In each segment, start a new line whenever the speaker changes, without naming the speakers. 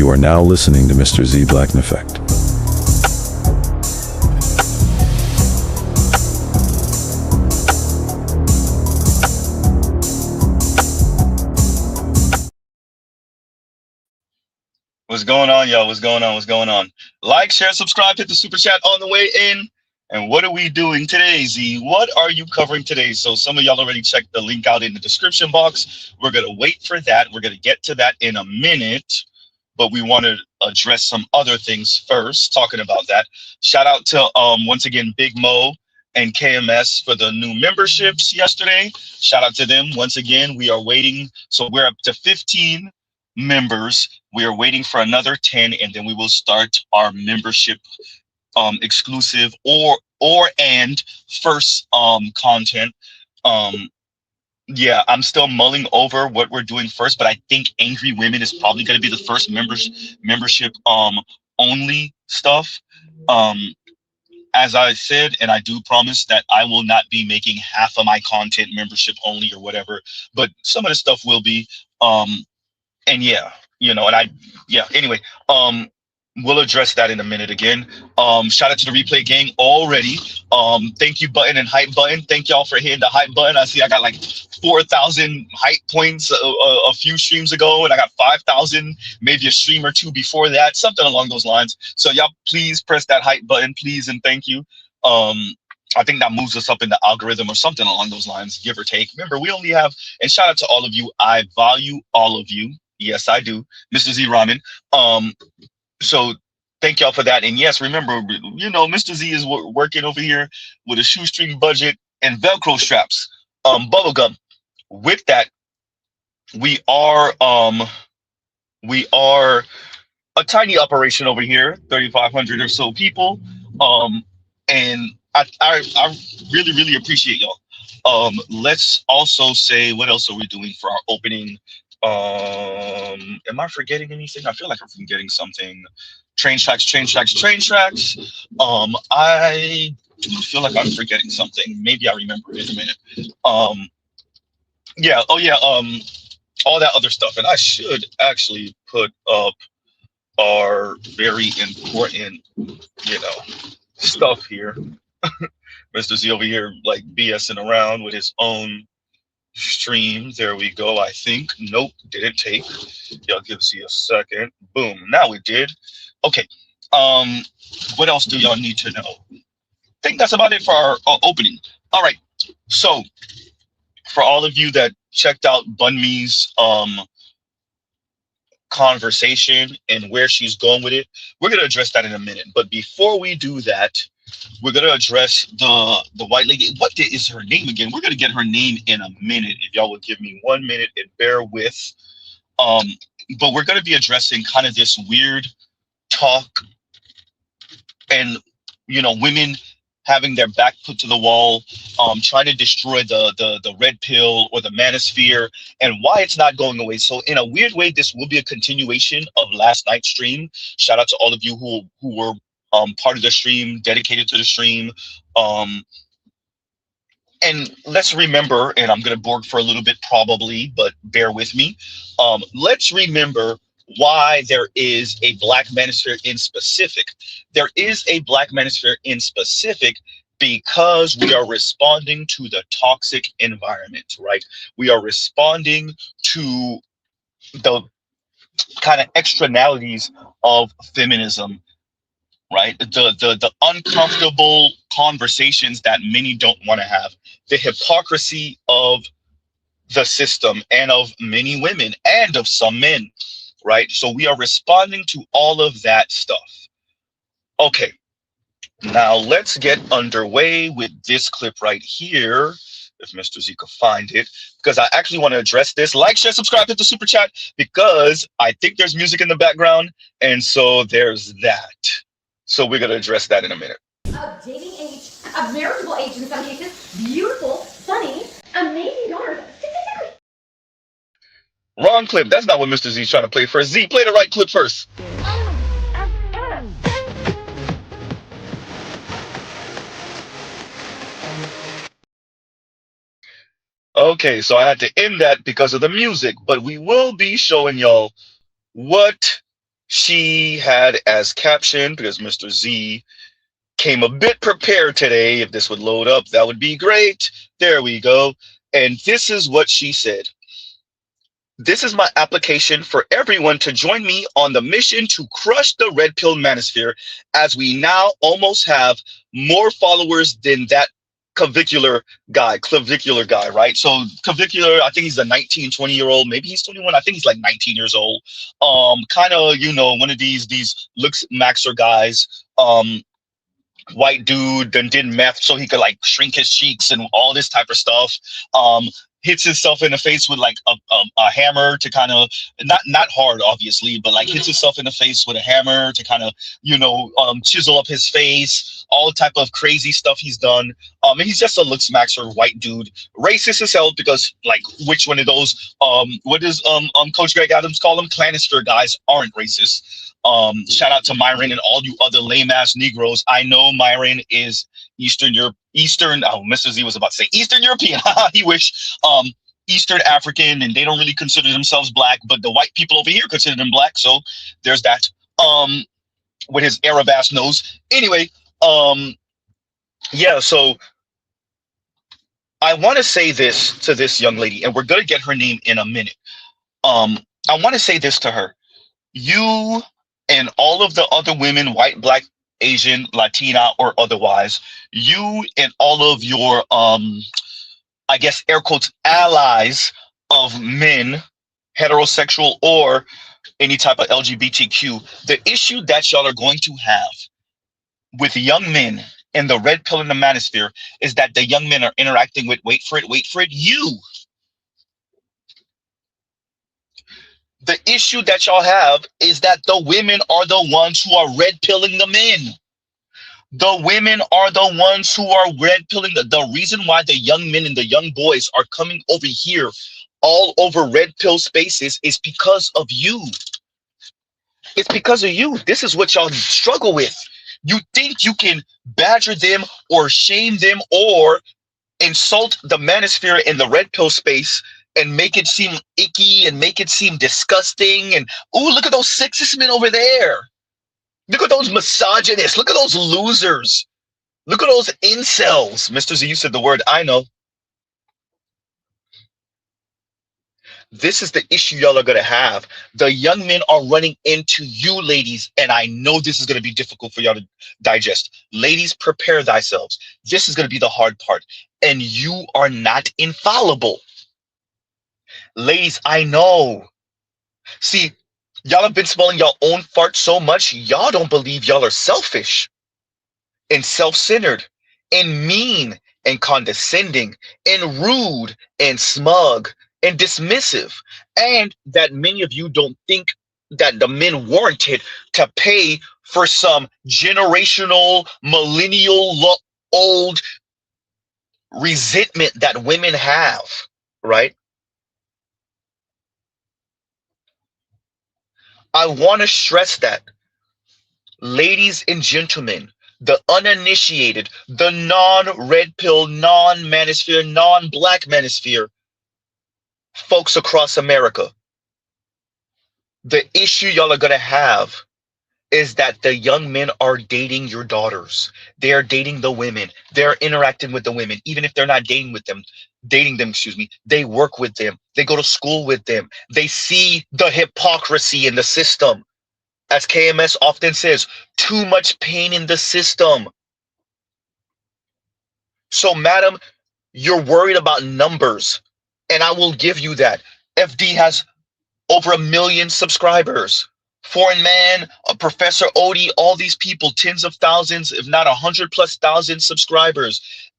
You are now listening to Mr. Z Blackneffect.
What's going on, y'all? What's going on? What's going on? Like, share, subscribe, hit the super chat on the way in. And what are we doing today, Z? What are you covering today? So some of y'all already checked the link out in the description box. We're going to wait for that. We're going to get to that in a minute. But we want to address some other things first, talking about that. Shout out to, once again, Big Mo and KMS for the new memberships yesterday. Shout out to them. Once again, we are waiting. So we're up to 15 members. We are waiting for another 10, and then we will start our membership exclusive and first content. Yeah, I'm still mulling over what we're doing first, but I think Angry Women is probably going to be the first membership only stuff. As I said, and I do promise that I will not be making half of my content membership only or whatever, but some of the stuff will be. And yeah, anyway, we'll address that in a minute again. Shout out to the replay gang already. Thank you, Button and Hype Button. Thank y'all for hitting the Hype Button. I see I got like 4,000 hype points a few streams ago, and I got 5,000 maybe a stream or two before that, something along those lines. So y'all please press that Hype Button, please, and thank you. I think that moves us up in the algorithm or something along those lines, give or take. Remember, we only have, and shout out to all of you. I value all of you. Yes, I do, Mr. Z Ramen. So thank y'all for that. And yes, remember, Mr. Z is working over here with a shoestring budget and Velcro straps, bubblegum. With that, we are a tiny operation over here, 3,500 or so people. And I really, really appreciate y'all. Let's also say, what else are we doing for our opening? Am I forgetting anything? I feel like I'm forgetting something. Train tracks. I do feel like I'm forgetting something. Maybe I remember it in a minute. All that other stuff. And I should actually put up our very important, stuff here. Mr. Z over here like BSing around with his own stream. There we go. I think. Nope, didn't take. Y'all give me a second. Boom. Now we did. Okay. What else do y'all need to know? I think that's about it for our opening. All right. So for all of you that checked out Bunmi's conversation and where she's going with it, we're going to address that in a minute. But before we do that, we're going to address the white lady. What is her name again? We're going to get her name in a minute. If y'all would give me 1 minute and bear with. But we're going to be addressing kind of this weird talk and, women having their back put to the wall, trying to destroy the red pill or the manosphere, and why it's not going away. So in a weird way, this will be a continuation of last night's stream. Shout out to all of you who were part of the stream, dedicated to the stream. And let's remember, and I'm going to borg for a little bit probably, but bear with me. Let's remember why there is a Black manosphere in specific. There is a Black manosphere in specific because we are responding to the toxic environment, right? We are responding to the kind of externalities of feminism, right? The uncomfortable conversations that many don't want to have, the hypocrisy of the system and of many women and of some men, right? So we are responding to all of that stuff. Okay, now let's get underway with this clip right here. If Mr. Z could find it, because I actually want to address this. Like, share, subscribe, hit the super chat, because I think there's music in the background, and so there's that. So we're going to address that in a minute.
Of dating age, of marriageable age in some cases, beautiful, funny, amazing daughters.
Wrong clip. That's not what Mr. Z's trying to play first. Z, play the right clip first. Okay, so I had to end that because of the music, but we will be showing y'all what she had as caption, because Mr. Z came a bit prepared today. If this would load up, that would be great. There we go. And this is what she said. This is my application for everyone to join me on the mission to crush the red pill manosphere, as we now almost have more followers than that clavicular guy, right? So clavicular, I think he's a 19, 20-year-old, maybe he's 21. I think he's like 19 years old. Kind of, one of these looks maxer guys. White dude, then did meth so he could like shrink his cheeks and all this type of stuff. Hits himself in the face with like a hammer to kind of not hard obviously, but like hits himself in the face with a hammer to kind of chisel up his face. All type of crazy stuff he's done. And he's just a looks maxer white dude, racist as hell, because like which one of those what does Coach Greg Adams call them, Clanister guys aren't racist. Shout out to Myron and all you other lame ass Negroes. I know Myron is Eastern, oh, Mr. Z was about to say Eastern European. He wish. Eastern African, and they don't really consider themselves black, but the white people over here consider them black. So there's that. With his Arab ass nose. Anyway, yeah, so I want to say this to this young lady, and we're gonna get her name in a minute. I want to say this to her. You and all of the other women, white, black, Asian, Latina, or otherwise, you and all of your I guess air quotes allies of men, heterosexual or any type of LGBTQ, the issue that y'all are going to have with young men and the red pill in the manosphere is that the young men are interacting with, wait for it, you. The issue that y'all have is that the women are the ones who are red pilling the men. The women are the ones who are red pilling. The reason why the young men and the young boys are coming over here all over red pill spaces is because of you. It's because of you. This is what y'all struggle with. You think you can badger them or shame them or insult the manosphere in the red pill space and make it seem icky and make it seem disgusting. And, ooh, look at those sexist men over there. Look at those misogynists. Look at those losers. Look at those incels. Mr. Z, you said the word, I know. This is the issue y'all are going to have. The young men are running into you, ladies, and I know this is going to be difficult for y'all to digest. Ladies, prepare thyselves. This is going to be the hard part, and you are not infallible. Ladies, I know. See, y'all have been smelling y'all own fart so much, y'all don't believe y'all are selfish and self-centered and mean and condescending and rude and smug and dismissive, and that many of you don't think that the men warranted to pay for some generational, millennial old resentment that women have, right? I want to stress that, ladies and gentlemen, the uninitiated, the non-red pill, non-manosphere, non-black manosphere folks across America, the issue y'all are going to have is that the young men are dating your daughters. They're dating the women. They're interacting with the women, even if they're not dating them, excuse me. They work with them. They go to school with them. They see the hypocrisy in the system. As KMS often says, too much pain in the system. So, madam, you're worried about numbers, and I will give you that. FD has over 1 million subscribers. Foreign Man, Professor Odie, all these people, tens of thousands, if not 100,000+ subscribers.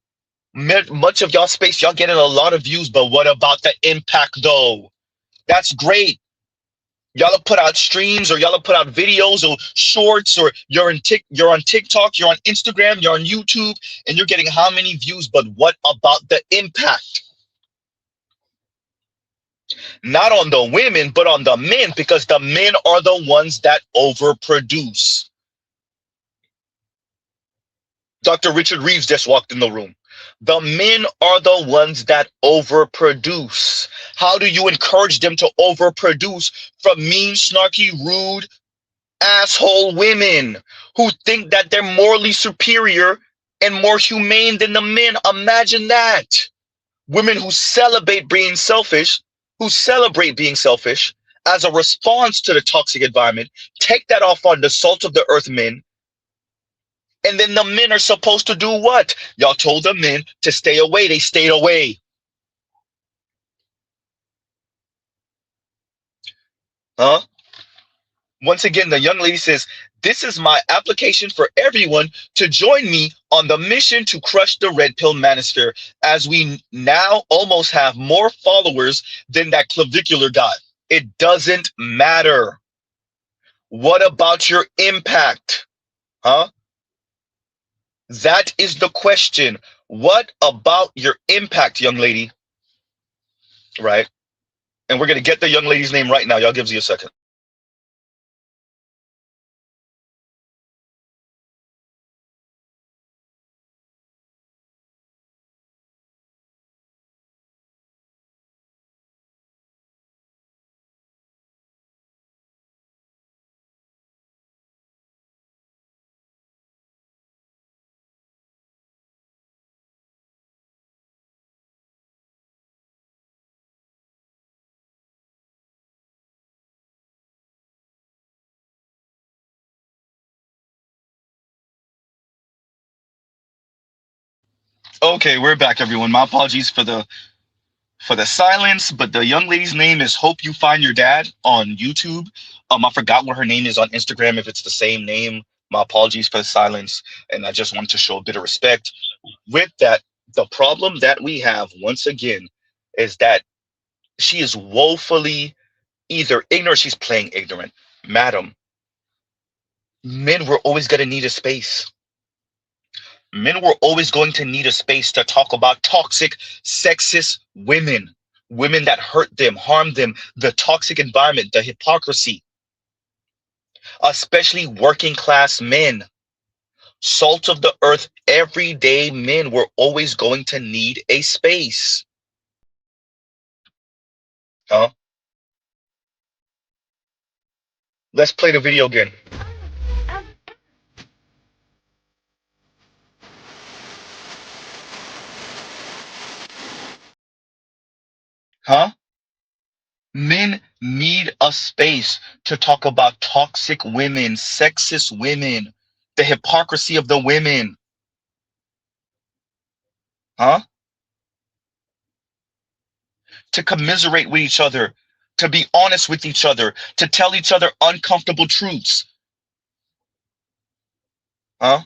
Much of y'all space, y'all getting a lot of views, but what about the impact though? That's great. Y'all have put out streams, or y'all have put out videos or shorts, or you're on TikTok, you're on Instagram, you're on YouTube, and you're getting how many views, but what about the impact? Not on the women, but on the men, because the men are the ones that overproduce. Dr. Richard Reeves just walked in the room. The men are the ones that overproduce. How do you encourage them to overproduce from mean, snarky, rude, asshole women who think that they're morally superior and more humane than the men. Imagine that. Women who celebrate being selfish, as a response to the toxic environment, take that off on the salt of the earth men. And then the men are supposed to do what? Y'all told the men to stay away. They stayed away. Huh? Once again, the young lady says, this is my application for everyone to join me on the mission to crush the red pill manosphere, as we now almost have more followers than that clavicular guy. It doesn't matter. What about your impact? Huh? That is the question. What about your impact, young lady? Right? And we're going to get the young lady's name right now. Y'all gives you a second. Okay, we're back, everyone. My apologies for the silence, but the young lady's name is Hope You Find Your Dad on YouTube. I forgot what her name is on Instagram, if it's the same name. My apologies for the silence, and I just wanted to show a bit of respect. With that, the problem that we have, once again, is that she is woefully either ignorant, she's playing ignorant. Madam, men were always going to need a space. Men were always going to need a space to talk about toxic, sexist women, women that hurt them, harm them, the toxic environment, the hypocrisy, especially working class men, salt of the earth, everyday men were always going to need a space. Huh? Let's play the video again. Huh? Men need a space to talk about toxic women, sexist women, the hypocrisy of the women. Huh? To commiserate with each other, to be honest with each other, to tell each other uncomfortable truths. Huh?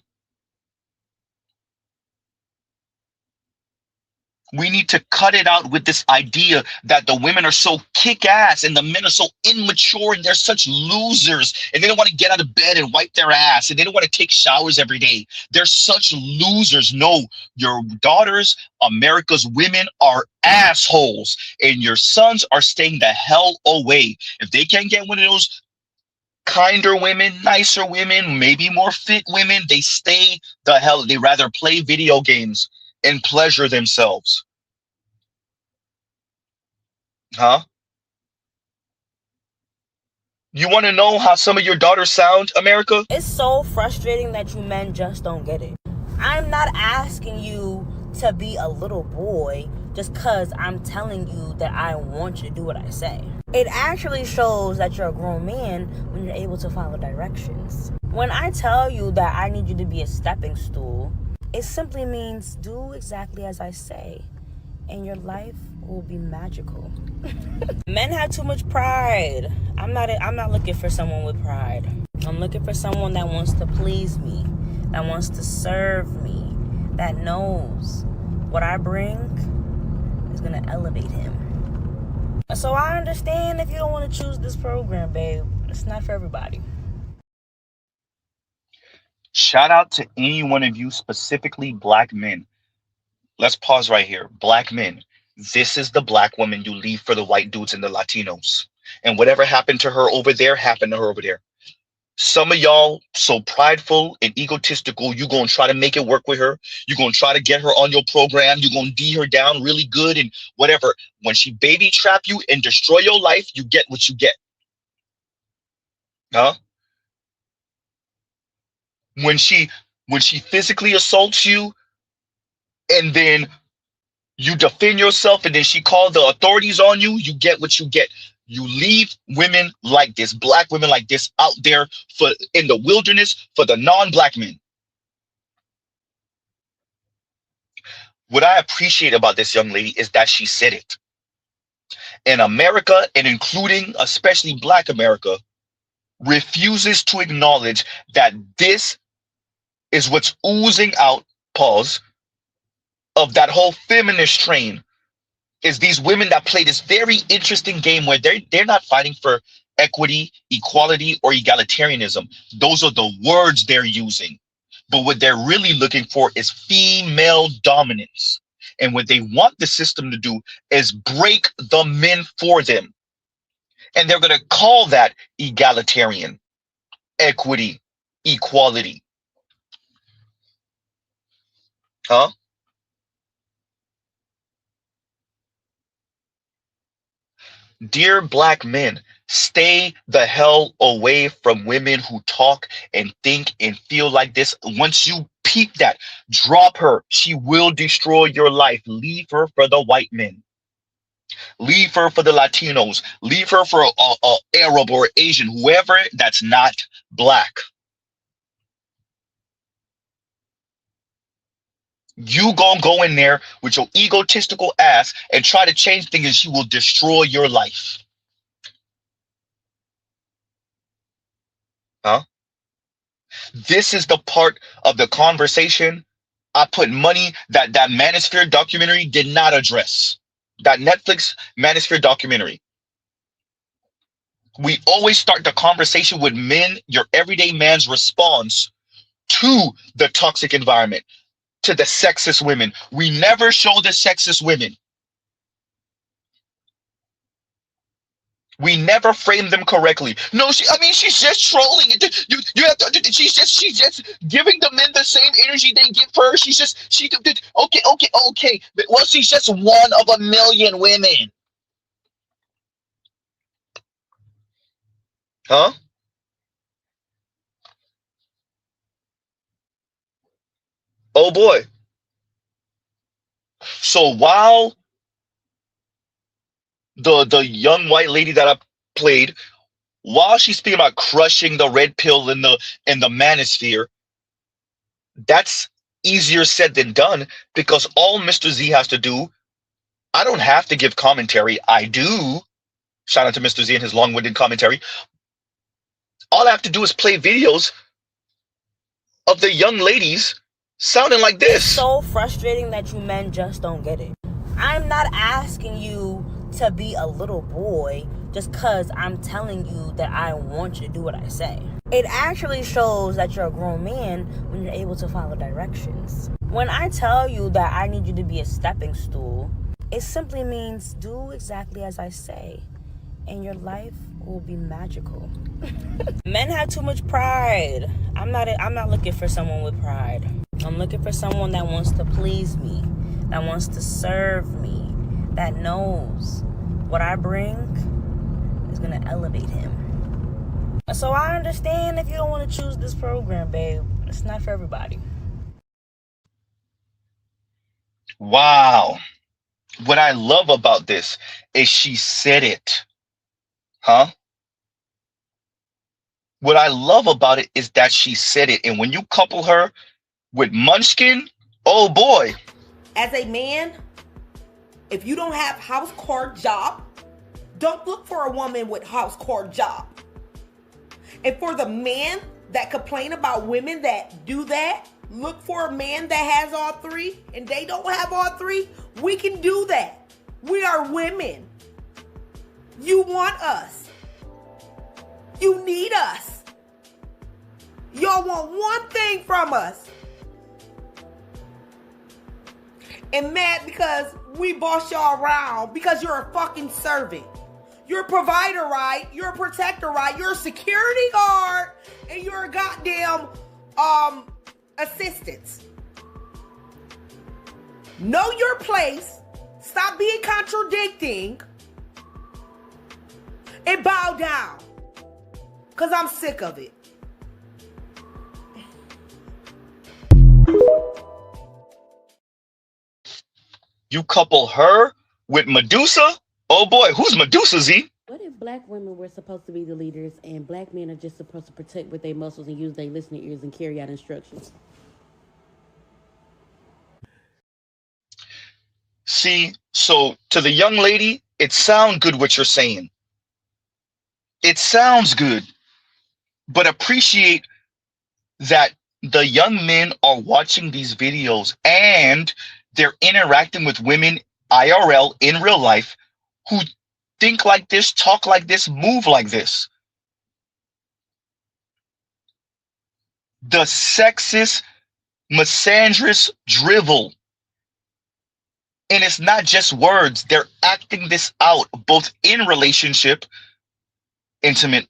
We need to cut it out with this idea that the women are so kick-ass and the men are so immature and they're such losers and they don't want to get out of bed and wipe their ass and they don't want to take showers every day. They're such losers. No, your daughters, America's women, are assholes and your sons are staying the hell away. If they can't get one of those kinder women, nicer women, maybe more fit women, they stay the hell. They rather play video games and pleasure themselves. Huh? You want to know how some of your daughters sound, America?
It's so frustrating that you men just don't get it. I'm not asking you to be a little boy just because I'm telling you that I want you to do what I say. It actually shows that you're a grown man when you're able to follow directions. When I tell you that I need you to be a stepping stool, it simply means do exactly as I say, and your life will be magical. Men have too much pride. I'm not looking for someone with pride. I'm looking for someone that wants to please me, that wants to serve me, that knows what I bring is gonna elevate him. So I understand if you don't want to choose this program, babe. It's not for everybody.
Shout out to any one of you, specifically black men. Let's pause right here. Black men, this is the black woman you leave for the white dudes and the Latinos. And whatever happened to her over there, happened to her over there. Some of y'all so prideful and egotistical, you gonna try to make it work with her. You're gonna try to get her on your program. You're gonna D her down really good and whatever. When she baby trap you and destroy your life, you get what you get. Huh? when she physically assaults you, and then you defend yourself, and then she called the authorities on you, you get what you get. You leave women like this, black women like this, out there for in the wilderness for the non-black men. What I appreciate about this young lady is that she said it. In America, and including especially black America, refuses to acknowledge that this is what's oozing out, pause, of that whole feminist train, is these women that play this very interesting game where they're not fighting for equity, equality, or egalitarianism. Those are the words they're using. But what they're really looking for is female dominance. And what they want the system to do is break the men for them. And they're going to call that egalitarian, equity, equality. Huh? Dear black men, stay the hell away from women who talk and think and feel like this. Once you peep that, drop her. She will destroy your life. Leave her for the white men. Leave her for the Latinos. Leave her for a Arab or Asian, whoever that's not black. You gonna go in there with your egotistical ass and try to change things, and she will destroy your life. Huh? This is the part of the conversation I put money that Manosphere documentary did not address. That Netflix Manosphere documentary. We always start the conversation with men, your everyday man's response to the toxic environment, to the sexist women. We never show the sexist women. We never frame them correctly. No, she's just trolling. You have to. She's just giving the men the same energy they give her. Okay. Well, she's just one of a million women. Huh? Oh boy. So while the young white lady that I played, while she's speaking about crushing the red pill in the manosphere, that's easier said than done, because all Mr. Z has to do, I don't have to give commentary. I do. Shout out to Mr. Z and his long-winded commentary. All I have to do is play videos of the young ladies sounding like this.
It's so frustrating that you men just don't get it. I'm not asking you to be a little boy just because I'm telling you that I want you to do what I say. It actually shows that you're a grown man when you're able to follow directions. When I tell you that I need you to be a stepping stool, it simply means do exactly as I say, and your life will be magical. Men have too much pride. I'm not looking for someone with pride. I'm looking for someone that wants to please me, that wants to serve me, that knows what I bring is gonna elevate him. So I understand if you don't want to choose this program, babe. It's not for everybody.
Wow. What I love about this is she said it. Huh? What I love about it is that she said it. And when you couple her with Munchkin, oh boy.
As a man, if you don't have house core job, don't look for a woman with house core job. And for the men that complain about women that do that, look for a man that has all three, and they don't have all three. We can do that. We are women. You want us. You need us. Y'all want one thing from us. And mad because we boss y'all around because you're a fucking servant. You're a provider, right? You're a protector, right? You're a security guard, and you're a goddamn assistant. Know your place. Stop being contradicting. And bow down. Because I'm sick of it.
You couple her with Medusa. Oh boy, who's Medusa, Z?
What if black women were supposed to be the leaders and black men are just supposed to protect with their muscles and use their listening ears and carry out instructions?
See, so to the young lady, it sounds good what you're saying. It sounds good, but appreciate that the young men are watching these videos and they're interacting with women IRL in real life who think like this, talk like this, move like this. The sexist, misandrous drivel. And it's not just words, they're acting this out both in relationship, intimate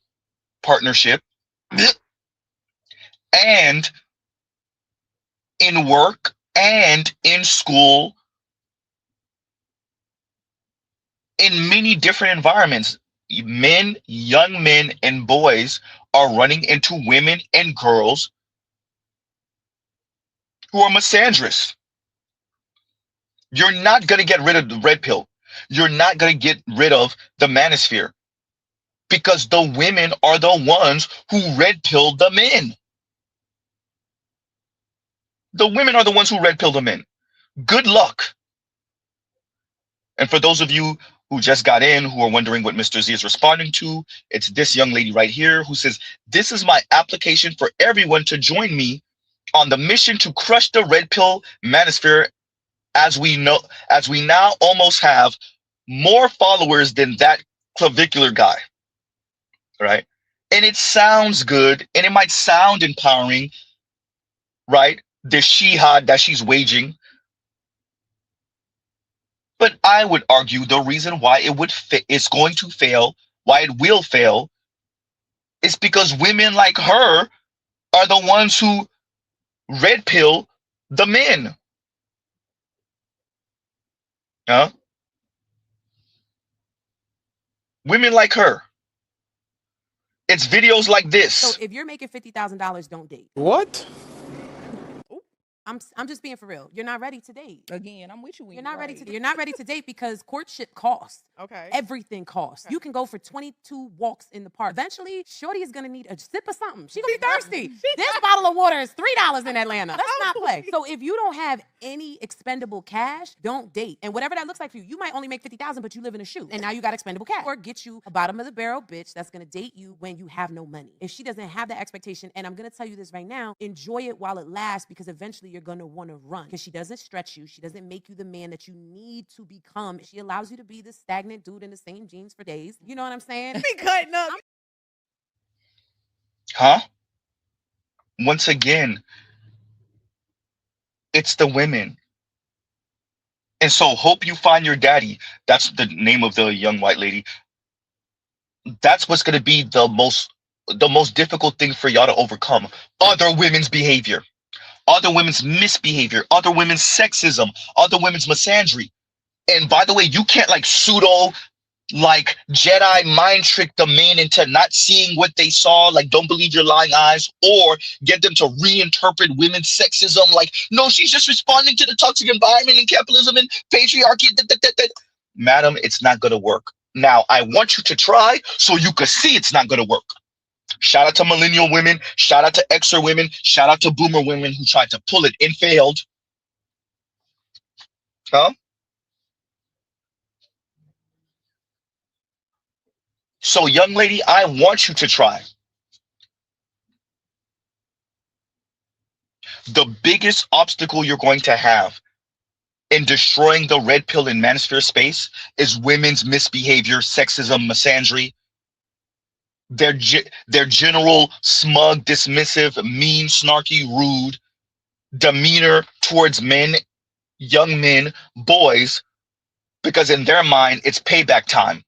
partnership, and in work and in school, in many different environments. Men, young men and boys are running into women and girls who are misandrous. You're not going to get rid of the red pill. You're not going to get rid of the manosphere because the women are the ones who red pilled the men. The women are the ones who red pilled the men. Good luck. And for those of you who just got in, who are wondering what Mr. Z is responding to, it's this young lady right here who says, "This is my application for everyone to join me on the mission to crush the red pill manosphere, as we now almost have more followers than that clavicular guy." Right? And it sounds good and it might sound empowering, right? The jihad that she's waging. But I would argue the reason why it's going to fail, why it will fail, is because women like her are the ones who red pill the men. Huh? Women like her. It's videos like this.
So if you're making $50,000, don't date.
What?
I'm just being for real. You're not ready to date.
Again, I'm with you. When
You're not ready to date. You're not ready to date because courtship costs.
Okay.
Everything costs. You can go for 22 walks in the park. Eventually, shorty is gonna need a sip of something. She gonna be thirsty. This bottle of water is $3 in Atlanta. Let's not play. So if you don't have any expendable cash, don't date. And whatever that looks like for you, you might only make 50,000, but you live in a shoe, and now you got expendable cash. Or get you a bottom of the barrel bitch that's gonna date you when you have no money. If she doesn't have that expectation, and I'm gonna tell you this right now, enjoy it while it lasts because eventually you're gonna want to run because she doesn't stretch you. She doesn't make you the man that you need to become. She allows you to be this stagnant dude in the same jeans for days. You know what I'm saying?
Be cutting up.
Huh? Once again, it's the women. And so hope you find your daddy. That's the name of the young white lady. That's what's going to be the most difficult thing for y'all to overcome. Other women's behavior, other women's misbehavior, other women's sexism, other women's misandry. And by the way, you can't like pseudo like Jedi mind trick the men into not seeing what they saw, like don't believe your lying eyes, or get them to reinterpret women's sexism like, no, she's just responding to the toxic environment and capitalism and patriarchy. Madam, it's not going to work. Now, I want you to try so you can see it's not going to work. Shout out to millennial women, shout out to Xer women, shout out to boomer women who tried to pull it and failed. Huh? So, young lady, I want you to try. The biggest obstacle you're going to have in destroying the red pill and manosphere space is women's misbehavior, sexism, misandry, their general smug, dismissive, mean, snarky, rude demeanor towards men, young men, boys, because in their mind, it's payback time.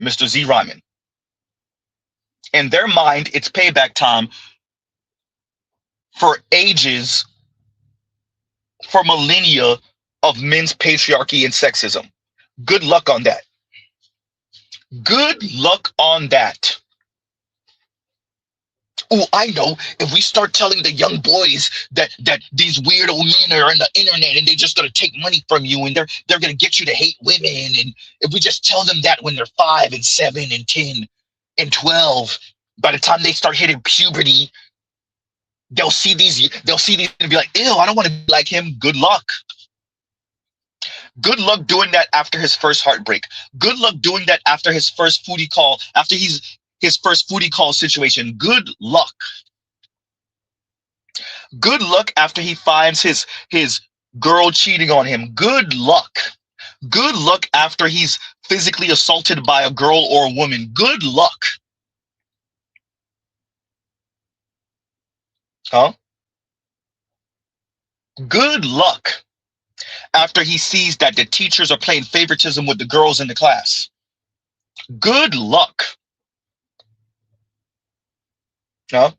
Mr. Z Ryman. In their mind, it's payback time for ages, for millennia of men's patriarchy and sexism. Good luck on that. Good luck on that. Oh, I know. If we start telling the young boys that these weird old men are on the internet and they're just gonna take money from you and they're gonna get you to hate women, and if we just tell them that when they're 5 and 7 and 10 and 12, by the time they start hitting puberty, they'll see these and be like, ew, I don't want to be like him. Good luck. Good luck doing that after his first heartbreak. Good luck doing that after his first foodie call, after his first foodie call situation. Good luck. Good luck after he finds his girl cheating on him. Good luck. Good luck after he's physically assaulted by a girl or a woman. Good luck. Huh? Good luck after he sees that the teachers are playing favoritism with the girls in the class. Good luck. Huh?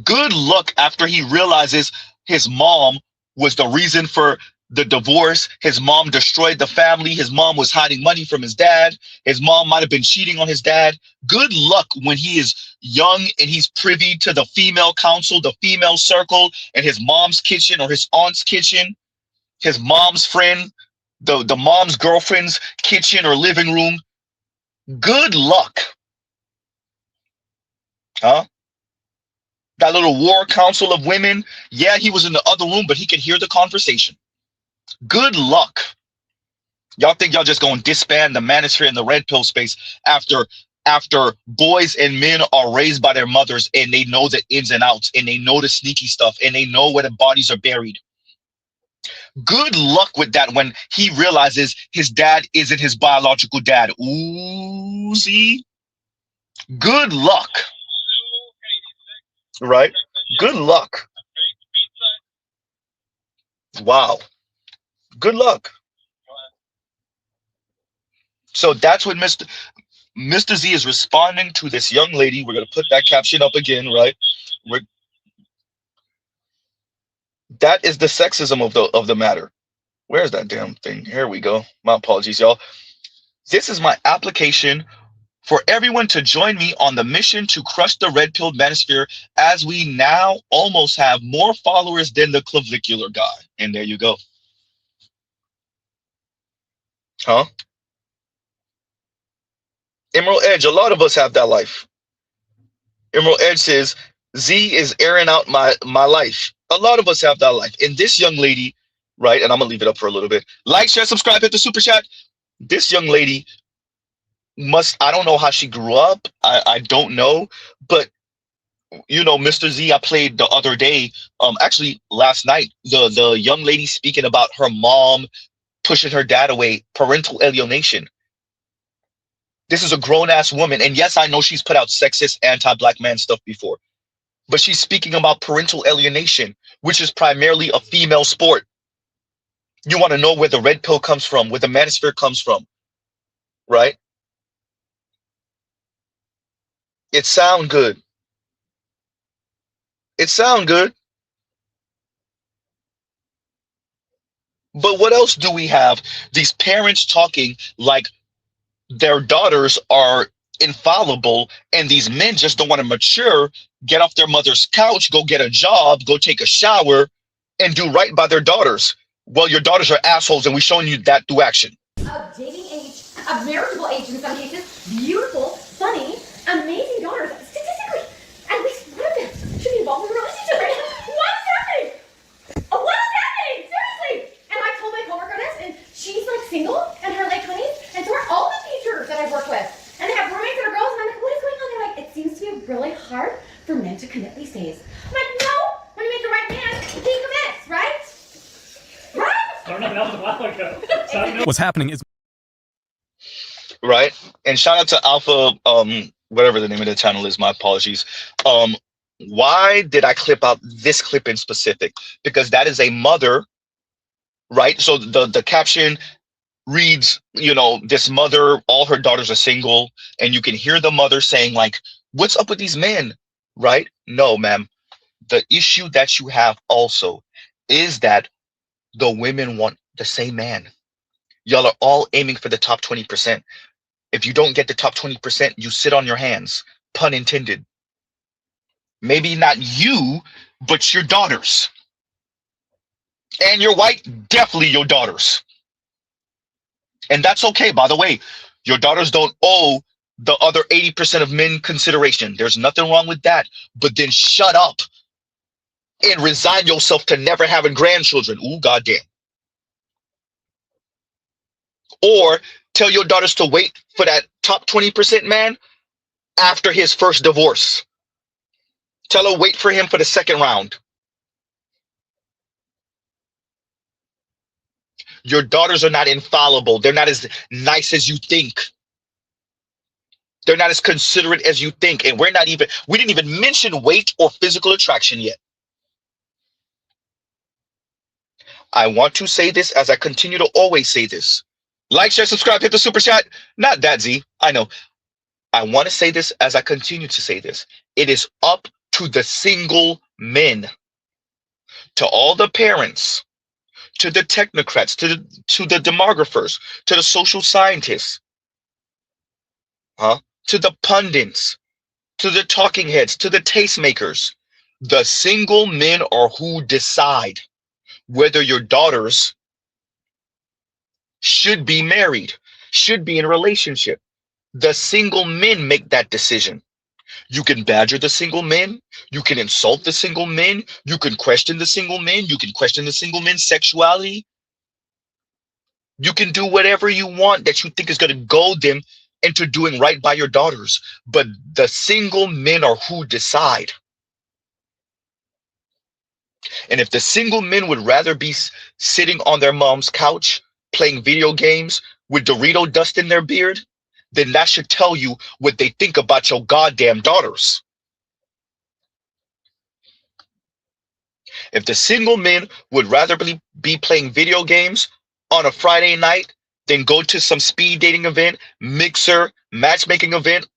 Good luck after he realizes his mom was the reason for the divorce. His mom destroyed the family. His mom was hiding money from his dad. His mom might have been cheating on his dad. Good luck when he is young and he's privy to the female council, the female circle, and his mom's kitchen or his aunt's kitchen, his mom's friend, the mom's girlfriend's kitchen or living room. Good luck. Huh? That little war council of women. Yeah, he was in the other room, but he could hear the conversation. Good luck. Y'all think y'all just gonna disband the manosphere and the red pill space after boys and men are raised by their mothers and they know the ins and outs and they know the sneaky stuff and they know where the bodies are buried. Good luck with that when he realizes his dad isn't his biological dad. Ooh, see? Good luck. Right? Good luck. Wow. Good luck. So that's what Mr. Z is responding to this young lady. We're going to put that caption up again, right? That is the sexism of the matter. Where's that damn thing? Here we go. My apologies, y'all. This is my application for everyone to join me on the mission to crush the red pill manosphere, as we now almost have more followers than the clavicular guy. And there you go. Huh? Emerald Edge, a lot of us have that life. Emerald Edge says, Z is airing out my life. A lot of us have that life. And this young lady, right, and I'm going to leave it up for a little bit. Like, share, subscribe, hit the super chat. This young lady I don't know how she grew up. I don't know. But, you know, Mr. Z, I played the other day, actually last night, the young lady speaking about her mom pushing her dad away, parental alienation. This is a grown-ass woman. And yes, I know she's put out sexist, anti-black man stuff before. But she's speaking about parental alienation, which is primarily a female sport. You want to know where the red pill comes from, where the manosphere comes from, right? It sound good. It sound good. But what else do we have? These parents talking like their daughters are infallible, and these men just don't want to mature, get off their mother's couch, go get a job, go take a shower, and do right by their daughters. Well, your daughters are assholes, and we're showing you that through action.
Of dating age, of marriageable age in some cases, beautiful, funny, amazing daughters. Statistically, at least one of them should be involved in a relationship right now. What is happening? What is happening? Seriously. And I told my coworker this, and she's like single in her late 20s, and so are all the teachers that I've worked with. And they have roommates that are girls, and I'm like, what is going on? They're like, it seems to be really hard for men to commit these days. I'm like, no, when you meet the right man, he commits, right?
What's happening is
right. And shout out to Alpha, whatever the name of the channel is, my apologies. Why did I clip out this clip in specific? Because that is a mother, right? So the caption reads, you know, this mother, all her daughters are single, and you can hear the mother saying like, what's up with these men, right? No, ma'am. The issue that you have also is that the women want the same man. Y'all are all aiming for the top 20%. If you don't get the top 20%, you sit on your hands, pun intended. Maybe not you, but your daughters. And your white, definitely your daughters. And that's okay, by the way. Your daughters don't owe the other 80% of men consideration. There's nothing wrong with that. But then shut up and resign yourself to never having grandchildren. Ooh, goddamn. Or tell your daughters to wait for that top 20% man after his first divorce. Tell her wait for him for the second round. Your daughters are not infallible. They're not as nice as you think. They're not as considerate as you think. And we didn't even mention weight or physical attraction yet. I want to say this as I continue to always say this. Like, share, subscribe, hit the super chat. Not that, Z. I know. I want to say this as I continue to say this. It is up to the single men, to all the parents, to the technocrats, to the demographers, to the social scientists, to the pundits, to the talking heads, to the tastemakers. The single men are who decide whether your daughters should be married, should be in a relationship. The single men make that decision. You can badger the single men. You can insult the single men. You can question the single men. You can question the single men's sexuality. You can do whatever you want that you think is going to goad them into doing right by your daughters. But the single men are who decide. And if the single men would rather be sitting on their mom's couch playing video games with Dorito dust in their beard, then that should tell you what they think about your goddamn daughters. If the single men would rather be playing video games on a Friday night than go to some speed dating event, mixer, matchmaking event,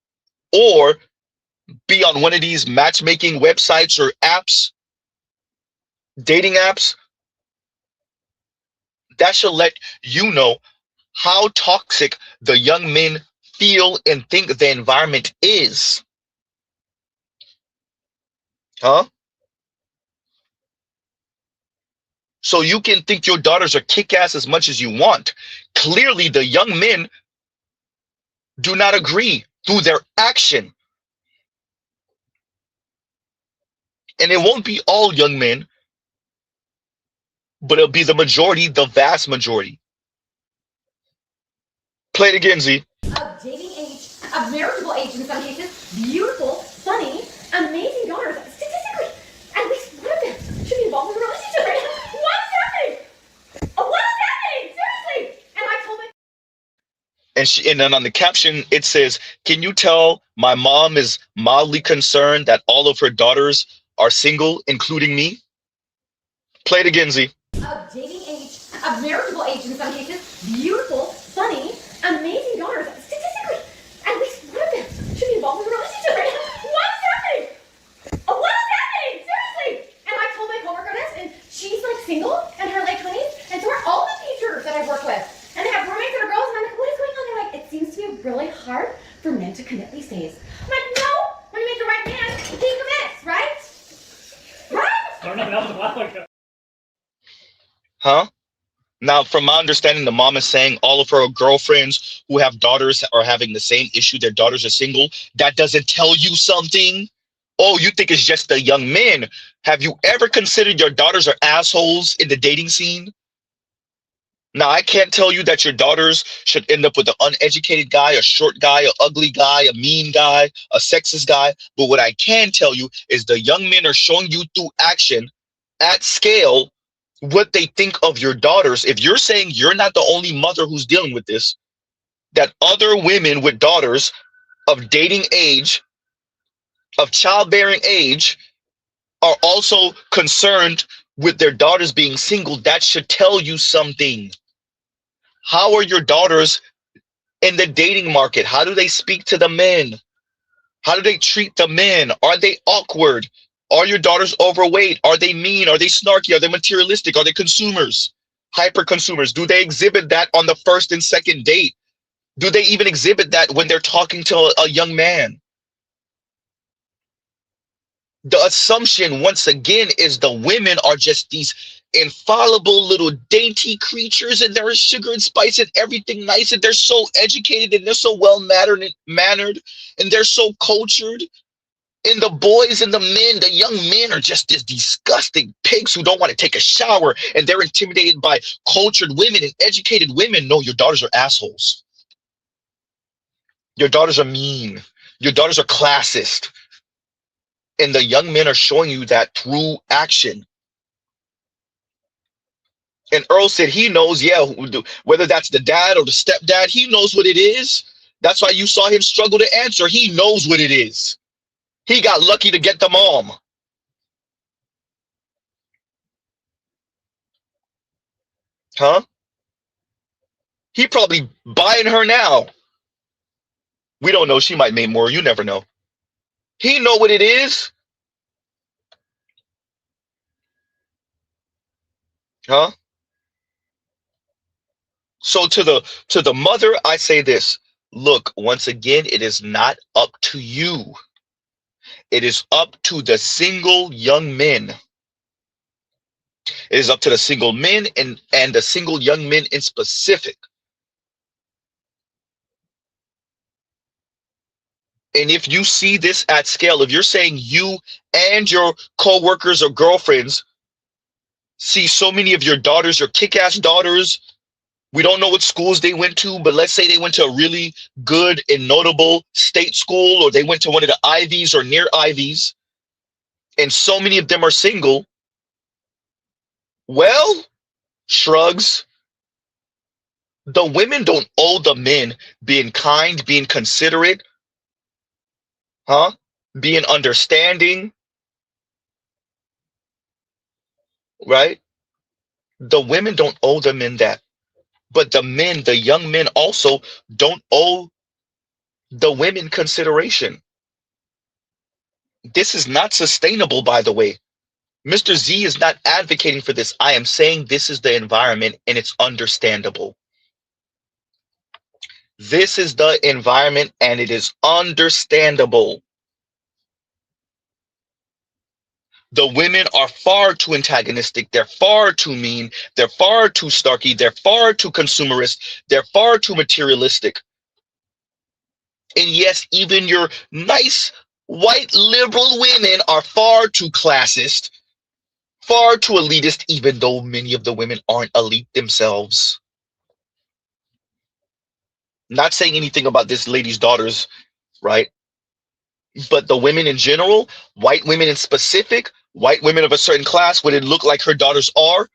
or be on one of these matchmaking websites or apps, dating apps, that should let you know how toxic the young men feel and think the environment is. So you can think your daughters are kick-ass as much as you want. Clearly, the young men do not agree through their action. And it won't be all young men, but it'll be the majority, the vast majority. Play it again, Z.
Of dating age, of marriageable age in some cases, beautiful, funny, amazing daughters. Statistically, at least one of them should be involved in a relationship right now. What is happening? What is happening? Seriously. And I told my...
And then on the caption, it says, can you tell my mom is mildly concerned that all of her daughters are single, including me? Play it again, Z.
Of dating age, of marriageable age in some cases, beautiful, funny, amazing daughters. Statistically, at least one of them should be involved in a relationship right now. What is happening? What is happening? Seriously. And I told my coworker this, and she's like single in her late 20s, and so are all the teachers that I've worked with. And they have roommates that are girls, and I'm like, what is going on? They're like, it seems to be really hard for men to commit these days. I'm like, no, when you meet the right man, he commits, right? Right?
Now, from my understanding, the mom is saying all of her girlfriends who have daughters are having the same issue. Their daughters are single. That doesn't tell you something. Oh, you think it's just the young men. Have you ever considered your daughters are assholes in the dating scene? Now, I can't tell you that your daughters should end up with an uneducated guy, a short guy, an ugly guy, a mean guy, a sexist guy. But what I can tell you is the young men are showing you through action at scale what they think of your daughters. If you're saying you're not the only mother who's dealing with this, that other women with daughters of dating age, of childbearing age, are also concerned with their daughters being single, that should tell you something. How are your daughters in the dating market? How do they speak to the men? How do they treat the men? Are they awkward? Are your daughters overweight? Are they mean? Are they snarky? Are they materialistic? Are they consumers? Hyper consumers? Do they exhibit that on the first and second date? Do they even exhibit that when they're talking to a young man? The assumption, once again, is the women are just these infallible little dainty creatures, and they're sugar and spice and everything nice, and they're so educated and they're so well mannered and they're so cultured. And the boys and the men, the young men, are just these disgusting pigs who don't want to take a shower, and they're intimidated by cultured women and educated women. No, your daughters are assholes. Your daughters are mean. Your daughters are classist. And the young men are showing you that through action. And Earl said he knows, yeah, whether that's the dad or the stepdad, he knows what it is. That's why you saw him struggle to answer. He knows what it is. He got lucky to get the mom. Huh? He probably buying her now. We don't know. She might make more. You never know. He know what it is. Huh? So to the mother, I say this. Look, once again, it is not up to you. It is up to the single young men. It is up to the single men and the single young men in specific. And if you see this at scale, if you're saying you and your co-workers or girlfriends see so many of your daughters, your kick-ass daughters, we don't know what schools they went to, but let's say they went to a really good and notable state school, or they went to one of the Ivies or near Ivies, and so many of them are single. Well, shrugs. The women don't owe the men being kind, being considerate, huh? Being understanding, right? The women don't owe the men that. But the men, the young men also don't owe the women consideration. This is not sustainable, by the way. Mr. Z is not advocating for this. I am saying this is the environment, and it's understandable. This is the environment, and it is understandable. The women are far too antagonistic. They're far too mean. They're far too snarky. They're far too consumerist. They're far too materialistic. And yes, even your nice white liberal women are far too classist, far too elitist, even though many of the women aren't elite themselves. Not saying anything about this lady's daughters, right? But the women in general, white women in specific, white women of a certain class, would it look like her daughters are?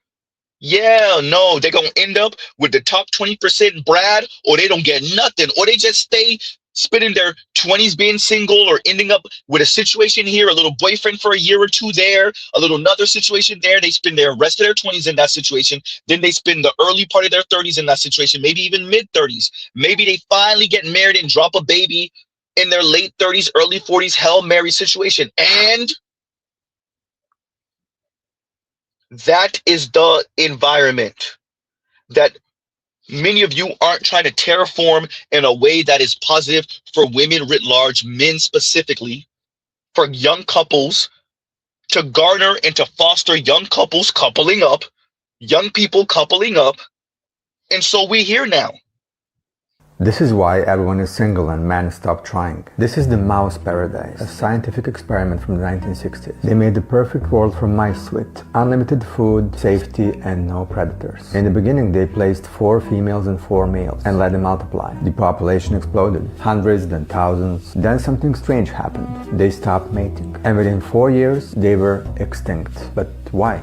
Yeah, no, they're going to end up with the top 20% Brad, or they don't get nothing, or they just stay spending their 20s being single, or ending up with a situation here, a little boyfriend for a year or two there, a little another situation there. They spend their rest of their 20s in that situation. Then they spend the early part of their 30s in that situation, maybe even mid 30s. Maybe they finally get married and drop a baby in their late 30s, early 40s, Hail Mary situation. And that is the environment that many of you aren't trying to terraform in a way that is positive for women writ large, men specifically, for young couples to garner and to foster young couples coupling up, young people coupling up. And so we're here now.
This is why everyone is single and men stop trying. This is the mouse paradise, a scientific experiment from the 1960s. They made the perfect world for mice with unlimited food, safety, and no predators. In the beginning, they placed 4 females and 4 males and let them multiply. The population exploded, hundreds, then thousands. Then something strange happened. They stopped mating. And within 4 years, they were extinct. But why?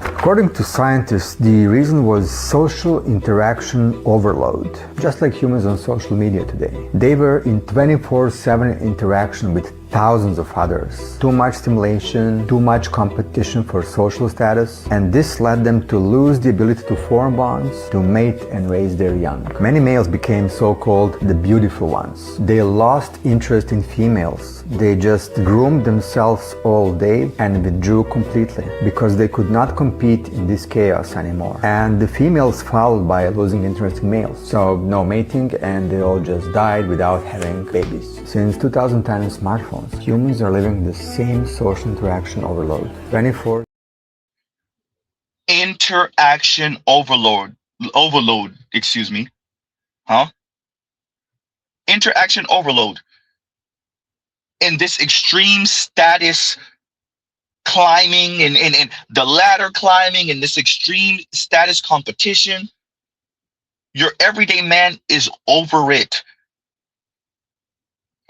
According to scientists, the reason was social interaction overload. Just like humans on social media today. They were in 24/7 interaction with thousands of others. Too much stimulation, too much competition for social status, and this led them to lose the ability to form bonds, to mate and raise their young. Many males became so-called the beautiful ones. They lost interest in females. They just groomed themselves all day and withdrew completely because they could not compete in this chaos anymore. And the females followed by losing interest in males. So no mating, and they all just died without having babies. Since 2010 smartphones, hormones. Humans are living the same social interaction overload. 24
Interaction overload, excuse me. Huh? Interaction overload. In this extreme status climbing and the ladder climbing and this extreme status competition, your everyday man is over it,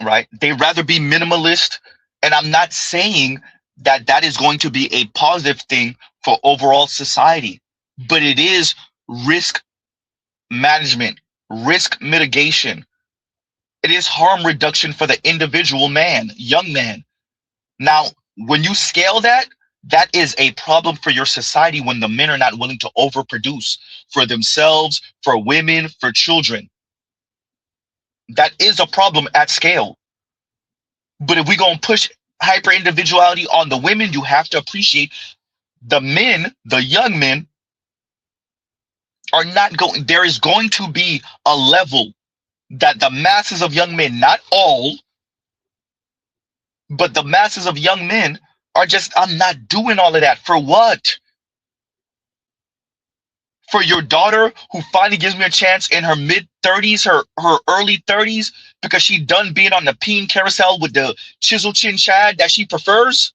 right? They rather be minimalist. And I'm not saying that that is going to be a positive thing for overall society, but it is risk management, risk mitigation. It is harm reduction for the individual man, young man. Now, when you scale that, that is a problem for your society when the men are not willing to overproduce for themselves, for women, for children. That is a problem at scale. But if we're going to push hyper individuality on the women, you have to appreciate the men, the young men, are not going, there is going to be a level that the masses of young men, not all, but the masses of young men are just, I'm not doing all of that. For what? For your daughter who finally gives me a chance in her mid-30s, her early 30s, because she done being on the peen carousel with the chisel chin Chad that she prefers?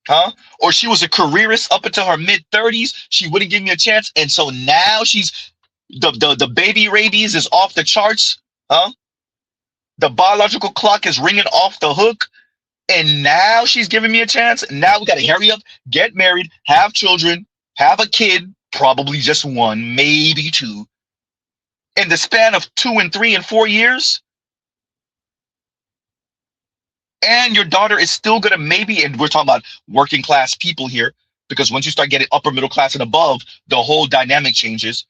Huh? Or she was a careerist up until her mid-30s, she wouldn't give me a chance, and so now she's the baby rabies is off the charts, huh? The biological clock is ringing off the hook, and now she's giving me a chance. Now we got to hurry up, get married, have children, have a kid, probably just one, maybe two, in the span of 2 and 3 and 4 years. And your daughter is still going to maybe, and we're talking about working class people here, because once you start getting upper middle class and above, the whole dynamic changes.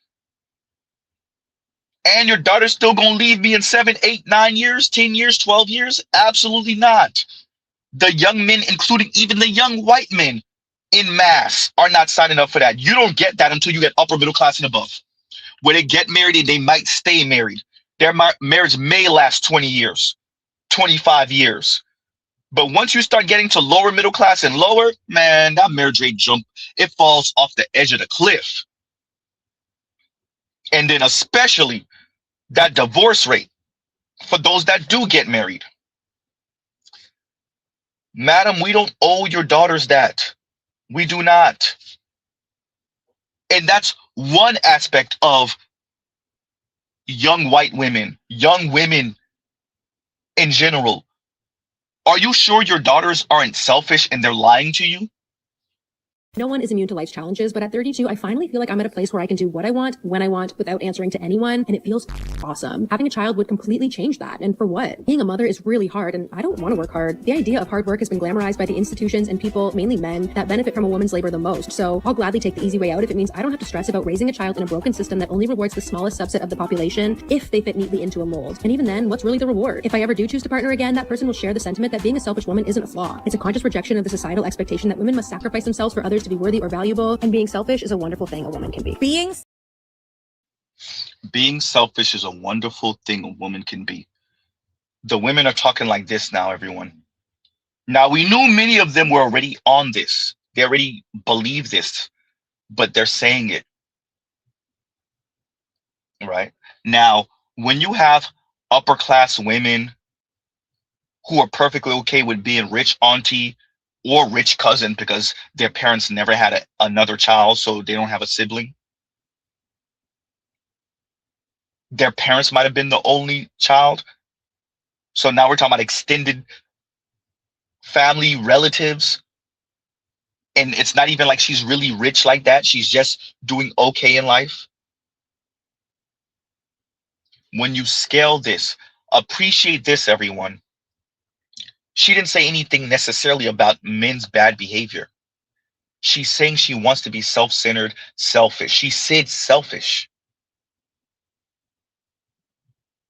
And your daughter's still going to leave me in 7, 8, 9 years, 10 years, 12 years? Absolutely not. The young men, including even the young white men in mass, are not signing up for that. You don't get that until you get upper middle class and above, where they get married and they might stay married. Their marriage may last 20 years, 25 years. But once you start getting to lower middle class and lower, man, that marriage rate jump, it falls off the edge of the cliff. And then especially that divorce rate for those that do get married. Madam, we don't owe your daughters that. We do not. And that's one aspect of young white women, young women in general. Are you sure your daughters aren't selfish and they're lying to you?
No one is immune to life's challenges, but at 32, I finally feel like I'm at a place where I can do what I want, when I want, without answering to anyone, and it feels awesome. Having a child would completely change that, and for what? Being a mother is really hard, and I don't want to work hard. The idea of hard work has been glamorized by the institutions and people, mainly men, that benefit from a woman's labor the most, so I'll gladly take the easy way out if it means I don't have to stress about raising a child in a broken system that only rewards the smallest subset of the population if they fit neatly into a mold. And even then, what's really the reward? If I ever do choose to partner again, that person will share the sentiment that being a selfish woman isn't a flaw. It's a conscious rejection of the societal expectation that women must sacrifice themselves for others to be worthy or valuable. And being selfish is a wonderful thing a woman can be.
Being selfish is a wonderful thing a woman can be. The women are talking like this now, everyone. Now, we knew many of them were already on this. They already believe this, but they're saying it. Right? Now, when you have upper class women who are perfectly okay with being rich auntie or rich cousin because their parents never had another child, so they don't have a sibling. Their parents might have been the only child. So now we're talking about extended family relatives. And it's not even like she's really rich like that. She's just doing okay in life. When you scale this, appreciate this, everyone. She didn't say anything necessarily about men's bad behavior. She's saying she wants to be self-centered, selfish. She said selfish.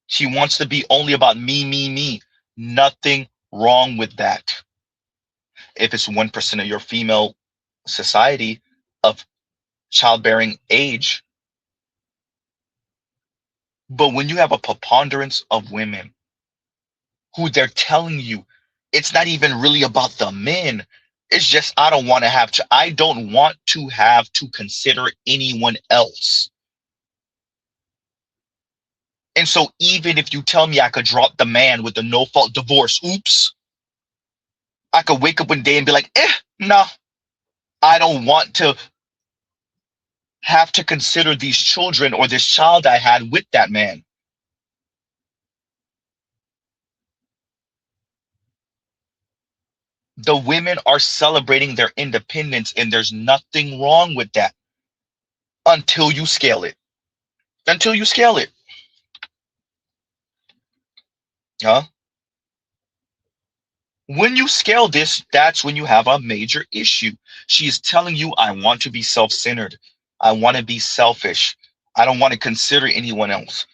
She wants to be only about me, me, me. Nothing wrong with that. If it's 1% of your female society of childbearing age. But when you have a preponderance of women who they're telling you it's not even really about the men. It's just I don't want to have to consider anyone else. And so even if you tell me I could drop the man with the no fault divorce, oops, I could wake up one day and be like, no, I don't want to have to consider these children or this child I had with that man. The women are celebrating their independence, and there's nothing wrong with that until you scale it. Until you scale it. Huh? When you scale this, that's when you have a major issue. She is telling you, I want to be self-centered. I want to be selfish. I don't want to consider anyone else.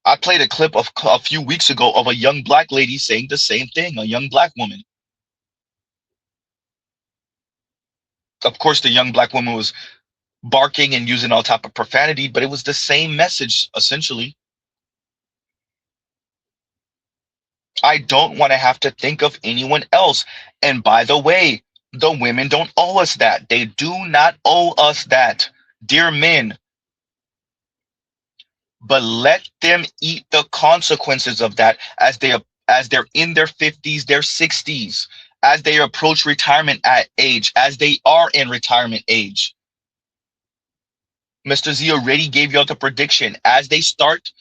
I played a clip of a few weeks ago of a young black lady saying the same thing, a young black woman. Of course, the young black woman was barking and using all type of profanity, but it was the same message, essentially. I don't want to have to think of anyone else. And by the way, the women don't owe us that. They do not owe us that. Dear men, but let them eat the consequences of that as they're in their 50s, their 60s, as they approach retirement age, as they are in retirement age. Mr. Z already gave you all the prediction. As they start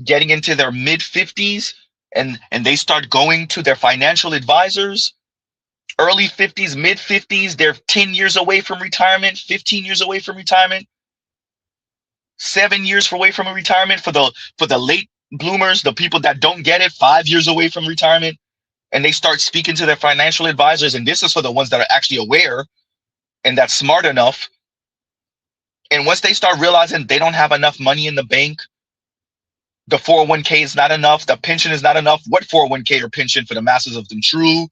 getting into their mid 50s and they start going to their financial advisors, early 50s, mid 50s, they're 10 years away from retirement, 15 years away from retirement, 7 years away from a retirement for the late bloomers, the people that don't get it, 5 years away from retirement. And they start speaking to their financial advisors. And this is for the ones that are actually aware and that's smart enough. And once they start realizing they don't have enough money in the bank, the 401k is not enough, the pension is not enough. What 401k or pension for the masses of them? True.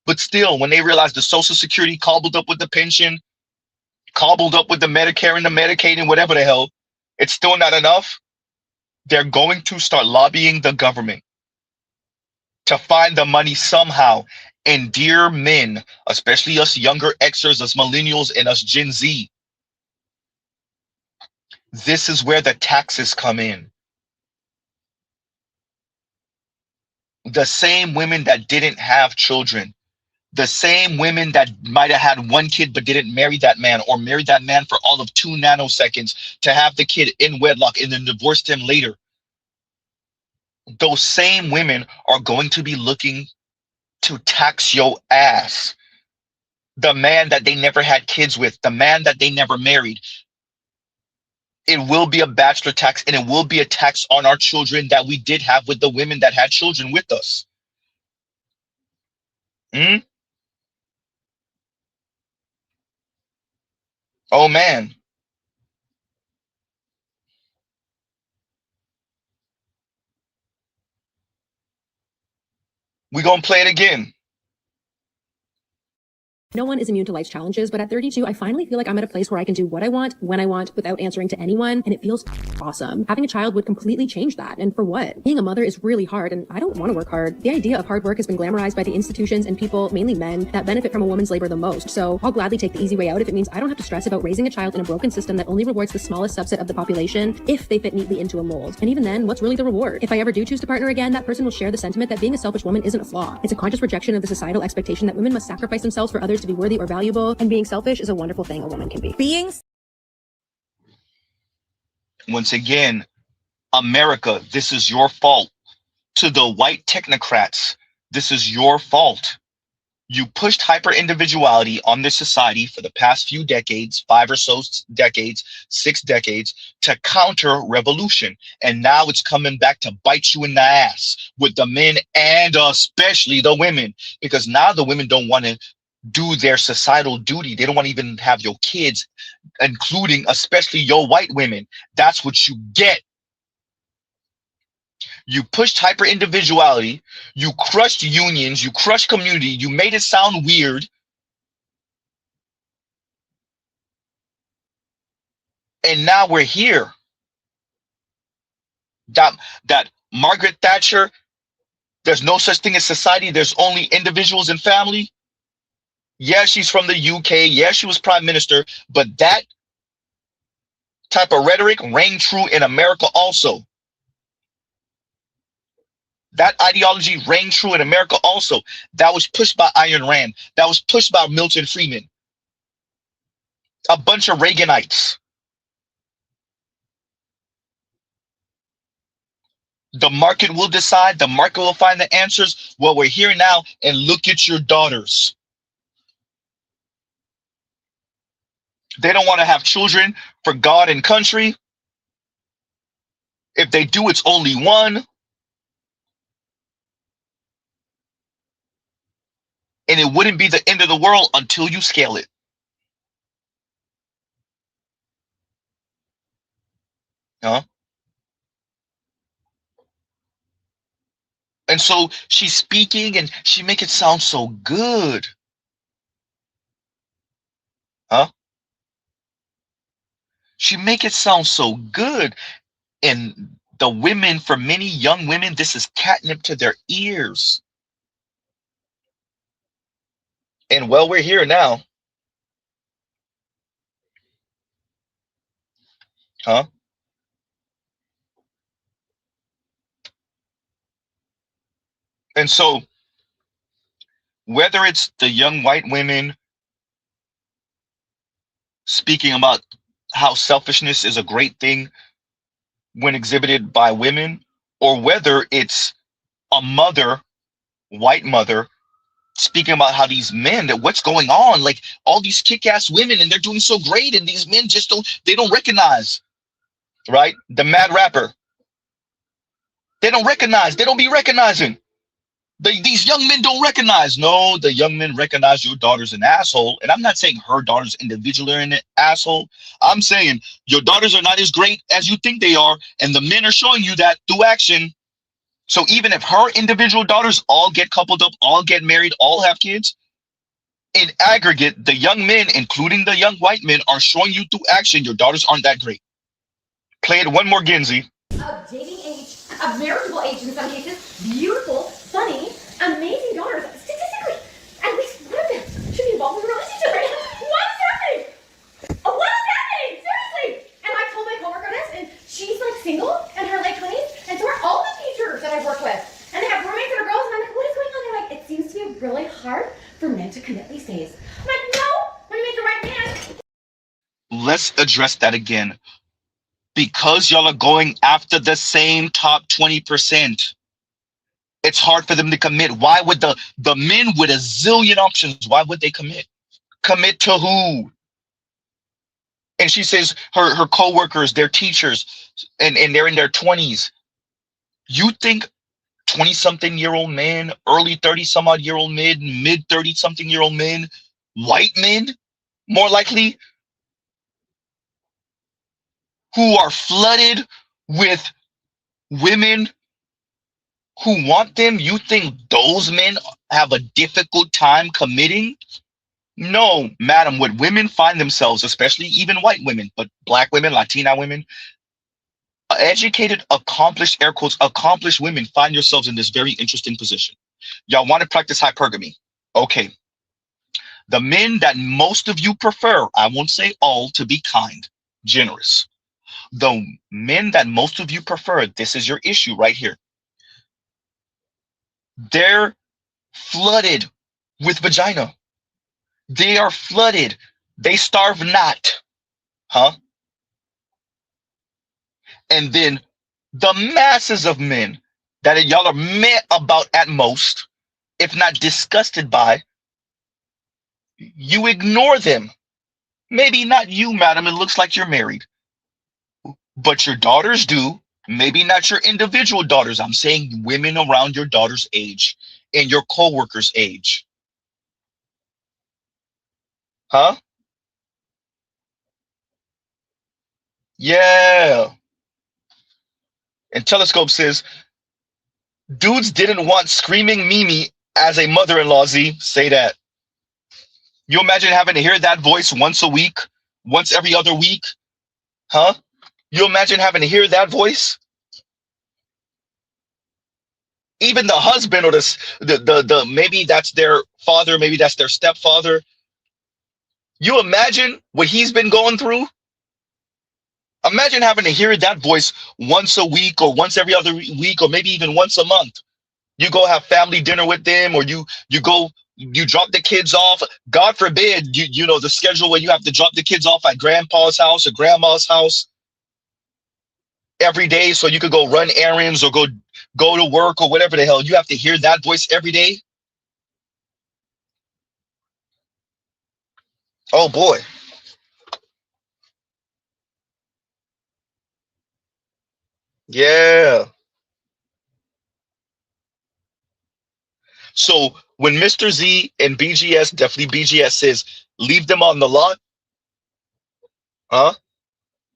But still, when they realize the Social Security cobbled up with the pension, cobbled up with the Medicare and the Medicaid and whatever the hell, it's still not enough. They're going to start lobbying the government to find the money somehow. And dear men, especially us younger Xers, us millennials, and us Gen Z, this is where the taxes come in. The same women that didn't have children, the same women that might have had one kid but didn't marry that man, or married that man for all of 2 nanoseconds to have the kid in wedlock and then divorced him later. Those same women are going to be looking to tax your ass. The man that they never had kids with, the man that they never married. It will be a bachelor tax, and it will be a tax on our children that we did have with the women that had children with us. Oh man. We're gonna play it again.
No one is immune to life's challenges, but at 32, I finally feel like I'm at a place where I can do what I want, when I want, without answering to anyone, and it feels awesome. Having a child would completely change that, and for what? Being a mother is really hard, and I don't want to work hard. The idea of hard work has been glamorized by the institutions and people, mainly men, that benefit from a woman's labor the most, so I'll gladly take the easy way out if it means I don't have to stress about raising a child in a broken system that only rewards the smallest subset of the population if they fit neatly into a mold. And even then, what's really the reward? If I ever do choose to partner again, that person will share the sentiment that being a selfish woman isn't a flaw. It's a conscious rejection of the societal expectation that women must sacrifice themselves for others to be worthy or valuable. And being selfish is a wonderful thing a woman can be.
Once again, America, this is your fault. To the white technocrats, this is your fault. You pushed hyper-individuality on this society for the past few decades, 5 or so decades, 6 decades, to counter revolution. And now it's coming back to bite you in the ass with the men and especially the women, because now the women don't want to do their societal duty. They don't want to even have your kids, including especially your white women. That's what you get. You pushed hyper individuality, you crushed unions, you crushed community, you made it sound weird. And now we're here. That Margaret Thatcher There's no such thing as society. There's only individuals and family. Yeah, she's from the UK. Yeah, she was prime minister. But that type of rhetoric rang true in America also. That ideology rang true in America also. That was pushed by Ayn Rand. That was pushed by Milton Friedman. A bunch of Reaganites. The market will decide. The market will find the answers. Well, we're here now, and look at your daughters. They don't want to have children for God and country. If they do, it's only one. And it wouldn't be the end of the world until you scale it. Huh? And so she's speaking and she make it sound so good. Huh? She make it sound so good. And the women, for many young women, this is catnip to their ears. And well, we're here now. Huh? And so whether it's the young white women speaking about how selfishness is a great thing when exhibited by women, or whether it's a mother, white mother, speaking about how these men, that what's going on, like all these kick-ass women and they're doing so great and these men just don't recognize, right? The mad rapper. They don't recognize, they don't be recognizing. These young men don't recognize. No, the young men recognize your daughter's an asshole. And I'm not saying her daughters individually are an asshole. I'm saying your daughters are not as great as you think they are. And the men are showing you that through action. So even if her individual daughters all get coupled up, all get married, all have kids, in aggregate, the young men, including the young white men, are showing you through action your daughters aren't that great. Play it one more, Genzi.
Of dating age, of marriageable age in some cases, beautiful, funny, amazing daughters. Statistically, at least one of them should be involved in a relationship right now. What is happening? Oh, what is happening? Seriously. And I told my coworker this, and she's like single in her late 20s, and so are all the teachers that I've worked with. And they have roommates that are girls, and I'm like, what is going on? They're like, it seems to be really hard for men to commit these days. I'm like, no, when you meet the right man.
Let's address that again. Because y'all are going after the same top 20%. It's hard for them to commit. Why would the men with a zillion options, why would they commit? Commit to who? And she says her co-workers, their teachers, and they're in their 20s. You think 20-something-year-old men, early 30-some-odd-year-old men, mid 30-something-year-old men, white men, more likely, who are flooded with women who want them, you think those men have a difficult time committing? No, madam, what women find themselves, especially even white women, but black women, Latina women, educated, accomplished, air quotes, accomplished women find yourselves in this very interesting position. Y'all want to practice hypergamy. Okay. The men that most of you prefer, I won't say all, to be kind, generous. The men that most of you prefer, this is your issue right here. They're flooded with vagina. They are flooded. They starve not. Huh? And then the masses of men that y'all are met about at most, if not disgusted by, you ignore them. Maybe not you, madam. It looks like you're married. But your daughters do. Maybe not your individual daughters. I'm saying women around your daughter's age and your co-worker's age. Huh? Yeah. And Telescope says, dudes didn't want screaming Mimi as a mother-in-law, Z. Say that. You imagine having to hear that voice once a week, once every other week? Huh? You imagine having to hear that voice? even the husband or the maybe that's their father, maybe that's their stepfather. You imagine what he's been going through? Imagine having to hear that voice once a week or once every other week or maybe even once a month. You go have family dinner with them, or you drop the kids off. God forbid, you know, the schedule where you have to drop the kids off at grandpa's house or grandma's house every day so you could go run errands or go to work or whatever the hell. You have to hear that voice every day. Oh boy. Yeah. So when Mr. Z and BGS, definitely BGS, says leave them on the lot,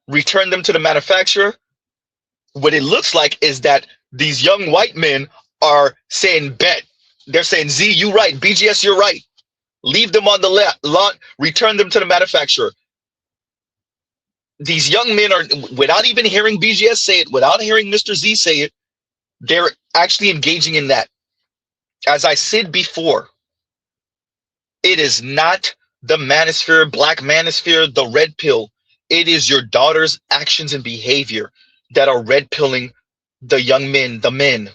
return them to the manufacturer, what it looks like is that these young white men are saying bet. They're saying, Z, you right. BGS, you're right. Leave them on the lot, return them to the manufacturer. These young men are, without even hearing BGS say it, without hearing Mr. Z say it, they're actually engaging in that. As I said before, it is not the manosphere, black manosphere, the red pill. It is your daughter's actions and behavior that are red pilling the young men, the men.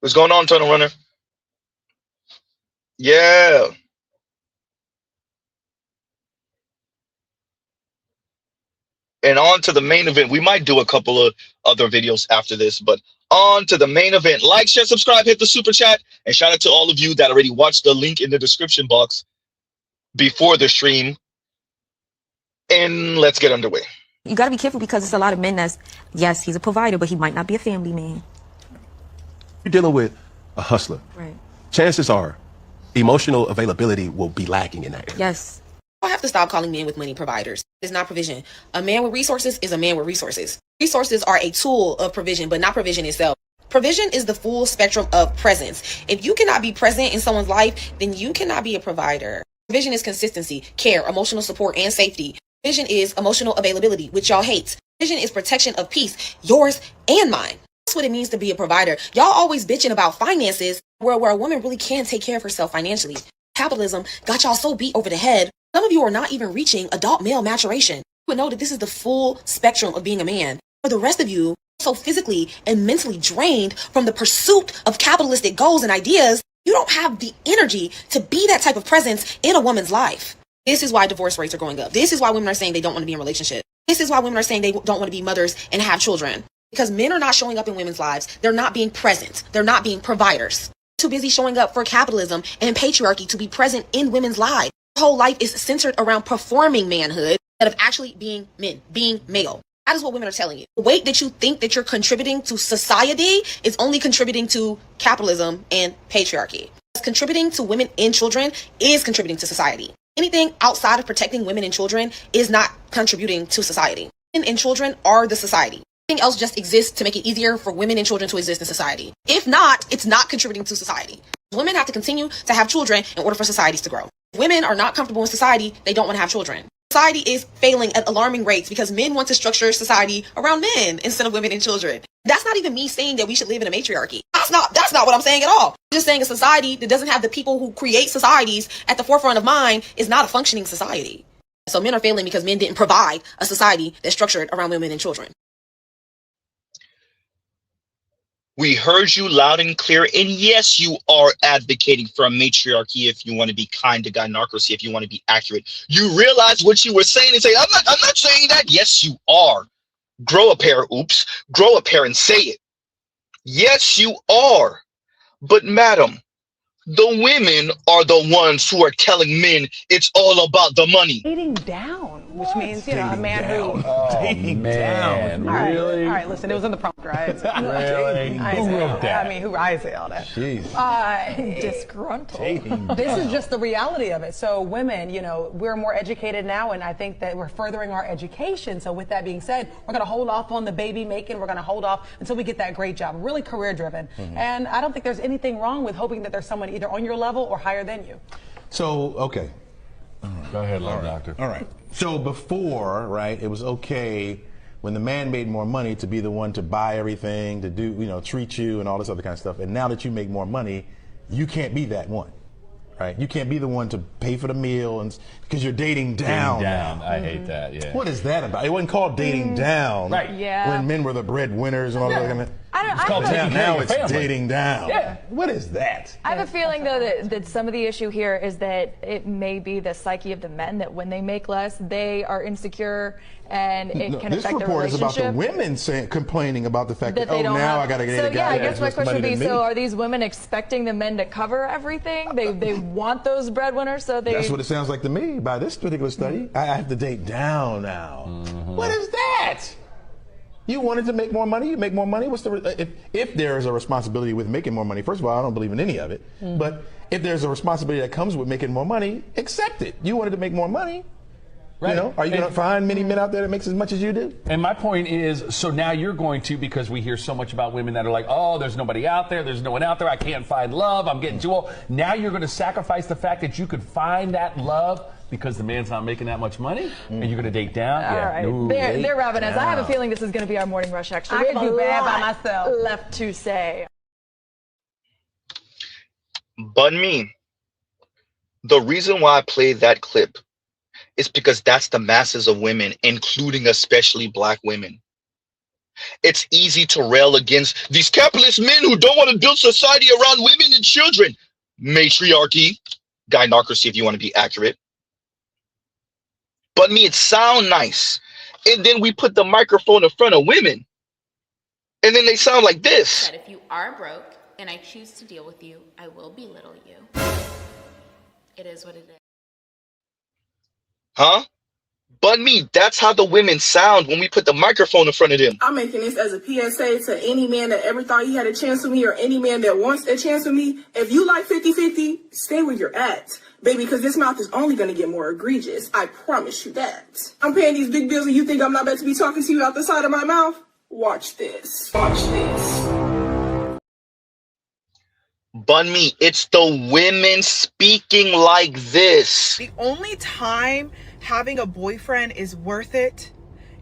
What's going on, Tunnel Runner? Yeah. And on to the main event. We might do a couple of other videos after this, but on to the main event. Like, share, subscribe, hit the super chat, and shout out to all of you that already watched the link in the description box before the stream. And let's get underway.
You got to be careful because it's a lot of men that's, yes, he's a provider, but he might not be a family man.
You're dealing with a hustler.
Right.
Chances are emotional availability will be lacking in that area.
Yes.
I have to stop calling men with money providers. It's not provision. A man with resources is a man with resources. Resources are a tool of provision, but not provision itself. Provision is the full spectrum of presence. If you cannot be present in someone's life, then you cannot be a provider. Provision is consistency, care, emotional support, and safety. Provision is emotional availability, which y'all hate. Provision is protection of peace, yours and mine. That's what it means to be a provider. Y'all always bitching about finances, where a woman really can take care of herself financially. Capitalism got y'all so beat over the head. Some of you are not even reaching adult male maturation. You would know that this is the full spectrum of being a man. For the rest of you, so physically and mentally drained from the pursuit of capitalistic goals and ideas, you don't have the energy to be that type of presence in a woman's life. This is why divorce rates are going up. This is why women are saying they don't want to be in a relationship. This is why women are saying they don't want to be mothers and have children. Because men are not showing up in women's lives. They're not being present. They're not being providers. Too busy showing up for capitalism and patriarchy to be present in women's lives. Their whole life is centered around performing manhood instead of actually being men, being male. That is what women are telling you. The weight that you think that you're contributing to society is only contributing to capitalism and patriarchy. Contributing to women and children is contributing to society. Anything outside of protecting women and children is not contributing to society. Women and children are the society. Anything else just exists to make it easier for women and children to exist in society. If not, it's not contributing to society. Women have to continue to have children in order for societies to grow. If women are not comfortable in society, they don't want to have children. Society is failing at alarming rates because men want to structure society around men instead of women and children. That's not even me saying that we should live in a matriarchy. That's not what I'm saying at all. I'm just saying a society that doesn't have the people who create societies at the forefront of mind is not a functioning society. So men are failing because men didn't provide a society that's structured around women and children.
We heard you loud and clear. And yes, you are advocating for a matriarchy if you want to be kind to gynocracy, if you want to be accurate. You realize what you were saying and say, I'm not saying that. Yes, you are. Grow a pair. Oops. Grow a pair and say it. Yes, you are. But madam, the women are the ones who are telling men it's all about the money.
Dating down, which means, you know, a man who...
Dating down, really?
All right, listen, it was in the prompt, right?
Really? Who wrote that?
I mean, I say all that.
Jeez.
Disgruntled. This is just the reality of it. So women, you know, we're more educated now, and I think that we're furthering our education. So with that being said, we're going to hold off on the baby making. We're going to hold off until we get that great job. We're really career driven. And I don't think there's anything wrong with hoping that there's someone either on your level or higher than you.
So, okay.
Go ahead, love doctor.
All right. So before, right, it was okay when the man made more money to be the one to buy everything, to do, treat you and all this other kind of stuff. And now that you make more money, you can't be that one. Right? You can't be the one to pay for the meal and because you're dating down.
Dating down. I hate that. Yeah.
What is that about? It wasn't called dating down.
Right.
Yeah.
When men were the breadwinners and all that kind of.
It's
called down. Now it's dating down.
Yeah.
What is that?
I have a feeling, though, that some of the issue here is that it may be the psyche of the men, that when they make less, they are insecure and it can affect their relationship.
This report is about the women complaining about the fact that
they don't
now
have,
I got to get
so,
a guy.
I guess my question would be, so are these women expecting the men to cover everything? They want those breadwinners, so they...
That's what it sounds like to me by this particular study. I have to date down now. What is that? You wanted to make more money, you make more money. What's the if there is a responsibility with making more money? First of all, I don't believe in any of it. But if there's a responsibility that comes with making more money, accept it. You wanted to make more money. Right. Are you going to find many men out there that makes as much as you do?
And my point is, so now you're going to, because we hear so much about women that are like, oh, there's nobody out there, there's no one out there, I can't find love, I'm getting too old. Now you're going to sacrifice the fact that you could find that love because the man's not making that much money, and you're going to date down?
All right.
No,
they're wrapping us. I have a feeling this is going to be our morning rush, actually.
I can do bad by myself.
Left to say.
But me, the reason why I played that clip is because that's the masses of women, including especially black women. It's easy to rail against these capitalist men who don't want to build society around women and children. Matriarchy, gynocracy, if you want to be accurate. But me, it sound nice. And then we put the microphone in front of women. And then they sound like this.
That if you are broke and I choose to deal with you, I will belittle you. It is what it is.
Huh? But me, that's how the women sound when we put the microphone in front of them.
I'm making this as a PSA to any man that ever thought he had a chance with me or any man that wants a chance with me. If you like 50-50, stay where you're at, baby, because this mouth is only going to get more egregious. I promise you that. I'm paying these big bills and you think I'm not about to be talking to you out the side of my mouth? Watch this. Watch this.
Bun me, it's the women speaking like this.
The only time having a boyfriend is worth it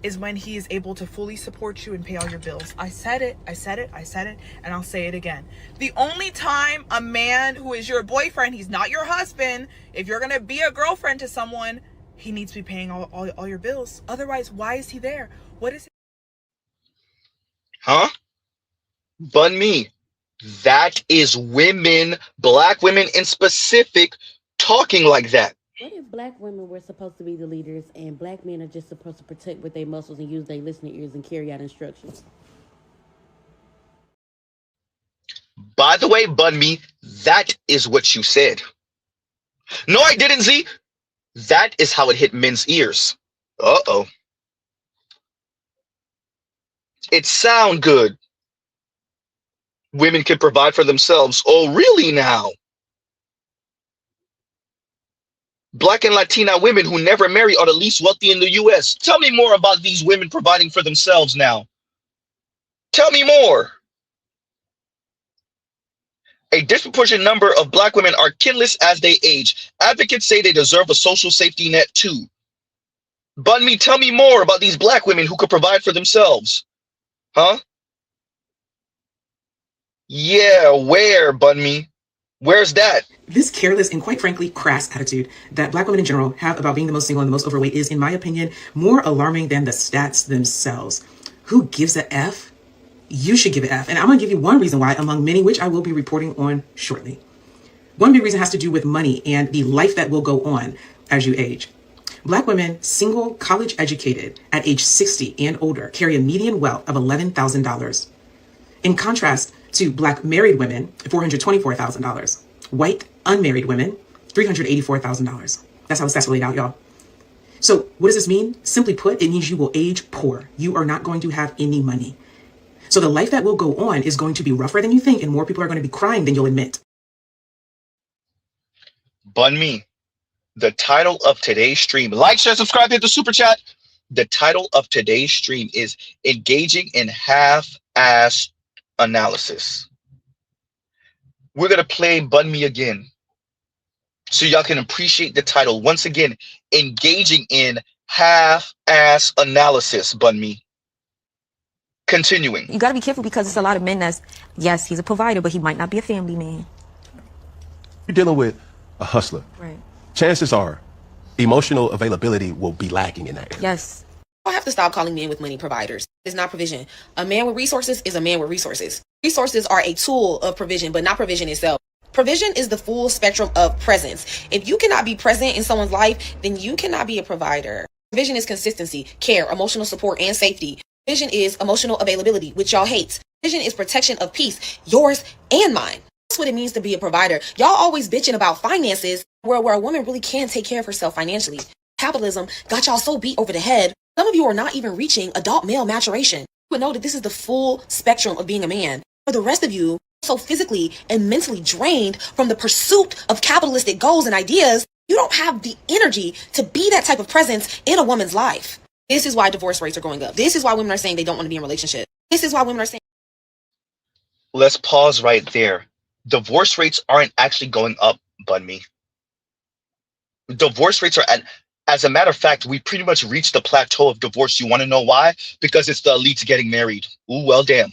is when he is able to fully support you and pay all your bills. I said it, and I'll say it again. The only time a man who is your boyfriend, he's not your husband, if you're gonna be a girlfriend to someone, he needs to be paying all your bills. Otherwise, why is he there? What is it?
Huh? Bun me. That is women, black women in specific, talking like that.
What if black women were supposed to be the leaders and black men are just supposed to protect with their muscles and use their listening ears and carry out instructions?
By the way, Bun me, that is what you said. No, I didn't, Z. That is how it hit men's ears. Uh-oh. It sound good. Women can provide for themselves. Oh, really now? Black and Latina women who never marry are the least wealthy in the U.S. Tell me more about these women providing for themselves now. Tell me more. A disproportionate number of black women are kinless as they age. Advocates say they deserve a social safety net too. Bun me, tell me more about these black women who could provide for themselves. Huh? Yeah, where, Bun me? Where's that?
This careless and quite frankly crass attitude that black women in general have about being the most single and the most overweight is, in my opinion, more alarming than the stats themselves. Who gives a F? You should give an F. And I'm going to give you one reason why, among many, which I will be reporting on shortly. One big reason has to do with money and the life that will go on as you age. Black women, single, college educated, at age 60 and older, carry a median wealth of $11,000. In contrast to black married women, $424,000. White unmarried women, $384,000. That's how the stats are laid out, y'all. So what does this mean? Simply put, it means you will age poor. You are not going to have any money. So the life that will go on is going to be rougher than you think, and more people are going to be crying than you'll admit.
Bun me. The title of today's stream, like, share, subscribe, hit the super chat. The title of today's stream is Engaging in Half-Ahh Analysis. We're going to play Bun Me again so y'all can appreciate the title. Once again, Engaging in Half-Ahh Analysis, Bun Me. Continuing.
You got to be careful because it's a lot of men that's, yes, he's a provider, but he might not be a family man.
You're dealing with a hustler.
Right.
Chances are emotional availability will be lacking in that area.
Yes.
I have to stop calling men with money providers. It's not provision. A man with resources is a man with resources. Resources are a tool of provision, but not provision itself. Provision is the full spectrum of presence. If you cannot be present in someone's life, then you cannot be a provider. Provision is consistency, care, emotional support, and safety. Provision is emotional availability, which y'all hate. Provision is protection of peace, yours and mine. That's what it means to be a provider. Y'all always bitching about finances, where a woman really can take care of herself financially. Capitalism got y'all so beat over the head. Some of you are not even reaching adult male maturation. You would know that this is the full spectrum of being a man. For the rest of you, so physically and mentally drained from the pursuit of capitalistic goals and ideas, you don't have the energy to be that type of presence in a woman's life. This is why divorce rates are going up. This is why women are saying they don't want to be in a relationship. This is why women are saying...
Let's pause right there. Divorce rates aren't actually going up, Bunmi. Divorce rates are at... As a matter of fact, we pretty much reached the plateau of divorce. You want to know why? Because it's the elites getting married. Ooh, well, damn.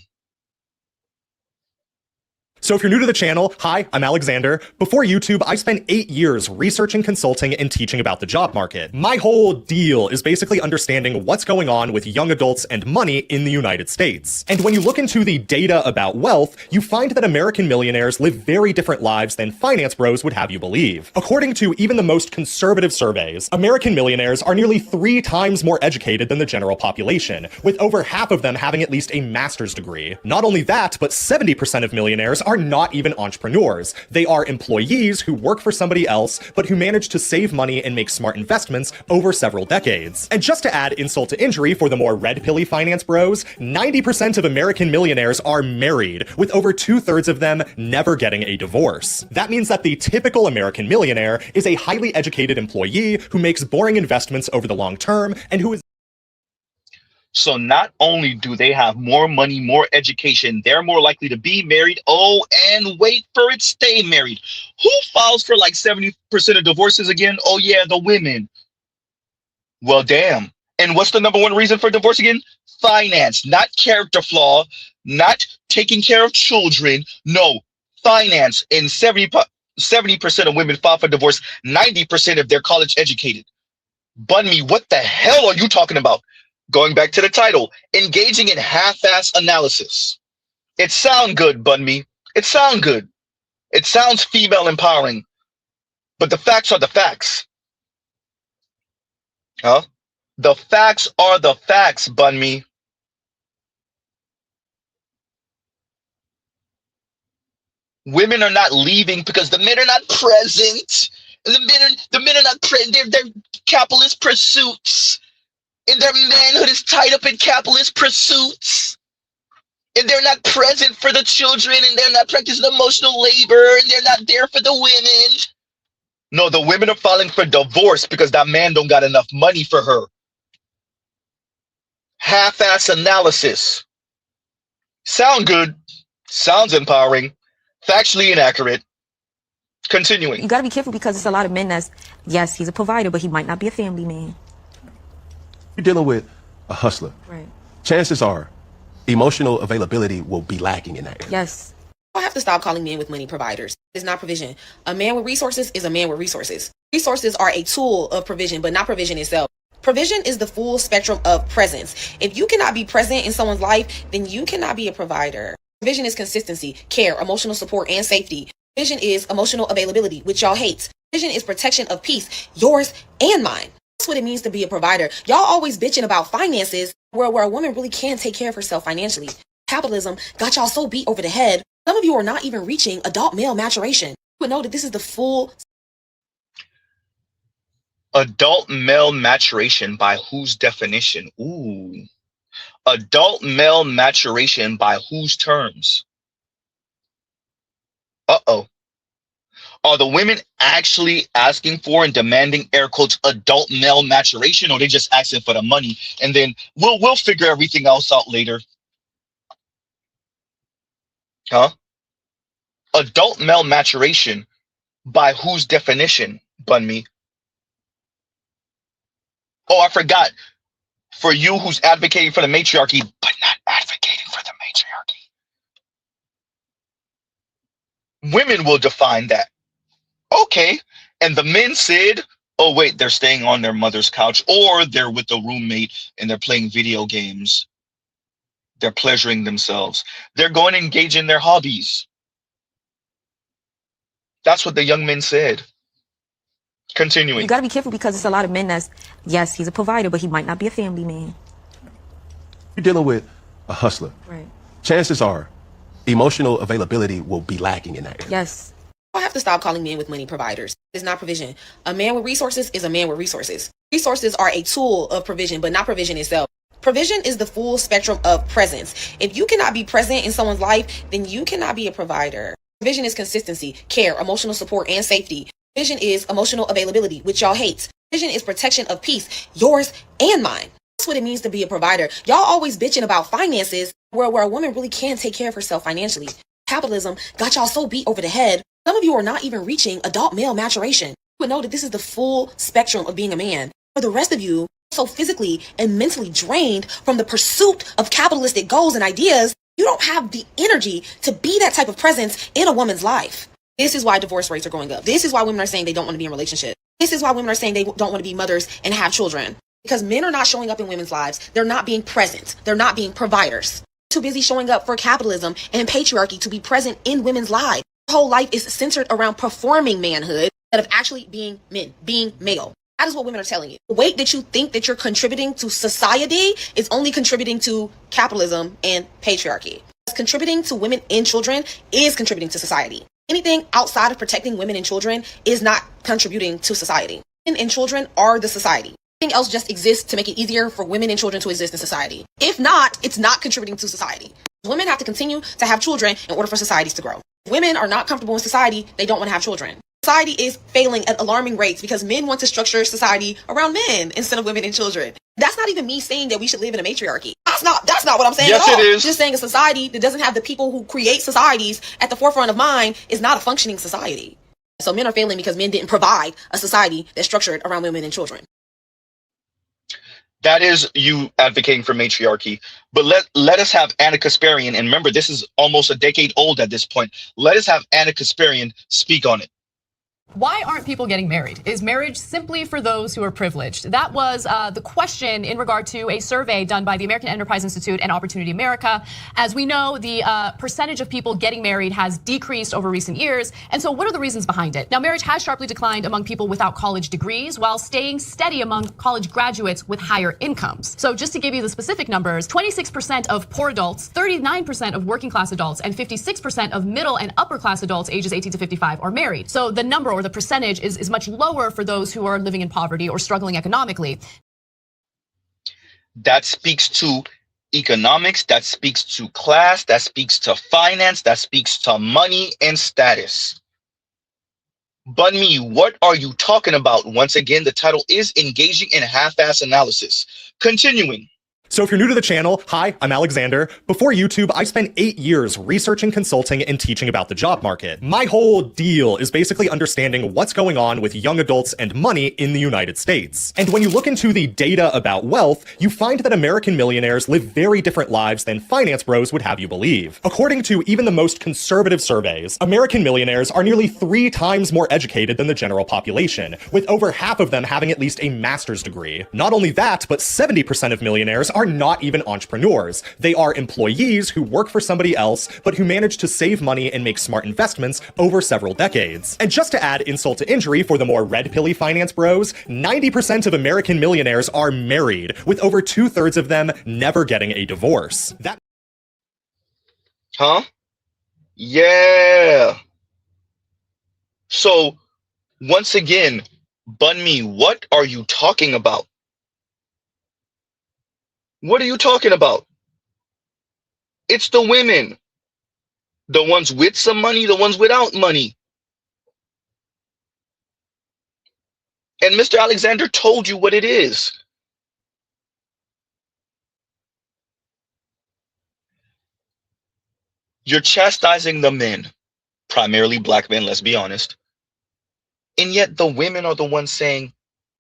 So if you're new to the channel, hi, I'm Alexander. Before YouTube, I spent 8 years researching, consulting, and teaching about the job market. My whole deal is basically understanding what's going on with young adults and money in the United States. And when you look into the data about wealth, you find that American millionaires live very different lives than finance bros would have you believe. According to even the most conservative surveys, American millionaires are nearly 3 times more educated than the general population, with over half of them having at least a master's degree. Not only that, but 70% of millionaires are not even entrepreneurs. They are employees who work for somebody else, but who manage to save money and make smart investments over several decades. And just to add insult to injury for the more red-pilly finance bros, 90% of American millionaires are married, with over 2/3 of them never getting a divorce. That means that the typical American millionaire is a highly educated employee who makes boring investments over the long term and who is...
So not only do they have more money, more education, they're more likely to be married. Oh, and wait for it, stay married. Who files for like 70% of divorces again? Oh yeah, the women. Well, damn. And what's the number one reason for divorce again? Finance, not character flaw, not taking care of children. No, finance. And 70% of women file for divorce, 90% if they're college educated. Bunmi, what the hell are you talking about? Going back to the title, engaging in half-ass analysis. It sounds good, Bunmi. It sounds good. It sounds female empowering. But the facts are the facts. Huh? The facts are the facts, Bunmi. Women are not leaving because the men are not present. The men are not present. They're capitalist pursuits. And their manhood is tied up in capitalist pursuits. And they're not present for the children, and they're not practicing emotional labor, and they're not there for the women. No, the women are filing for divorce because that man don't got enough money for her. Half-ass analysis. Sound good. Sounds empowering. Factually inaccurate. Continuing.
You got to be careful because it's a lot of men that's, yes, he's a provider, but he might not be a family man.
You're dealing with a hustler.
Right.
Chances are emotional availability will be lacking in that area.
Yes.
I have to stop calling men with money providers. It's not provision. A man with resources is a man with resources. Resources are a tool of provision, but not provision itself. Provision is the full spectrum of presence. If you cannot be present in someone's life, then you cannot be a provider. Provision is consistency, care, emotional support, and safety. Provision is emotional availability, which y'all hate. Provision is protection of peace, yours and mine. That's what it means to be a provider. Y'all always bitching about finances, where a woman really can take care of herself financially. Capitalism got y'all so beat over the head. Some of you are not even reaching adult male maturation. You would know that this is the full...
Adult male maturation by whose definition? Ooh. Adult male maturation by whose terms? Uh-oh. Are the women actually asking for and demanding, air quotes, adult male maturation, or they just asking for the money and then we'll figure everything else out later? Huh? Adult male maturation by whose definition, Bunmi? Oh, I forgot. For you who's advocating for the matriarchy, but not advocating. Women will define that. Okay. And the men said, oh, wait, they're staying on their mother's couch, or they're with a roommate and they're playing video games. They're pleasuring themselves. They're going to engage in their hobbies. That's what the young men said. Continuing.
You got to be careful because it's a lot of men that's, yes, he's a provider, but he might not be a family man.
You're dealing with a hustler.
Right.
Chances are emotional availability will be lacking in that area.
Yes.
I have to stop calling men with money providers. It's not provision. A man with resources is a man with resources. Resources are a tool of provision, but not provision itself. Provision is the full spectrum of presence. If you cannot be present in someone's life, then you cannot be a provider. Provision is consistency, care, emotional support, and safety. Provision is emotional availability, which y'all hate. Provision is protection of peace, yours and mine. That's what it means to be a provider. Y'all always bitching about finances, where a woman really can take care of herself financially. Capitalism got y'all so beat over the head. Some of you are not even reaching adult male maturation. You would know that this is the full spectrum of being a man. For the rest of you, so physically and mentally drained from the pursuit of capitalistic goals and ideas, you don't have the energy to be that type of presence in a woman's life. This is why divorce rates are going up. This is why women are saying they don't want to be in a relationship. This is why women are saying they don't want to be mothers and have children. Because men are not showing up in women's lives. They're not being present. They're not being providers. Too busy showing up for capitalism and patriarchy to be present in women's lives. Their whole life is centered around performing manhood instead of actually being men, being male. That is what women are telling you. The weight that you think that you're contributing to society is only contributing to capitalism and patriarchy. Contributing to women and children is contributing to society. Anything outside of protecting women and children is not contributing to society. Women and children are the society. Anything else just exists to make it easier for women and children to exist in society. If not, it's not contributing to society. Women have to continue to have children in order for societies to grow. If women are not comfortable in society, they don't want to have children. Society is failing at alarming rates because men want to structure society around men instead of women and children. That's not even me saying that we should live in a matriarchy. That's not what I'm saying at all.
Yes, it is.
Just saying a society that doesn't have the people who create societies at the forefront of mind is not a functioning society. So men are failing because men didn't provide a society that's structured around women and children.
That is you advocating for matriarchy. But let us have Anna Kasparian, and remember, this is almost a decade old at this point. Let us have Anna Kasparian speak on it.
Why aren't people getting married? Is marriage simply for those who are privileged? That was the question in regard to a survey done by the American Enterprise Institute and Opportunity America. As we know, the percentage of people getting married has decreased over recent years. And so what are the reasons behind it? Now, marriage has sharply declined among people without college degrees, while staying steady among college graduates with higher incomes. So just to give you the specific numbers, 26% of poor adults, 39% of working class adults, and 56% of middle and upper class adults ages 18 to 55 are married. So the number, or the percentage, is much lower for those who are living in poverty or struggling economically.
That speaks to economics, that speaks to class, that speaks to finance, that speaks to money and status. Bunmi, what are you talking about? Once again, the title is Engaging in Half-Ass Analysis. Continuing.
So if you're new to the channel, hi, I'm Alexander. Before YouTube, I spent 8 years researching, consulting, and teaching about the job market. My whole deal is basically understanding what's going on with young adults and money in the United States. And when you look into the data about wealth, you find that American millionaires live very different lives than finance bros would have you believe. According to even the most conservative surveys, American millionaires are nearly 3 times more educated than the general population, with over half of them having at least a master's degree. Not only that, but 70% of millionaires are not even entrepreneurs. They are employees who work for somebody else, but who manage to save money and make smart investments over several decades. And just to add insult to injury for the more red-pilly finance bros, 90% of American millionaires are married, with over 2/3 of them never getting a divorce.
Huh? Yeah. So, once again, Bunmi, what are you talking about? What are you talking about? It's the women. The ones with some money, the ones without money. And Mr. Alexander told you what it is. You're chastising the men, primarily black men, let's be honest. And yet the women are the ones saying,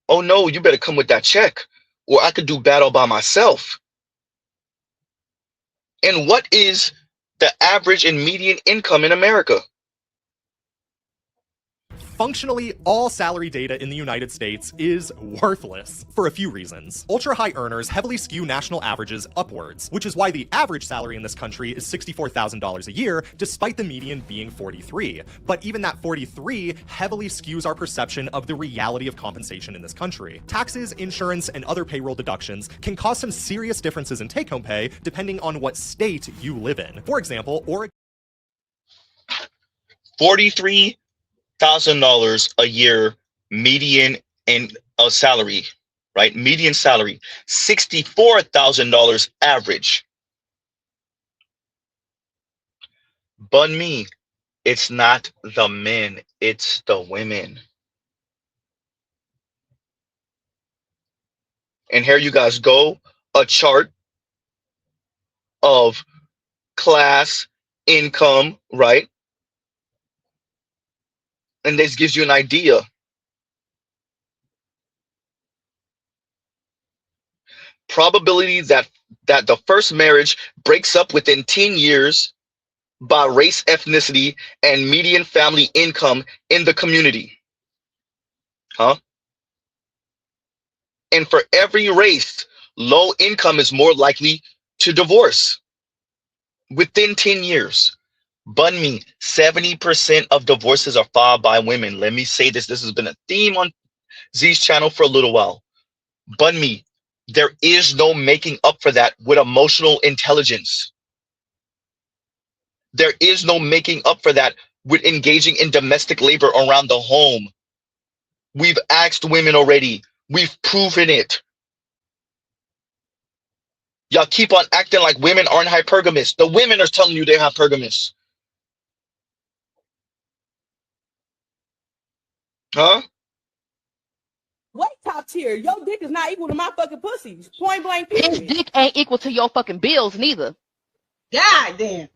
oh no, you better come with that check, or I could do battle by myself. And what is the average and median income in America?
Functionally, all salary data in the United States is worthless for a few reasons. Ultra-high earners heavily skew national averages upwards, which is why the average salary in this country is $64,000 a year, despite the median being 43. But even that 43 heavily skews our perception of the reality of compensation in this country. Taxes, insurance, and other payroll deductions can cause some serious differences in take-home pay depending on what state you live in. For example, Oregon.
$43,000 a year median in a salary, right? Median salary, $64,000 average. Bun me, it's not the men, it's the women. And here you guys go, a chart of class, income, right? And this gives you an idea. Probability that the first marriage breaks up within 10 years by race, ethnicity, and median family income in the community. And for every race, low income is more likely to divorce within 10 years. Bun me, 70% of divorces are filed by women. Let me say this. This has been a theme on Z's channel for a little while. Bun me, there is no making up for that with emotional intelligence. There is no making up for that with engaging in domestic labor around the home. We've asked women already. We've proven it. Y'all keep on acting like women aren't hypergamous. The women are telling you they're hypergamous. Huh?
Wait, top tier. Your dick is not equal to my fucking pussies. Point blank period.
His dick ain't equal to your fucking bills neither.
God damn.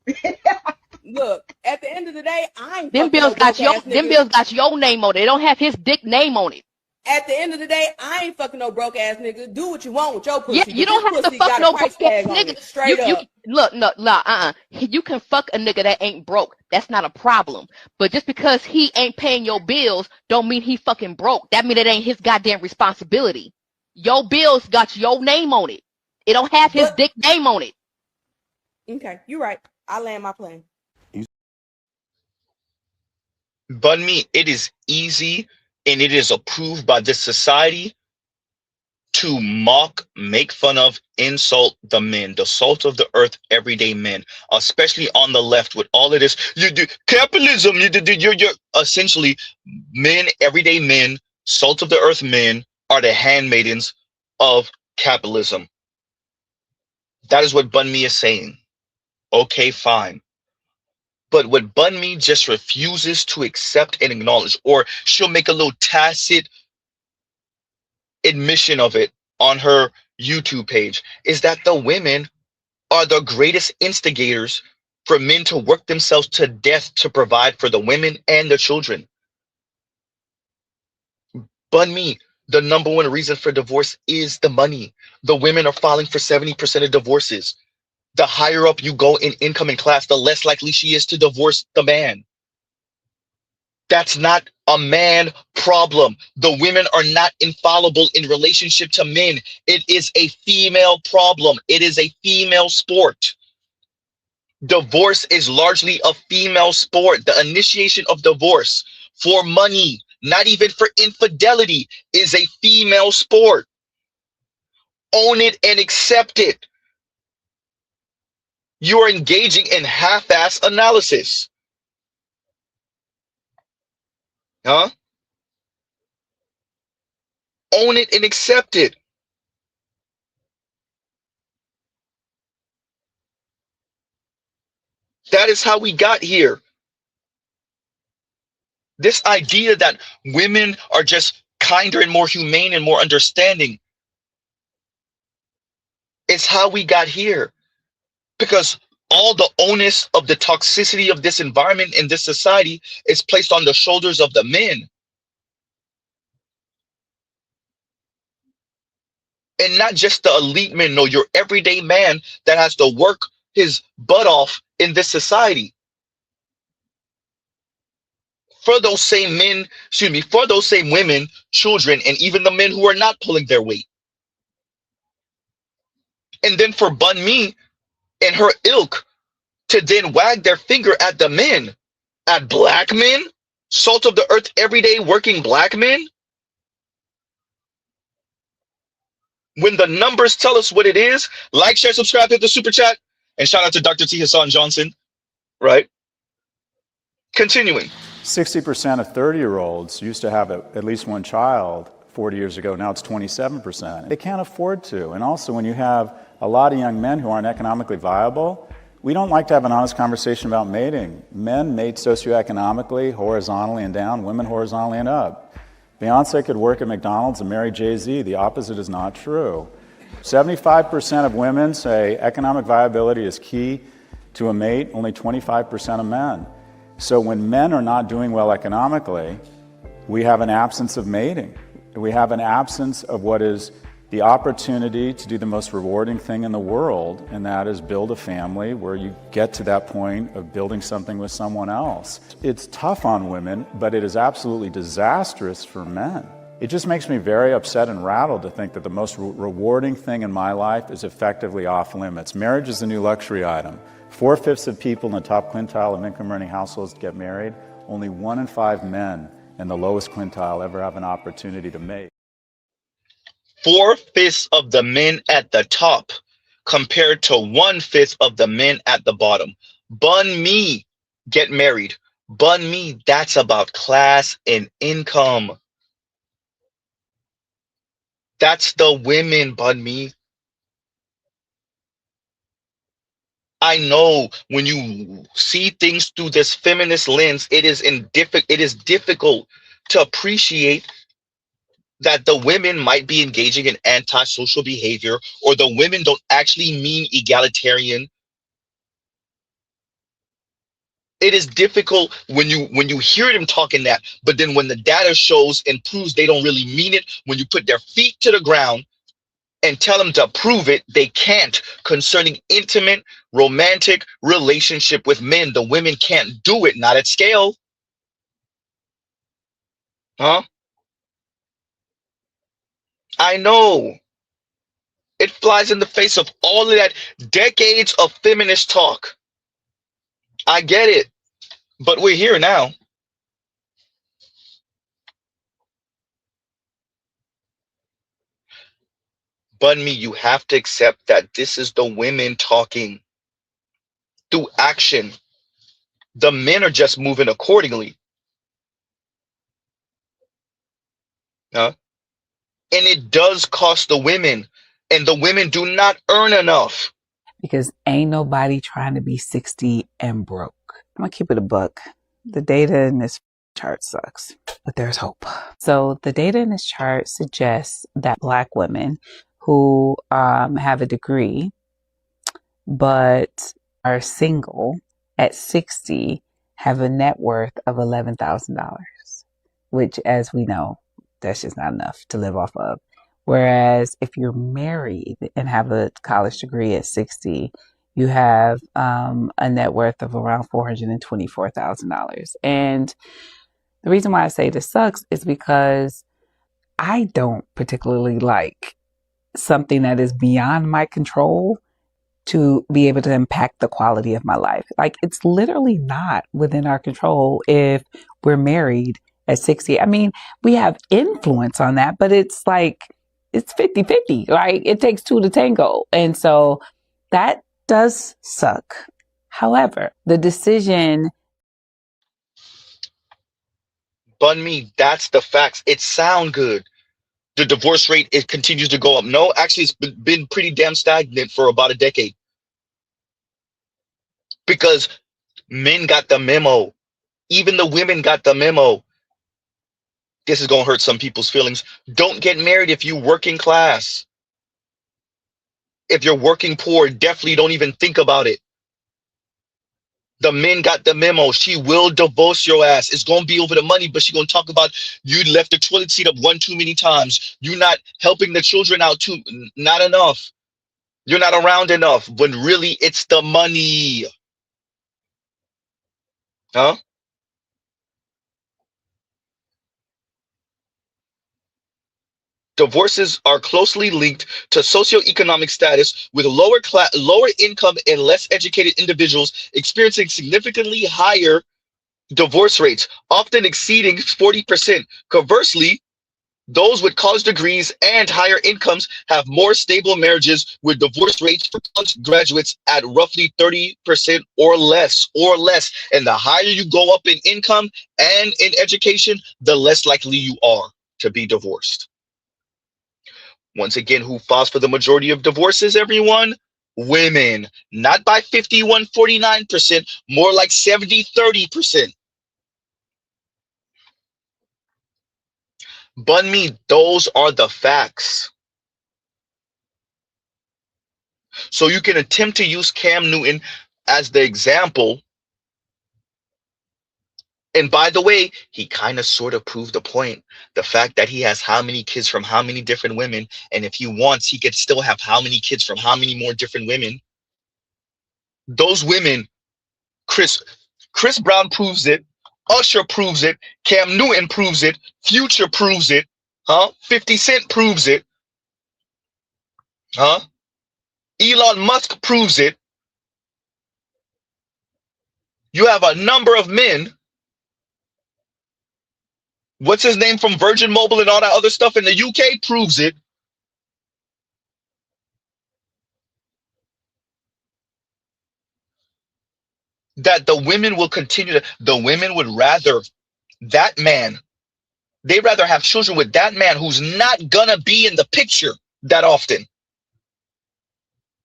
Look, at the end of the day, I ain't
Them
fucking
bills
no
got
broke ass
them
nigga.
bills got your name on it. They don't have his dick name on it.
At the end of the day, I ain't fucking no broke ass nigga. Do what you want with your pussy.
Yeah, you don't have to fuck no broke ass nigga.
Straight up.
Look, you can fuck a nigga that ain't broke. That's not a problem. But just because he ain't paying your bills, don't mean he fucking broke. That mean it ain't his goddamn responsibility. Your bills got your name on it. It don't have his dick name on it.
Okay, you're right. I land my plane.
Bun me, it is easy and it is approved by this society to mock, make fun of, insult the men, the salt of the earth, everyday men, especially on the left with all of this. You do capitalism. You're essentially men, everyday men, salt of the earth men are the handmaidens of capitalism. That is what Bun me is saying. Okay, fine. But what Bun me just refuses to accept and acknowledge, or she'll make a little tacit admission of it on her YouTube page, is that the women are the greatest instigators for men to work themselves to death to provide for the women and the children. Bun me, the number one reason for divorce is the money. The women are filing for 70% of divorces. The higher up you go in income and class, the less likely she is to divorce the man. That's not a man problem. The women are not infallible in relationship to men. It is a female problem. It is a female sport. Divorce is largely a female sport. The initiation of divorce for money, not even for infidelity, is a female sport. Own it and accept it. You are engaging in half-ass analysis. Huh? Own it and accept it. That is how we got here. This idea that women are just kinder and more humane and more understanding is how we got here. Because all the onus of the toxicity of this environment and this society is placed on the shoulders of the men. And not just the elite men, no, your everyday man that has to work his butt off in this society. for those same men, for those same women, children, and even the men who are not pulling their weight. And then for Bun Me and her ilk to then wag their finger at the men, at black men, salt of the earth, everyday working black men, when the numbers tell us what it is. Like, share, subscribe, hit the super chat, and shout out to Dr. T. Hassan Johnson, right? Continuing.
60% of 30-year-olds used to have at least one child 40 years ago. Now it's 27%. They can't afford to. And also, when you have a lot of young men who aren't economically viable, we don't like to have an honest conversation about mating. Men mate socioeconomically, horizontally and down, women horizontally and up. Beyonce could work at McDonald's and marry Jay-Z. The opposite is not true. 75% of women say economic viability is key to a mate, only 25% of men. So when men are not doing well economically, we have an absence of mating. We have an absence of what is the opportunity to do the most rewarding thing in the world, and that is build a family where you get to that point of building something with someone else. It's tough on women, but it is absolutely disastrous for men. It just makes me very upset and rattled to think that the most rewarding thing in my life is effectively off limits. Marriage is a new luxury item. 4/5 of people in the top quintile of income-earning households get married. Only 1 in 5 men in the lowest quintile ever have an opportunity to mate.
4/5 of the men at the top compared to 1/5 of the men at the bottom. Bun Me get married. Bun Me, that's about class and income. That's the women, Bun Me. I know when you see things through this feminist lens, it is difficult to appreciate that the women might be engaging in antisocial behavior, or the women don't actually mean egalitarian. It is difficult when you hear them talking that, but then when the data shows and proves they don't really mean it, when you put their feet to the ground and tell them to prove it, they can't. Concerning intimate, romantic relationship with men, the women can't do it, not at scale. Huh? I know. It flies in the face of all of that decades of feminist talk. I get it, but we're here now. Bun Me, you have to accept that this is the women talking through action. The men are just moving accordingly. Huh? And it does cost the women, and the women do not earn enough.
Because ain't nobody trying to be 60 and broke. I'm gonna keep it a buck. The data in this chart sucks, but there's hope. So the data in this chart suggests that Black women who have a degree but are single at 60 have a net worth of $11,000, which, as we know, that's just not enough to live off of. Whereas if you're married and have a college degree at 60, you have a net worth of around $424,000. And the reason why I say this sucks is because I don't particularly like something that is beyond my control to be able to impact the quality of my life. Like, it's literally not within our control if we're married at 60. I mean, we have influence on that, but it's like, it's 50-50, right? It takes two to tango. And so that does suck. However, the decision.
Bun Me, that's the facts. It sound good. The divorce rate, it continues to go up. No, actually, it's been pretty damn stagnant for about a decade. Because men got the memo. Even the women got the memo. This is going to hurt some people's feelings. Don't get married if you're working class. If you're working poor, definitely don't even think about it. The men got the memo. She will divorce your ass. It's going to be over the money, but she's going to talk about you left the toilet seat up one too many times. You're not helping the children out too, not enough. You're not around enough. When really it's the money. Huh? Divorces are closely linked to socioeconomic status, with lower income and less educated individuals experiencing significantly higher divorce rates, often exceeding 40%. Conversely, those with college degrees and higher incomes have more stable marriages, with divorce rates for college graduates at roughly 30% or less. And the higher you go up in income and in education, the less likely you are to be divorced. Once again, who falls for the majority of divorces, everyone? Women. Not by 51-49%, more like 70-30%. Bun me, those are the facts. So you can attempt to use Cam Newton as the example. And by the way, he kind of sort of proved the point. The fact that he has how many kids from how many different women. And if he wants, he could still have how many kids from how many more different women. Those women, Chris Brown proves it. Usher proves it. Cam Newton proves it. Future proves it. 50 Cent proves it. Elon Musk proves it. You have a number of men. What's his name from Virgin Mobile and all that other stuff in the UK proves it. That the women will continue to, the women would rather that man, they'd rather have children with that man who's not gonna be in the picture that often.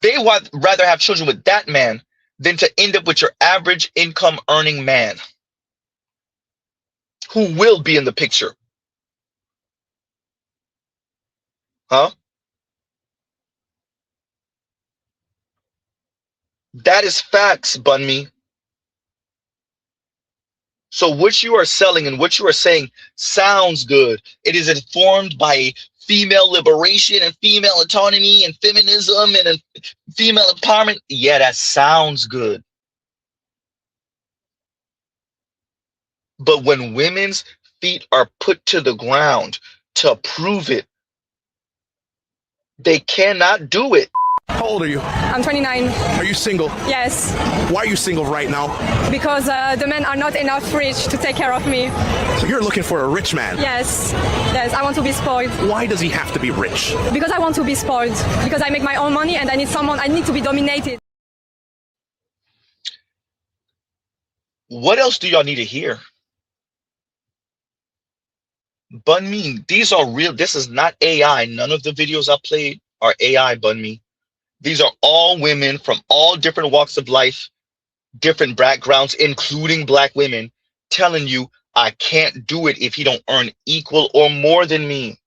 They would rather have children with that man than to end up with your average income earning man who will be in the picture. That is facts, Bun Me. So what you are selling and what you are saying sounds good. It is informed by female liberation and female autonomy and feminism and female empowerment. Yeah, that sounds good. But when women's feet are put to the ground to prove it, they cannot do it.
How old are you?
I'm 29.
Are you single?
Yes.
Why are you single right now?
Because the men are not enough rich to take care of me.
So you're looking for a rich man?
Yes. Yes, I want to be spoiled.
Why does he have to be rich?
Because I want to be spoiled. Because I make my own money and I need to be dominated.
What else do y'all need to hear? Bun Me, these are real. This is not AI. None of the videos I played are AI, Bun Me. These are all women from all different walks of life, different backgrounds, including black women, telling you, I can't do it if you don't earn equal or more than me.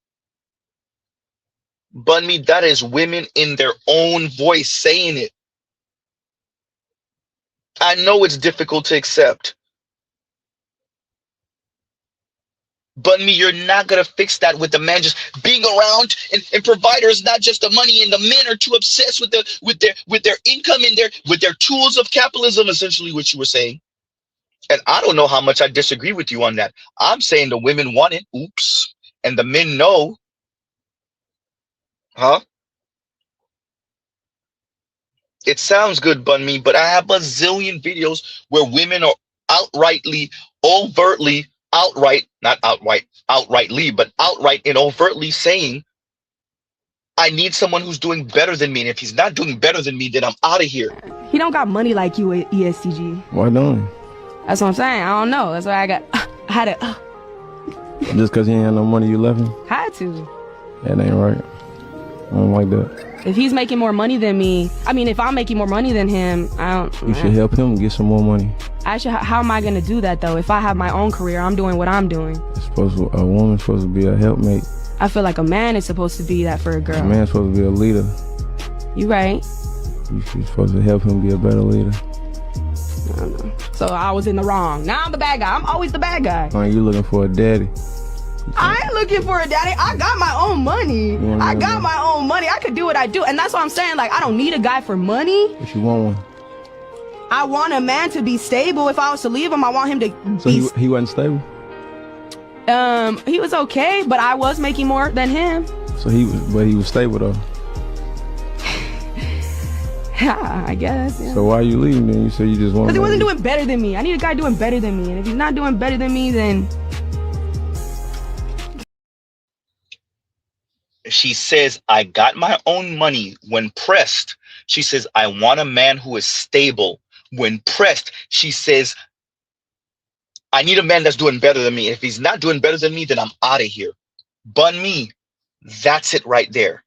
Bun Me, that is women in their own voice saying it. I know it's difficult to accept. Bun Me, you're not gonna fix that with the man just being around and providers, not just the money, and the men are too obsessed with their income and with their tools of capitalism, essentially what you were saying. And I don't know how much I disagree with you on that. I'm saying the women want it, oops, and the men know. It sounds good, Bun Me, but I have a zillion videos where women are outrightly, overtly, not outrightly, but outright and overtly saying, I need someone who's doing better than me. And if he's not doing better than me, then I'm out of here.
He don't got money like you at ESTG.
Why don't he?
That's what I'm saying. I don't know. That's why I had to.
Just because he ain't had no money, you left him?
Had to.
That ain't right. I don't like that.
If he's making more money than me, if I'm making more money than him,
You should help him get some more money.
How am I gonna do that though? If I have my own career, I'm doing what I'm doing.
A woman's supposed to be a helpmate.
I feel like a man is supposed to be that for a girl.
A man's supposed to be a leader.
You right.
You're supposed to help him be a better leader.
I don't know. So I was in the wrong. Now I'm the bad guy. I'm always the bad guy.
You looking for a daddy.
I ain't looking for a daddy. I got my own money. I got my own money. I could do what I do. And that's what I'm saying. Like, I don't need a guy for money.
But you want one.
I want a man to be stable. If I was to leave him, I want him to
be... he wasn't stable?
He was okay, but I was making more than him.
So he was stable though.
Yeah, I guess. Yeah.
So why are you leaving then? You said you just want.
Because he wasn't doing better than me. I need a guy doing better than me, and if he's not doing better than me, then.
She says, I got my own money. When pressed, she says, I want a man who is stable. When pressed, she says, I need a man that's doing better than me. If he's not doing better than me, then I'm out of here. Bun me. That's it right there.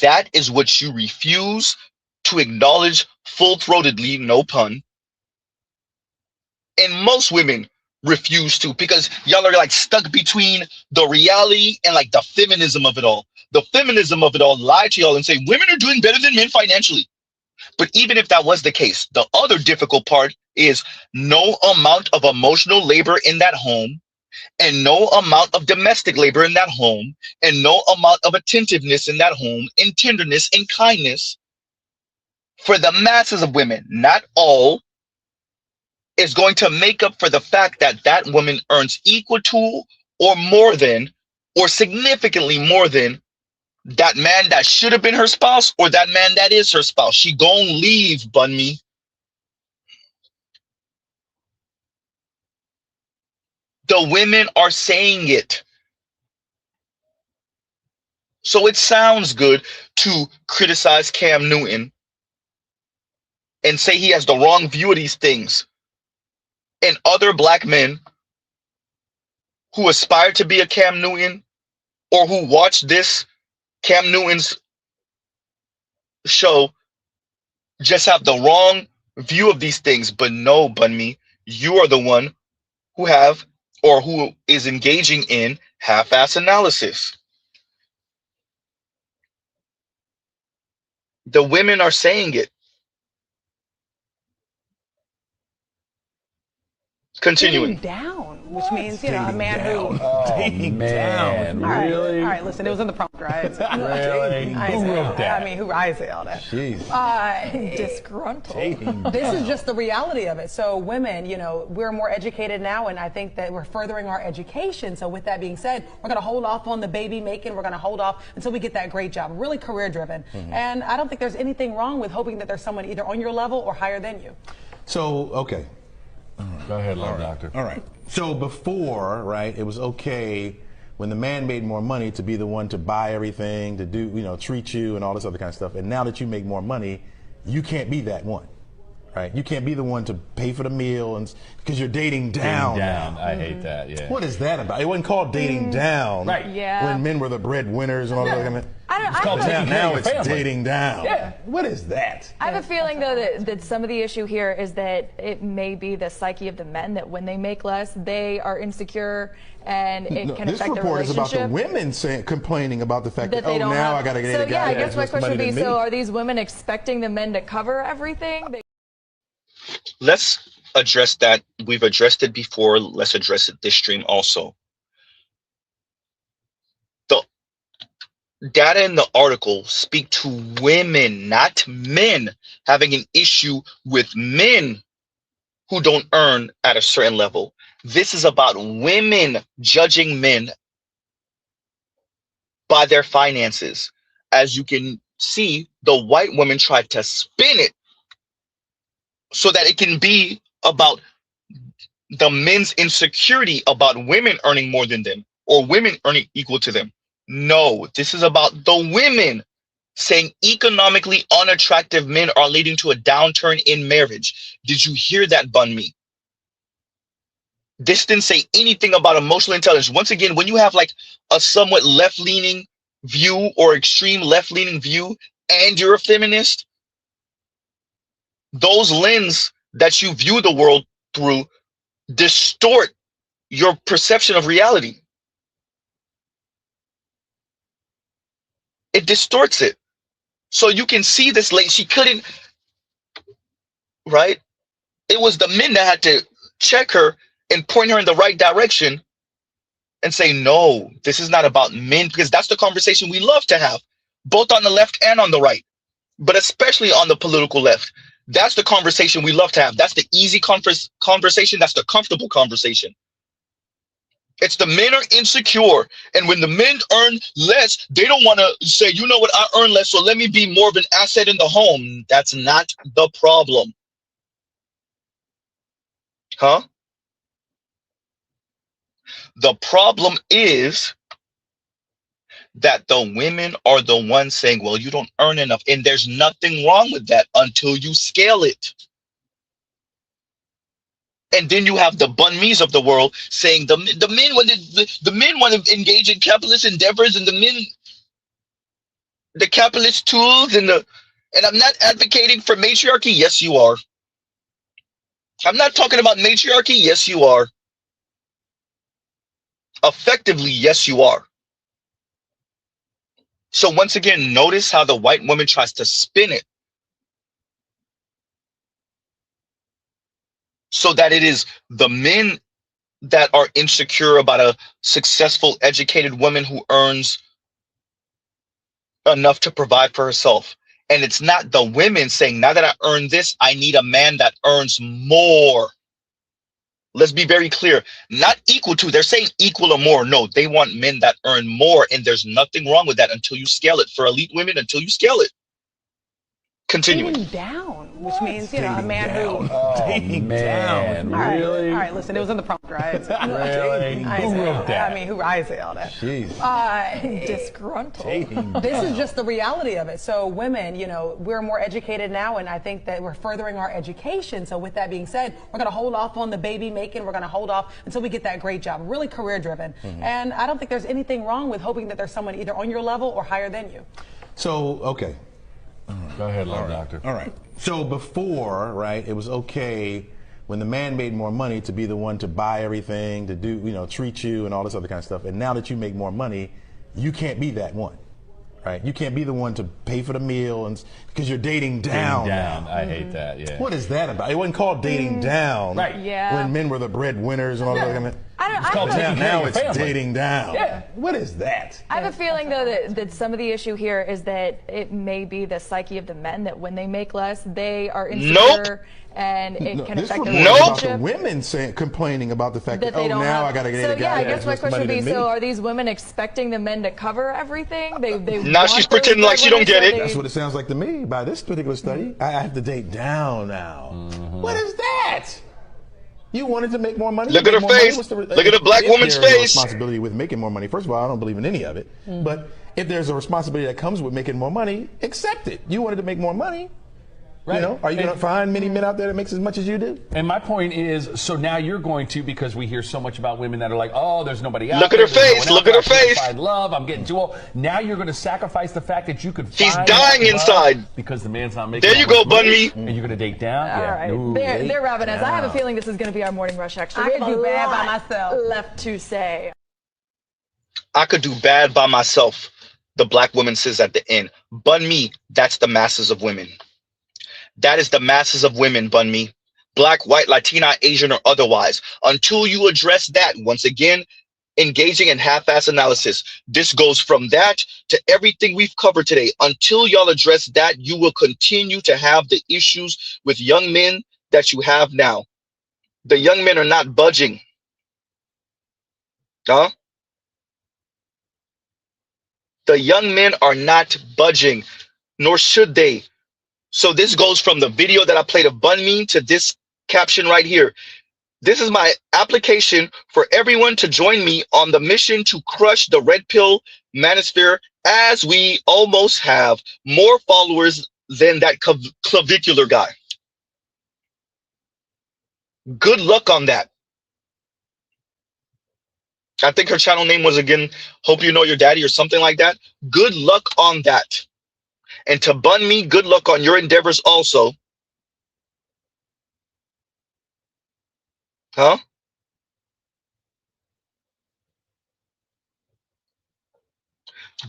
That is what you refuse to acknowledge full-throatedly, no pun. And most women refuse to, because y'all are like stuck between the reality and like the feminism of it all. The feminism of it all lie to y'all and say women are doing better than men financially. But even if that was the case, the other difficult part is no amount of emotional labor in that home, and no amount of domestic labor in that home, and no amount of attentiveness in that home, and tenderness and kindness for the masses of women, not all, is going to make up for the fact that that woman earns equal to or more than, or significantly more than, that man that should have been her spouse or that man that is her spouse. She gon' leave, bun me. The women are saying it. So it sounds good to criticize Cam Newton and say he has the wrong view of these things. And other black men who aspire to be a Cam Newton or who watch this Cam Newton's show just have the wrong view of these things. But no, Bunmi, you are the one who have or who is engaging in half-ass analysis. The women are saying it. Continuing.
Down, which means, you know, a man who...
Dating down. Really?
All right, listen, it was in the prompt, right?
Really? Who wrote that?
I mean, I say all that.
Jeez.
Disgruntled. This is just the reality of it. So women, you know, we're more educated now, and I think that we're furthering our education. So with that being said, we're going to hold off on the baby making. We're going to hold off until we get that great job. Really career driven. And I don't think there's anything wrong with hoping that there's someone either on your level or higher than you.
So, okay.
Go ahead, Love Doctor.
All right. So before, right, it was okay when the man made more money to be the one to buy everything, to do, you know, treat you and all this other kind of stuff. And now that you make more money, you can't be that one, right? You can't be the one to pay for the meal and because you're dating down.
I hate that. Yeah.
What is that about? It wasn't called dating down.
Right.
Yeah.
When men were the breadwinners and all that.
It's called
now it's dating down.
Yeah.
What is that?
I have a feeling, though, that some of the issue here is that it may be the psyche of the men that when they make less, they are insecure and it can affect their relationship.
This report is about the women complaining about the fact that
they don't
now
have,
I got to get a guy.
So, yeah, I guess my question would be, so are these women expecting the men to cover everything?
Let's address that. We've addressed it before. Let's address it this stream also. The data in the article speak to women, not men, having an issue with men who don't earn at a certain level. This is about women judging men by their finances. As you can see, the white women tried to spin it so that it can be about the men's insecurity about women earning more than them or women earning equal to them. No, this is about the women saying economically unattractive men are leading to a downturn in marriage. Did you hear that, Bunmi? This didn't say anything about emotional intelligence. Once again, when you have like a somewhat left-leaning view or extreme left-leaning view and you're a feminist, those lenses that you view the world through distort your perception of reality. It distorts it. So you can see this lady, she couldn't, right? It was the men that had to check her and point her in the right direction and say, no, this is not about men, because that's the conversation we love to have, both on the left and on the right, but especially on the political left. That's the conversation we love to have. That's the easy conversation. That's the comfortable conversation. It's the men are insecure. And when the men earn less, they don't want to say, you know what, I earn less, so let me be more of an asset in the home. That's not the problem. Huh? The problem is that the women are the ones saying, well, you don't earn enough. And there's nothing wrong with that until you scale it. And then you have the bun me's of the world saying the men want to engage in capitalist endeavors, and the capitalist tools, and I'm not advocating for matriarchy. Yes, you are. I'm not talking about matriarchy. Yes, you are. Effectively, yes, you are. So once again, notice how the white woman tries to spin it so that it is the men that are insecure about a successful, educated woman who earns enough to provide for herself. And it's not the women saying, now that I earn this, I need a man that earns more. Let's be very clear. Not equal to, they're saying equal or more. No, they want men that earn more. And there's nothing wrong with that until you scale it. For elite women, until you scale it. Continuing.
Dating down, which means, you know, a man who...
Dating down. Really?
All right, listen, it was in the prompt, right?
Really? Who wrote that?
I mean, I say all that.
Jeez.
Disgruntled. This is just the reality of it. So women, you know, we're more educated now, and I think that we're furthering our education. So with that being said, we're going to hold off on the baby making. We're going to hold off until we get that great job, really career driven. And I don't think there's anything wrong with hoping that there's someone either on your level or higher than you.
So, okay.
Go ahead, doctor.
All right. So before, right, it was okay when the man made more money to be the one to buy everything, to do, you know, treat you and all this other kind of stuff. And now that you make more money, you can't be that one, right? You can't be the one to pay for the meal and because you're dating down.
I hate that. Yeah.
What is that about? It wasn't called dating down.
Right.
Yeah.
When men were the breadwinners and all that.
It's called
now it's dating down.
Yeah.
What is that?
I have a feeling, though, that some of the issue here is that it may be the psyche of the men that when they make less, they are insecure and it can affect their relationship.
Women complaining about the fact that
they don't
now
have,
I got to get
so,
a guy.
Yeah, I guess my question would be, so are these women expecting the men to cover everything? They
now she's pretending like she don't get it.
That's what it sounds like to me by this particular study. I have to date down now. What is that? You wanted to make more money.
Look at her face. Look at the black woman's face.
Responsibility with making more money. First of all, I don't believe in any of it. But if there's a responsibility that comes with making more money, accept it. You wanted to make more money. Right. You know, are you going to find many men out there that makes as much as you do?
And my point is, so now you're going to, because we hear so much about women that are like, oh, there's nobody out
there.
Look
at her face. Look at her face.
Find love. I'm getting too old. Now you're going to sacrifice the fact that you could
She's dying inside.
Because the man's not making
There you go, Bun Me.
And you're going to date down?
All right.
Ooh,
they're wrapping us. I have a feeling this is going to be our morning rush extra.
I could do bad by myself.
Left to say.
I could do bad by myself. The black woman says at the end. Bun Me, that's the masses of women. That is the masses of women, Bun Me. Black, white, Latina, Asian, or otherwise. Until you address that, once again, engaging in half-ass analysis. This goes from that to everything we've covered today. Until y'all address that, you will continue to have the issues with young men that you have now. The young men are not budging. Huh? The young men are not budging, nor should they. So this goes from the video that I played of Bun Me to this caption right here. This is my application for everyone to join me on the mission to crush the red pill manosphere, as we almost have more followers than that clavicular guy. Good luck on that. I think her channel name was, again, Hope You Know Your Daddy or something like that. Good luck on that. And to Bun Me, good luck on your endeavors also. Huh?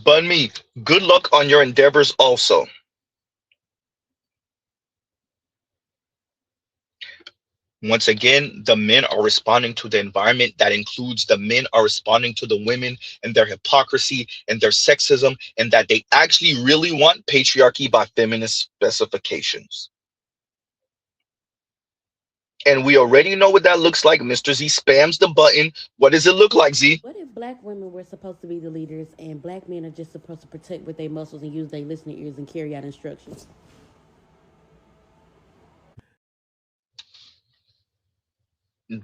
Bun Me, good luck on your endeavors also. Once again, the men are responding to the environment. That includes the men are responding to the women and their hypocrisy and their sexism, and that they actually really want patriarchy by feminist specifications. And we already know what that looks like. Mr. Z spams the button. What does it look like, Z?
What if black women were supposed to be the leaders and black men are just supposed to protect with their muscles and use their listening ears and carry out instructions?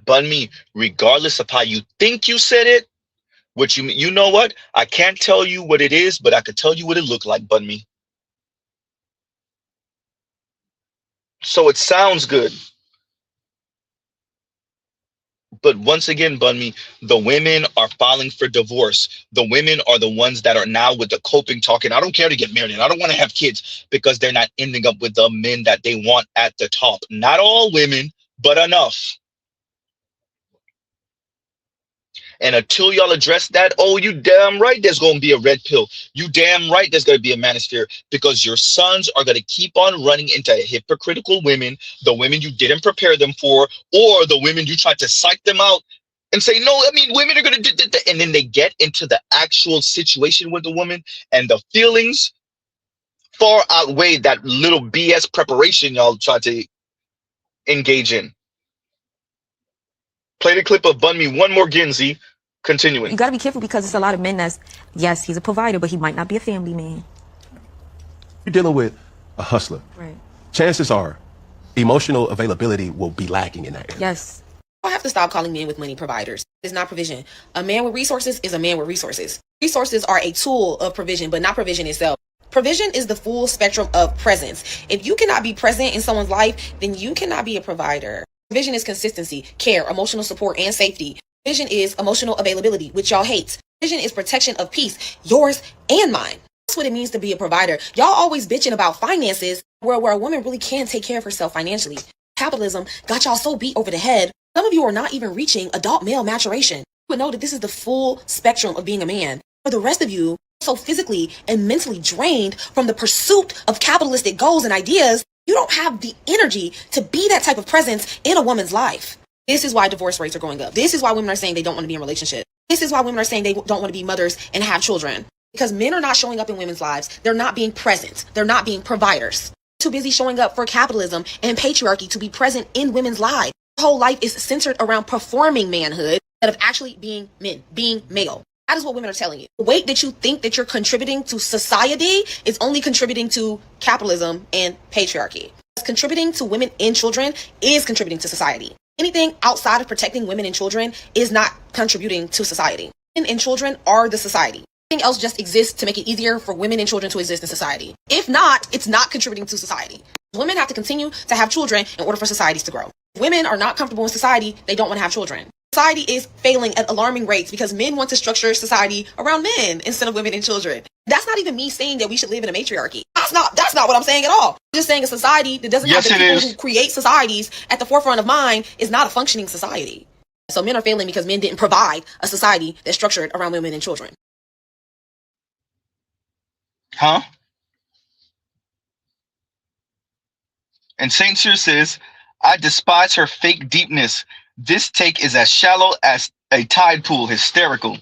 Bun me, regardless of how you think you said it, what you know what? I can't tell you what it is, but I could tell you what it looked like, Bun me. So it sounds good. But once again, Bunmi, the women are filing for divorce. The women are the ones that are now with the coping talking. I don't care to get married. I don't want to have kids because they're not ending up with the men that they want at the top. Not all women, but enough. And until y'all address that, oh, you damn right there's going to be a red pill. You damn right there's going to be a manosphere because your sons are going to keep on running into hypocritical women, the women you didn't prepare them for, or the women you tried to psych them out and say, no, I mean, women are going to do that. And then they get into the actual situation with the woman and the feelings far outweigh that little BS preparation y'all try to engage in. Play the clip of Bun Me one more again, Z. Continuing.
You got to be careful because it's a lot of men that's, yes, he's a provider, but he might not be a family man.
You're dealing with a hustler.
Right.
Chances are emotional availability will be lacking in that area.
Yes.
I have to stop calling men with money providers. It's not provision. A man with resources is a man with resources. Resources are a tool of provision, but not provision itself. Provision is the full spectrum of presence. If you cannot be present in someone's life, then you cannot be a provider. Provision is consistency, care, emotional support, and safety. Provision is emotional availability, which y'all hate. Provision is protection of peace, yours and mine. That's what it means to be a provider. Y'all always bitching about finances, where a woman really can take care of herself financially. Capitalism got y'all so beat over the head. Some of you are not even reaching adult male maturation. You would know that this is the full spectrum of being a man. For the rest of you, so physically and mentally drained from the pursuit of capitalistic goals and ideas, you don't have the energy to be that type of presence in a woman's life. This is why divorce rates are going up. This is why women are saying they don't want to be in a relationship. This is why women are saying they don't want to be mothers and have children. Because men are not showing up in women's lives. They're not being present. They're not being providers. Too busy showing up for capitalism and patriarchy to be present in women's lives. Their whole life is centered around performing manhood instead of actually being men, being male. That is what women are telling you. The weight that you think that you're contributing to society is only contributing to capitalism and patriarchy. Contributing to women and children is contributing to society. Anything outside of protecting women and children is not contributing to society. Women and children are the society. Anything else just exists to make it easier for women and children to exist in society. If not, it's not contributing to society. Women have to continue to have children in order for societies to grow. If women are not comfortable in society, they don't want to have children. Society is failing at alarming rates because men want to structure society around men instead of women and children. That's not even me saying that we should live in a matriarchy. That's not what I'm saying at all. I'm just saying a society that doesn't have the people who create societies at the forefront of mind is not a functioning society. So men are failing because men didn't provide a society that's structured around women and children.
Huh? And Saint Cyr says, I despise her fake deepness. This take is as shallow as a tide pool. Hysterical.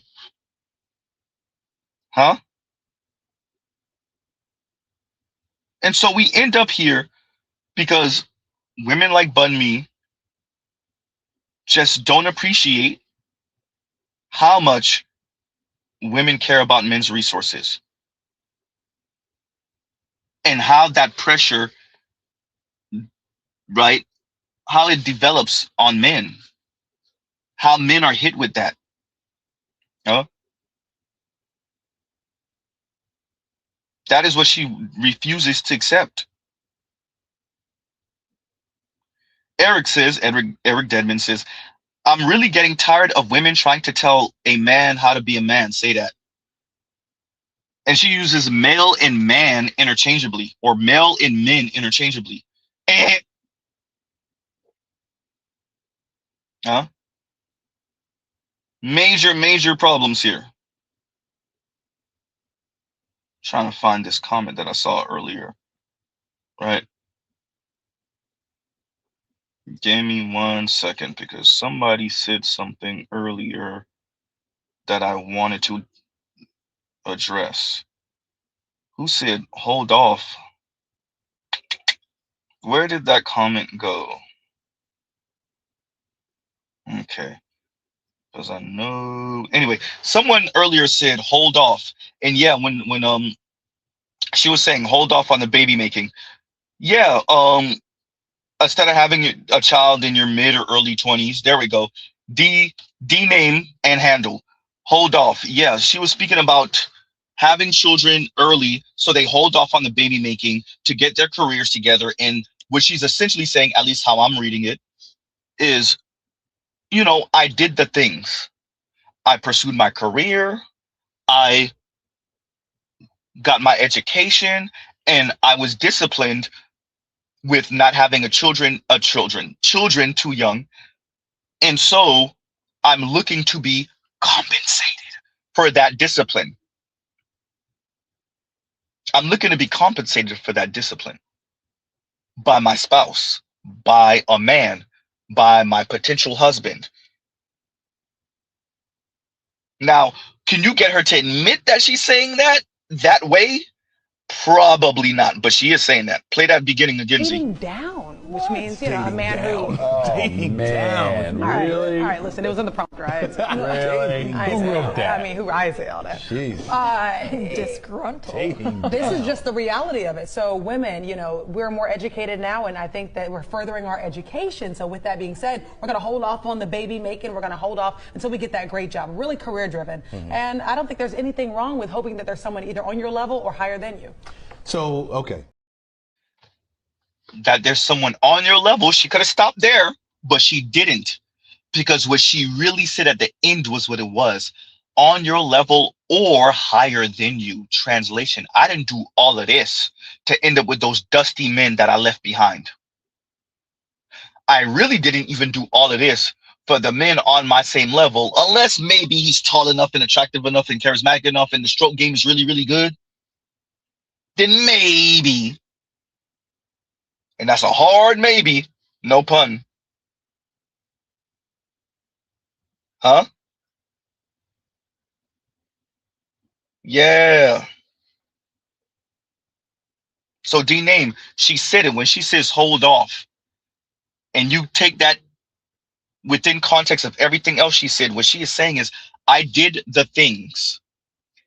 Huh? And so we end up here because women like Bun Me just don't appreciate how much women care about men's resources and how that pressure, right, how it develops on men, how men are hit with that. Huh? That is what she refuses to accept. Eric Deadman says, I'm really getting tired of women trying to tell a man how to be a man. Say that. And she uses male and man interchangeably, or male and men interchangeably. Huh? Major problems here. Trying to find this comment that I saw earlier. Right? Give me 1 second because somebody said something earlier that I wanted to address. Who said, hold off? Where did that comment go? Okay. Because I know. Anyway, someone earlier said hold off, and yeah, when she was saying hold off on the baby making. Yeah. Instead of having a child in your mid or early 20s, there we go. Name and handle. Hold off. Yeah, she was speaking about having children early, so they hold off on the baby making to get their careers together. And what she's essentially saying, at least how I'm reading it, is, I did the things. I pursued my career. I got my education, and I was disciplined with not having children too young. And so I'm looking to be compensated for that discipline. I'm looking to be compensated for that discipline by my spouse, by a man, by my potential husband. Now, can you get her to admit that she's saying that way? Probably not, but she is saying that. Play that beginning again, Z.
Dating down, which means, a man who...
Dating down. Really?
All right, listen, it was in the prompt, right?
Really? Who wrote that?
I mean, I say all that.
Jeez.
Disgruntled. This is just the reality of it. So women, we're more educated now, and I think that we're furthering our education. So with that being said, we're going to hold off on the baby making. We're going to hold off until we get that great job, really career driven. And I don't think there's anything wrong with hoping that there's someone either on your level or higher than you.
So, okay.
That there's someone on your level. She could have stopped there, but she didn't. Because what she really said at the end was what it was. On your level or higher than you. Translation, I didn't do all of this to end up with those dusty men that I left behind. I really didn't even do all of this for the men on my same level, unless maybe he's tall enough and attractive enough and charismatic enough and the stroke game is really, really good. Then maybe, and that's a hard maybe, no pun. Huh? Yeah. So D-Name, she said it when she says hold off. And you take that within context of everything else she said. What she is saying is, I did the things.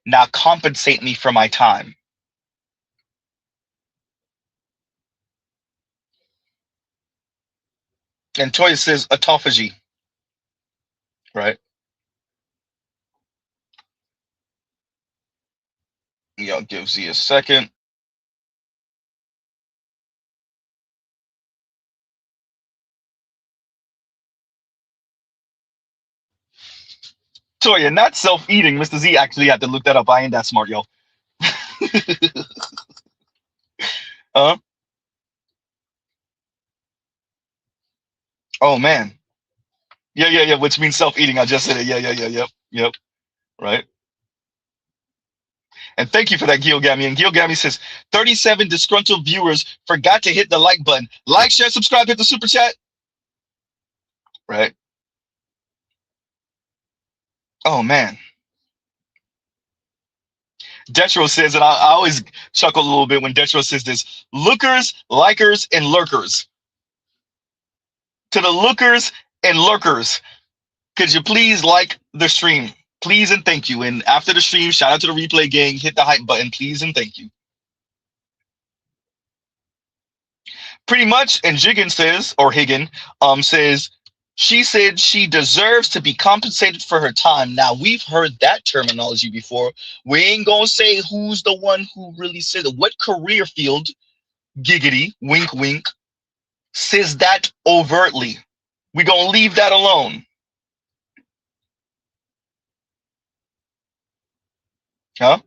Now compensate me for my time. And Toya says autophagy. Right? Yeah, I'll give Z a second. Toya, not self-eating. Mr. Z actually had to look that up. I ain't that smart, yo. Oh, man. Yeah, which means self-eating. I just said it. Yep. Right. And thank you for that, Gilgami. And Gilgami says, 37 disgruntled viewers forgot to hit the like button. Like, share, subscribe, hit the super chat. Right. Oh, man. Detro says, and I always chuckle a little bit when Detro says this, lookers, likers, and lurkers. To the lookers and lurkers, could you please like the stream? Please and thank you. And after the stream, shout out to the replay gang, hit the hype button, please and thank you. Pretty much, and Jiggin says, or Higgin, says, she said she deserves to be compensated for her time. Now, we've heard that terminology before. We ain't gonna say who's the one who really said it. What career field, giggity, wink, wink, says that overtly? We gonna leave that alone. Huh?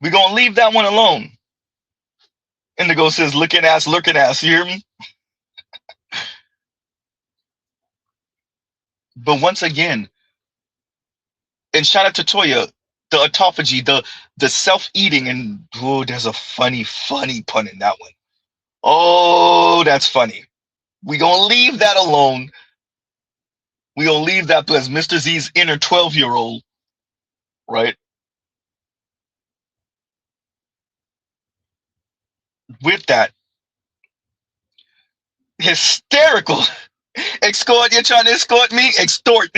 We gonna leave that one alone. Indigo says, looking ass, lurking ass. You hear me? But once again, and shout out to Toya, the autophagy, the self-eating, and oh, there's a funny pun in that one. Oh, that's funny. We gonna leave that alone. We gonna leave that because Mr. Z's inner 12-year-old, right? With that hysterical Escort, you're trying to escort me? Extort.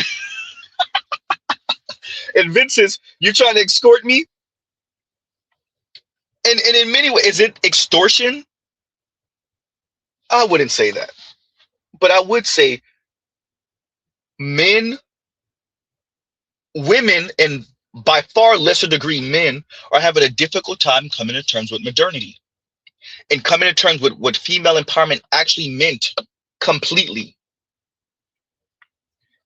And Vince says, you're trying to escort me? And in many ways, is it extortion? I wouldn't say that. But I would say men, women, and by far lesser degree men are having a difficult time coming to terms with modernity and coming to terms with what female empowerment actually meant completely.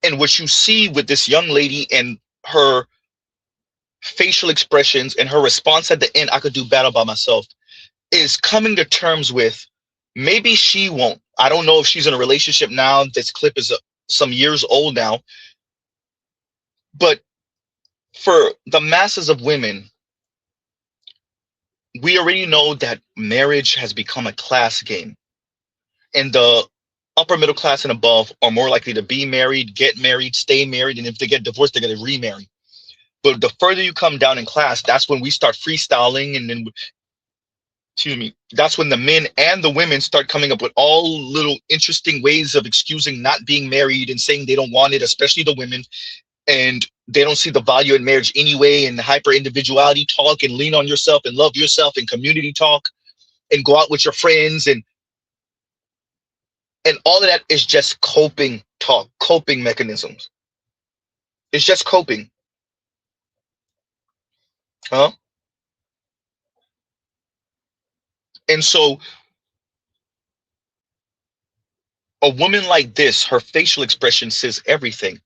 And what you see with this young lady and her facial expressions and her response at the end, I could do battle by myself, is coming to terms with maybe she won't. I don't know if she's in a relationship now. This clip is some years old now. But for the masses of women, we already know that marriage has become a class game. And the upper middle class and above are more likely to be married, get married, stay married, and if they get divorced, they're going to remarry. But the further you come down in class, that's when we start freestyling, and then, excuse me, that's when the men and the women start coming up with all little interesting ways of excusing not being married and saying they don't want it, especially the women, and they don't see the value in marriage anyway, and hyper-individuality talk and lean on yourself and love yourself and community talk and go out with your friends, and all of that is just coping talk, coping mechanisms. It's just coping. Huh? And so a woman like this, her facial expression says everything.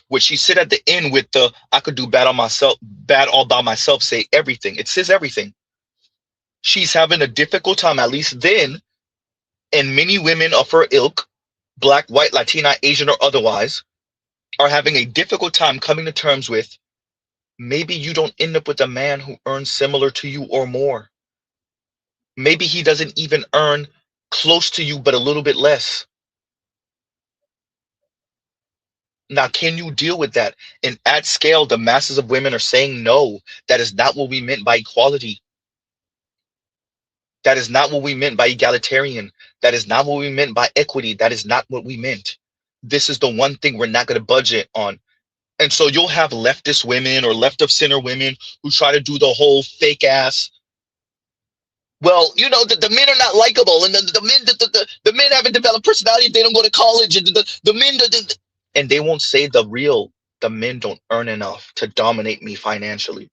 What she said at the end with the I could do bad all by myself, say everything. It says everything. She's having a difficult time, at least then, and many women of her ilk, Black, white, Latina, Asian, or otherwise, are having a difficult time coming to terms with maybe you don't end up with a man who earns similar to you or more. Maybe he doesn't even earn close to you, but a little bit less. Now, can you deal with that? And at scale, the masses of women are saying, no, that is not what we meant by equality. That is not what we meant by egalitarian. That is not what we meant by equity. That is not what we meant. This is the one thing we're not going to budget on. And so you'll have leftist women or left of center women who try to do the whole fake ass. Well, you know, the men are not likable, and the men haven't developed personality if they don't go to college, and the men, and they won't say the men don't earn enough to dominate me financially.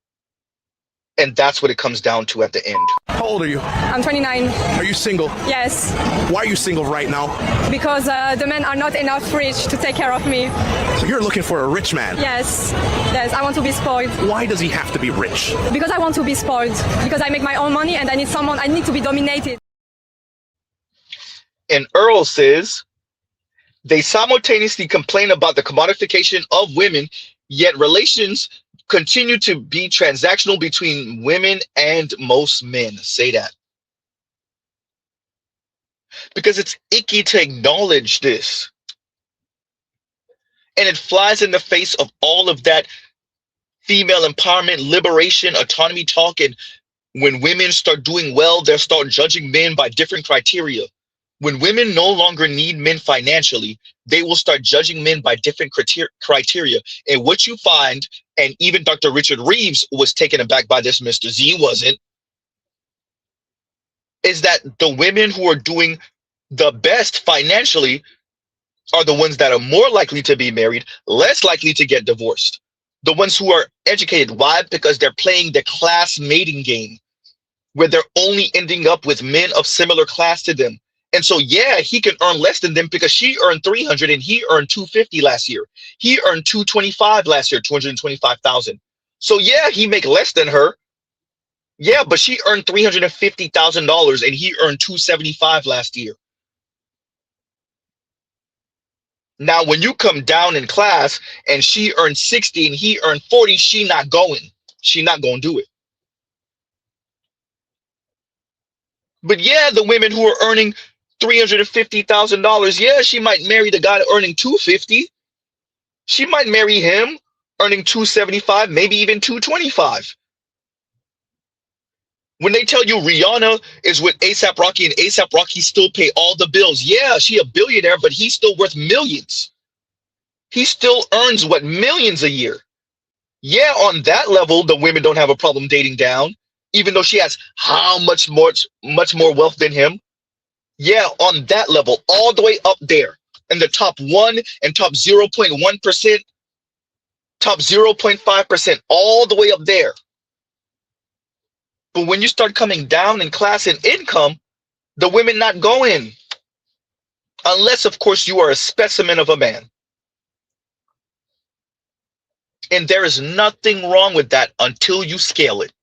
And that's what it comes down to at the end.
How old are you?
I'm 29.
Are you single?
Yes.
Why are you single right now?
Because the men are not enough rich to take care of me.
So you're looking for a rich man?
Yes. Yes, I want to be spoiled.
Why does he have to be rich?
Because I want to be spoiled. Because I make my own money and I need to be dominated.
And Earl says, they simultaneously complain about the commodification of women, yet relations continue to be transactional between women and most men. Say that. Because it's icky to acknowledge this. And it flies in the face of all of that female empowerment, liberation, autonomy talk. And when women start doing well, they'll start judging men by different criteria. When women no longer need men financially, they will start judging men by different criteria. And what you find, and even Dr. Richard Reeves was taken aback by this, Mr. Z wasn't, is that the women who are doing the best financially are the ones that are more likely to be married, less likely to get divorced. The ones who are educated. Why? Because they're playing the class mating game, where they're only ending up with men of similar class to them. And so, yeah, he can earn less than them because she earned 300 and he earned 250 last year. He earned 225 last year, 225,000. So yeah, he make less than her. Yeah, but she earned $350,000 and he earned 275 last year. Now, when you come down in class and she earned 60 and he earned 40, she not going to do it. But yeah, the women who are earning $350,000, yeah, she might marry the guy earning 250. She might marry him earning 275, maybe even 225. When they tell you Rihanna is with A$AP Rocky and A$AP Rocky still pay all the bills, yeah, she a billionaire, but he's still worth millions. He still earns what, millions a year. Yeah, on that level, the women don't have a problem dating down, even though she has how much more wealth than him. Yeah, on that level, all the way up there in the top 1 and top 0.1%, top 0.5%, all the way up there. But when you start coming down in class and income, the women not going. Unless, of course, you are a specimen of a man. And there is nothing wrong with that until you scale it.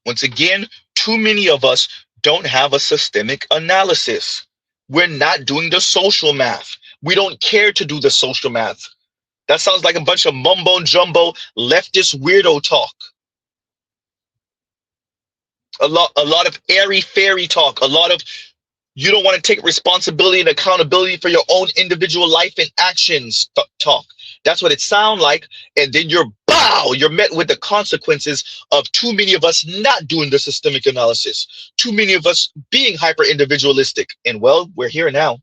Once again, too many of us don't have a systemic analysis. We're not doing the social math. We don't care to do the social math. That sounds like a bunch of mumbo jumbo leftist weirdo talk. A lot of airy fairy talk. A lot of you don't want to take responsibility and accountability for your own individual life and actions talk. That's what it sounds like. And then you're met with the consequences of too many of us not doing the systemic analysis. Too many of us being hyper individualistic. And well, we're here now.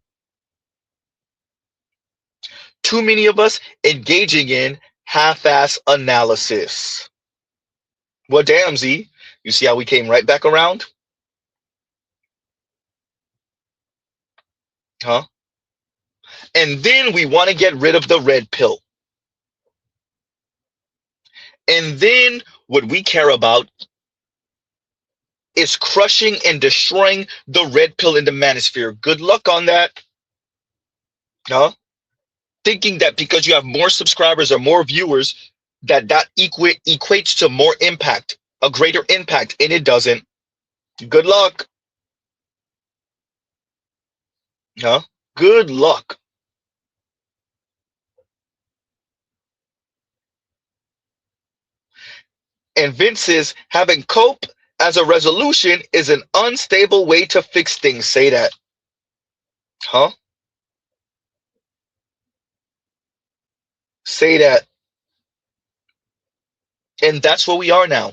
Too many of us engaging in half-ass analysis. Well, damn, Z, you see how we came right back around? Huh? And then we want to get rid of the red pill. And then what we care about is crushing and destroying the red pill in the manosphere. Good luck on that. Huh? Thinking that because you have more subscribers or more viewers, that equates to more impact, a greater impact, and it doesn't. Good luck. Huh? Good luck. And Vince says, having cope as a resolution is an unstable way to fix things. Say that. Huh? Say that. And that's where we are now.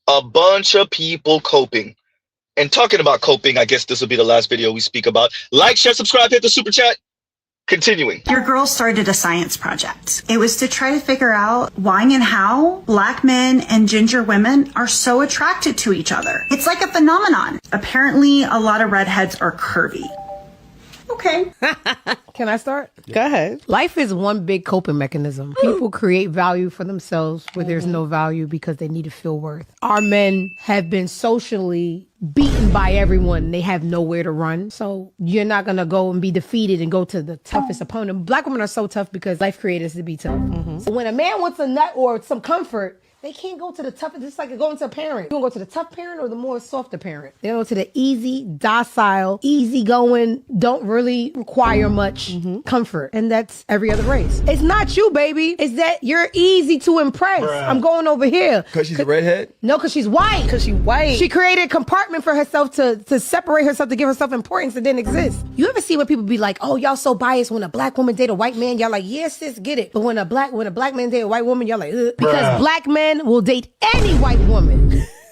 A bunch of people coping. And talking about coping, I guess this will be the last video we speak about. Like, share, subscribe, hit the super chat. Continuing.
Your girl started a science project. It was to try to figure out why and how black men and ginger women are so attracted to each other. It's like a phenomenon. Apparently, a lot of redheads are curvy. Okay.
Can I start? Go ahead. Life is one big coping mechanism. People create value for themselves where there's no value because they need to feel worth. Our men have been socially beaten by everyone. They have nowhere to run. So you're not going to go and be defeated and go to the toughest opponent. Black women are so tough because life created us to be tough. So when a man wants a nut or some comfort, they can't go to the toughest. It's like going to a parent. You want to go to the tough parent or the more softer parent? They go to the easy, docile, easygoing, don't really require much comfort. And that's every other race. It's not you, baby. It's that you're easy to impress.
Bruh.
I'm going over here.
Because she's a redhead?
No, because she's white. Because she's white. She created a compartment for herself to separate herself, to give herself importance that didn't exist. You ever see when people be like, oh, y'all so biased when a black woman date a white man? Y'all like, yes, sis, get it. But when a black man date a white woman, y'all like, ugh. Because black men will date any white woman.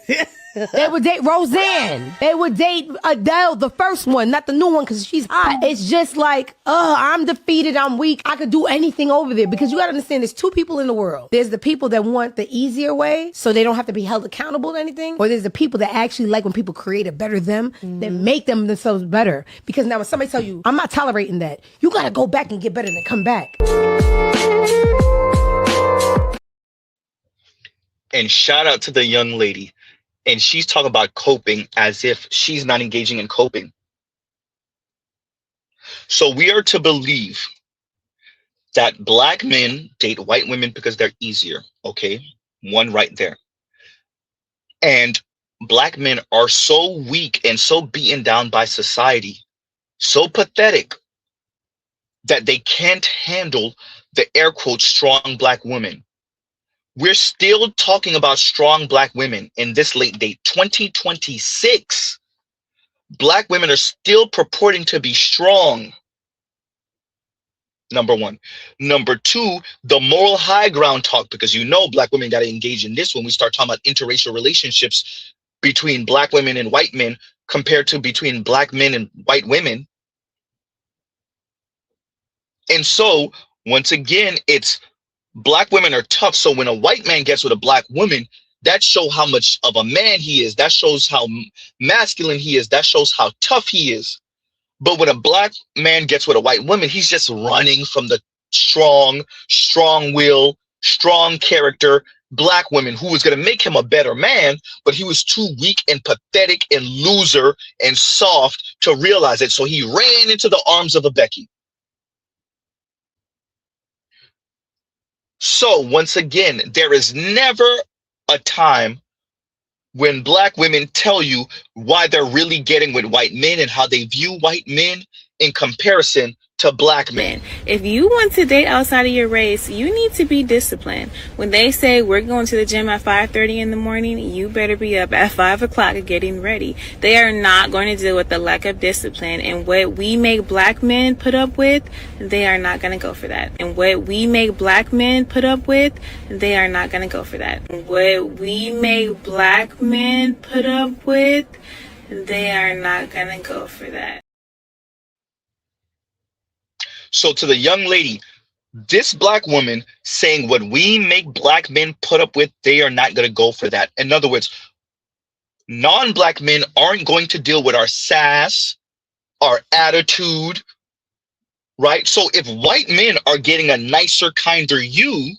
They would date Roseanne. They would date Adele, the first one, not the new one, because she's hot. It's just like, I'm defeated, I'm weak. I could do anything over there. Because you got to understand, there's two people in the world. There's the people that want the easier way, so they don't have to be held accountable to anything. Or there's the people that actually like when people create a better them, that make them themselves better. Because now when somebody tell you, I'm not tolerating that, you got to go back and get better than come back.
And shout out to the young lady. And she's talking about coping as if she's not engaging in coping. So we are to believe that black men date white women because they're easier. Okay, one right there. And black men are so weak and so beaten down by society, so pathetic, that they can't handle the air quotes strong black women. We're still talking about strong black women in this late date, 2026. Black women are still purporting to be strong. Number one. Number two, the moral high ground talk, because you know black women got to engage in this when we start talking about interracial relationships between black women and white men compared to between black men and white women. And so, once again, it's black women are tough. So when a white man gets with a black woman, that shows how much of a man he is. That shows how masculine he is. That shows how tough he is. But when a black man gets with a white woman, he's just running from the strong will, strong character black woman who was going to make him a better man, but he was too weak and pathetic and loser and soft to realize it. So he ran into the arms of a Becky. So once again, there is never a time when black women tell you why they're really getting with white men and how they view white men in comparison to black men.
If you want to date outside of your race, you need to be disciplined. When they say we're going to the gym at 5:30 in the morning, you better be up at 5 o'clock getting ready. They are not going to deal with the lack of discipline. And what we make black men put up with, they are not going to go for that. And what we make black men put up with, they are not going to go for that. And what we make black men put up with, they are not going to go for that.
So to the young lady, this black woman saying what we make black men put up with, they are not going to go for that. In other words, non-black men aren't going to deal with our sass, our attitude, right? So if white men are getting a nicer, kinder you,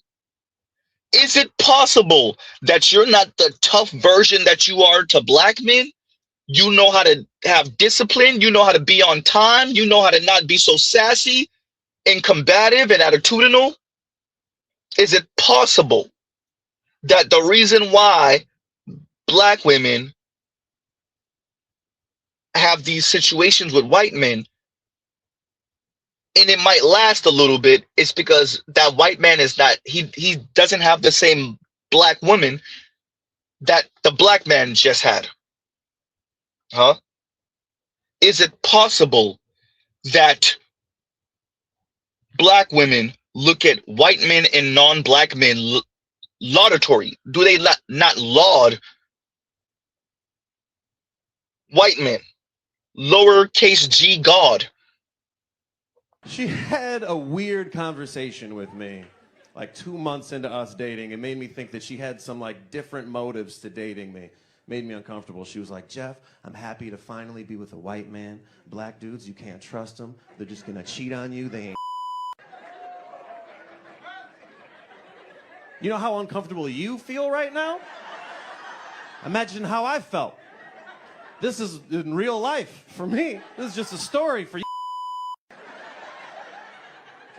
is it possible that you're not the tough version that you are to black men? You know how to have discipline. You know how to be on time. You know how to not be so sassy and combative and attitudinal. Is it possible that the reason why black women have these situations with white men, and it might last a little bit, is because that white man is not, he doesn't have the same black woman that the black man just had? Huh? Is it possible that black women look at white men and non-black men laudatory? Do they not laud white men? Lowercase g God.
She had a weird conversation with me like 2 months into us dating. It made me think that she had some like different motives to dating me. Made me uncomfortable. She was like, Jeff, I'm happy to finally be with a white man. Black dudes, you can't trust them. They're just gonna cheat on you. They ain't. You know how uncomfortable you feel right now? Imagine how I felt. This is in real life for me. This is just a story for you.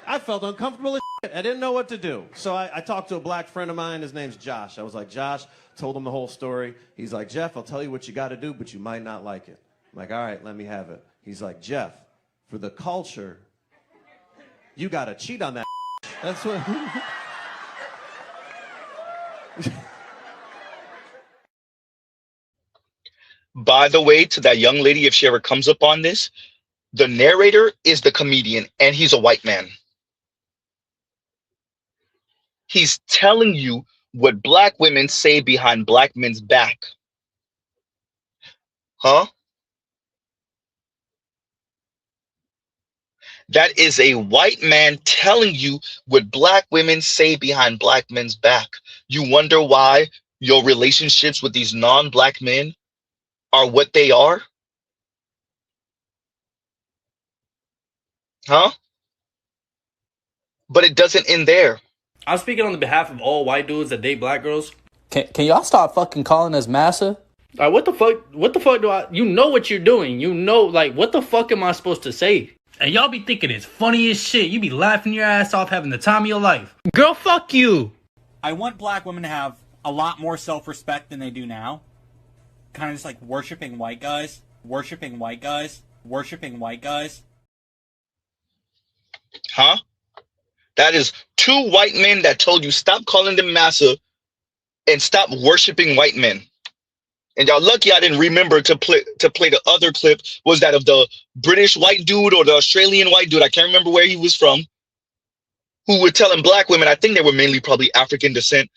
I felt uncomfortable as shit. I didn't know what to do. So I talked to a black friend of mine. His name's Josh. I was like, Josh, told him the whole story. He's like, Jeff, I'll tell you what you got to do, but you might not like it. I'm like, all right, let me have it. He's like, Jeff, for the culture, you got to cheat on that. That's what...
By the way, to that young lady, if she ever comes up on this, the narrator is the comedian, and he's a white man. He's telling you what black women say behind black men's back. Huh? That is a white man telling you what black women say behind black men's back. You wonder why your relationships with these non-black men are what they are? Huh? But it doesn't end there.
I'm speaking on the behalf of all white dudes that date black girls.
Can y'all stop fucking calling us massa?
What the fuck do I... You know what you're doing. You know, like, what the fuck am I supposed to say? And y'all be thinking it's funny as shit. You be laughing your ass off, having the time of your life. Girl, fuck you.
I want black women to have a lot more self-respect than they do now. Kind of just like worshiping white guys. Worshiping white guys. Worshiping white guys.
Huh? That is two white men that told you stop calling them massa and stop worshiping white men. And y'all lucky I didn't remember to play the other clip. Was that of the British white dude or the Australian white dude? I can't remember where he was from. who were telling black women, I think they were mainly probably African descent,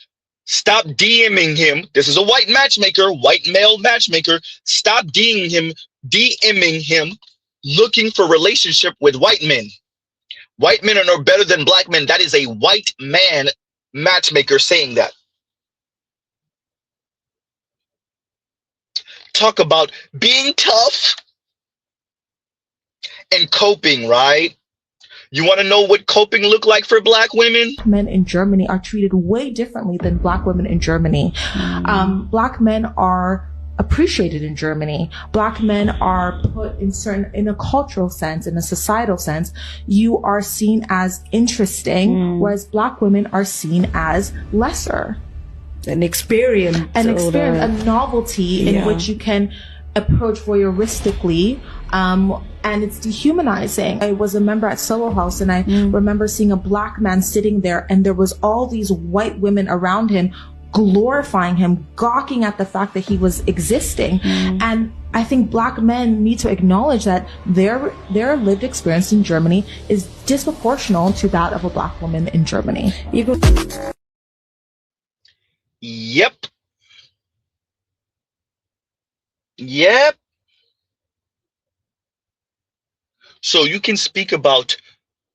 stop DMing him. This is a white matchmaker, white male matchmaker. Stop DMing him, looking for relationship with white men. White men are no better than black men. That is a white man matchmaker saying that. Talk about being tough and coping, right? You want to know what coping look like for black women?
Men in Germany are treated way differently than black women in Germany. Black men are appreciated in Germany. Black men are put in a cultural sense, in a societal sense, you are seen as interesting, whereas black women are seen as lesser.
An experience,
a novelty in which you can approach voyeuristically, and it's dehumanizing. I was a member at Soho House, and I remember seeing a black man sitting there, and there was all these white women around him glorifying him, gawking at the fact that he was existing. And I think black men need to acknowledge that their lived experience in Germany is disproportional to that of a black woman in Germany.
Yep. So you can speak about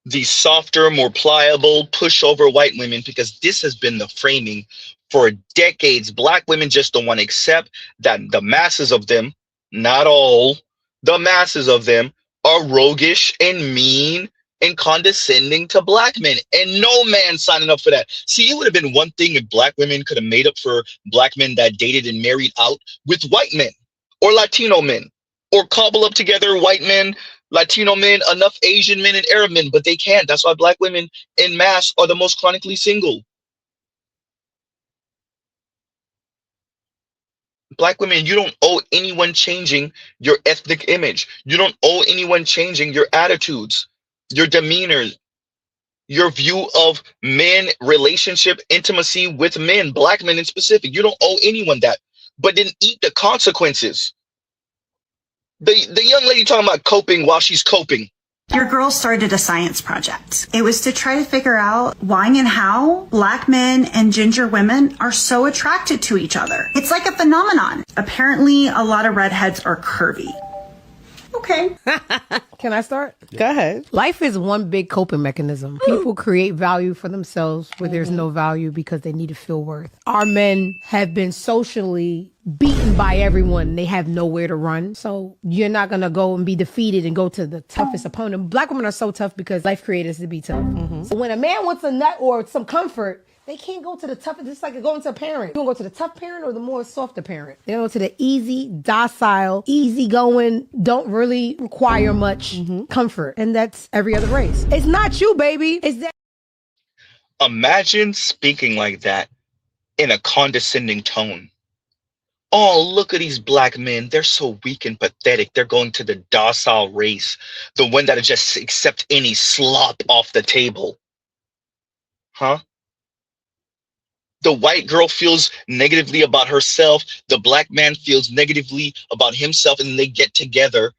the softer, more pliable, pushover white women, because this has been the framing for decades. Black women just don't want to accept that the masses of them, not all, the masses of them are roguish and mean and condescending to black men, and no man signing up for that. See, it would have been one thing if black women could have made up for black men that dated and married out with white men or Latino men, or cobble up together white men, Latino men, enough Asian men and Arab men, but they can't. That's why black women en masse are the most chronically single. Black women, you don't owe anyone changing your ethnic image. You don't owe anyone changing your attitudes, your demeanor, your view of men, relationship, intimacy with men, black men in specific. You don't owe anyone that, but then eat the consequences. The young lady talking about coping while she's coping.
Your girl started a science project. It was to try to figure out why and how black men and ginger women are so attracted to each other. It's like a phenomenon. Apparently, a lot of redheads are curvy. Okay.
Can I start?
Go ahead.
Life is one big coping mechanism. People create value for themselves where there's no value because they need to feel worth. Our men have been socially beaten by everyone. They have nowhere to run. So you're not going to go and be defeated and go to the toughest opponent. Black women are so tough because life created us to be tough. So when a man wants a nut or some comfort, they can't go to the toughest. It's like going to a parent. You want to go to the tough parent or the more softer parent? They go to the easy, docile, easygoing, don't really require much comfort. And that's every other race. It's not you, baby. It's that.
Imagine speaking like that in a condescending tone. Oh, look at these black men. They're so weak and pathetic. They're going to the docile race, the one that just accept any slop off the table. Huh? The white girl feels negatively about herself. The black man feels negatively about himself, and they get together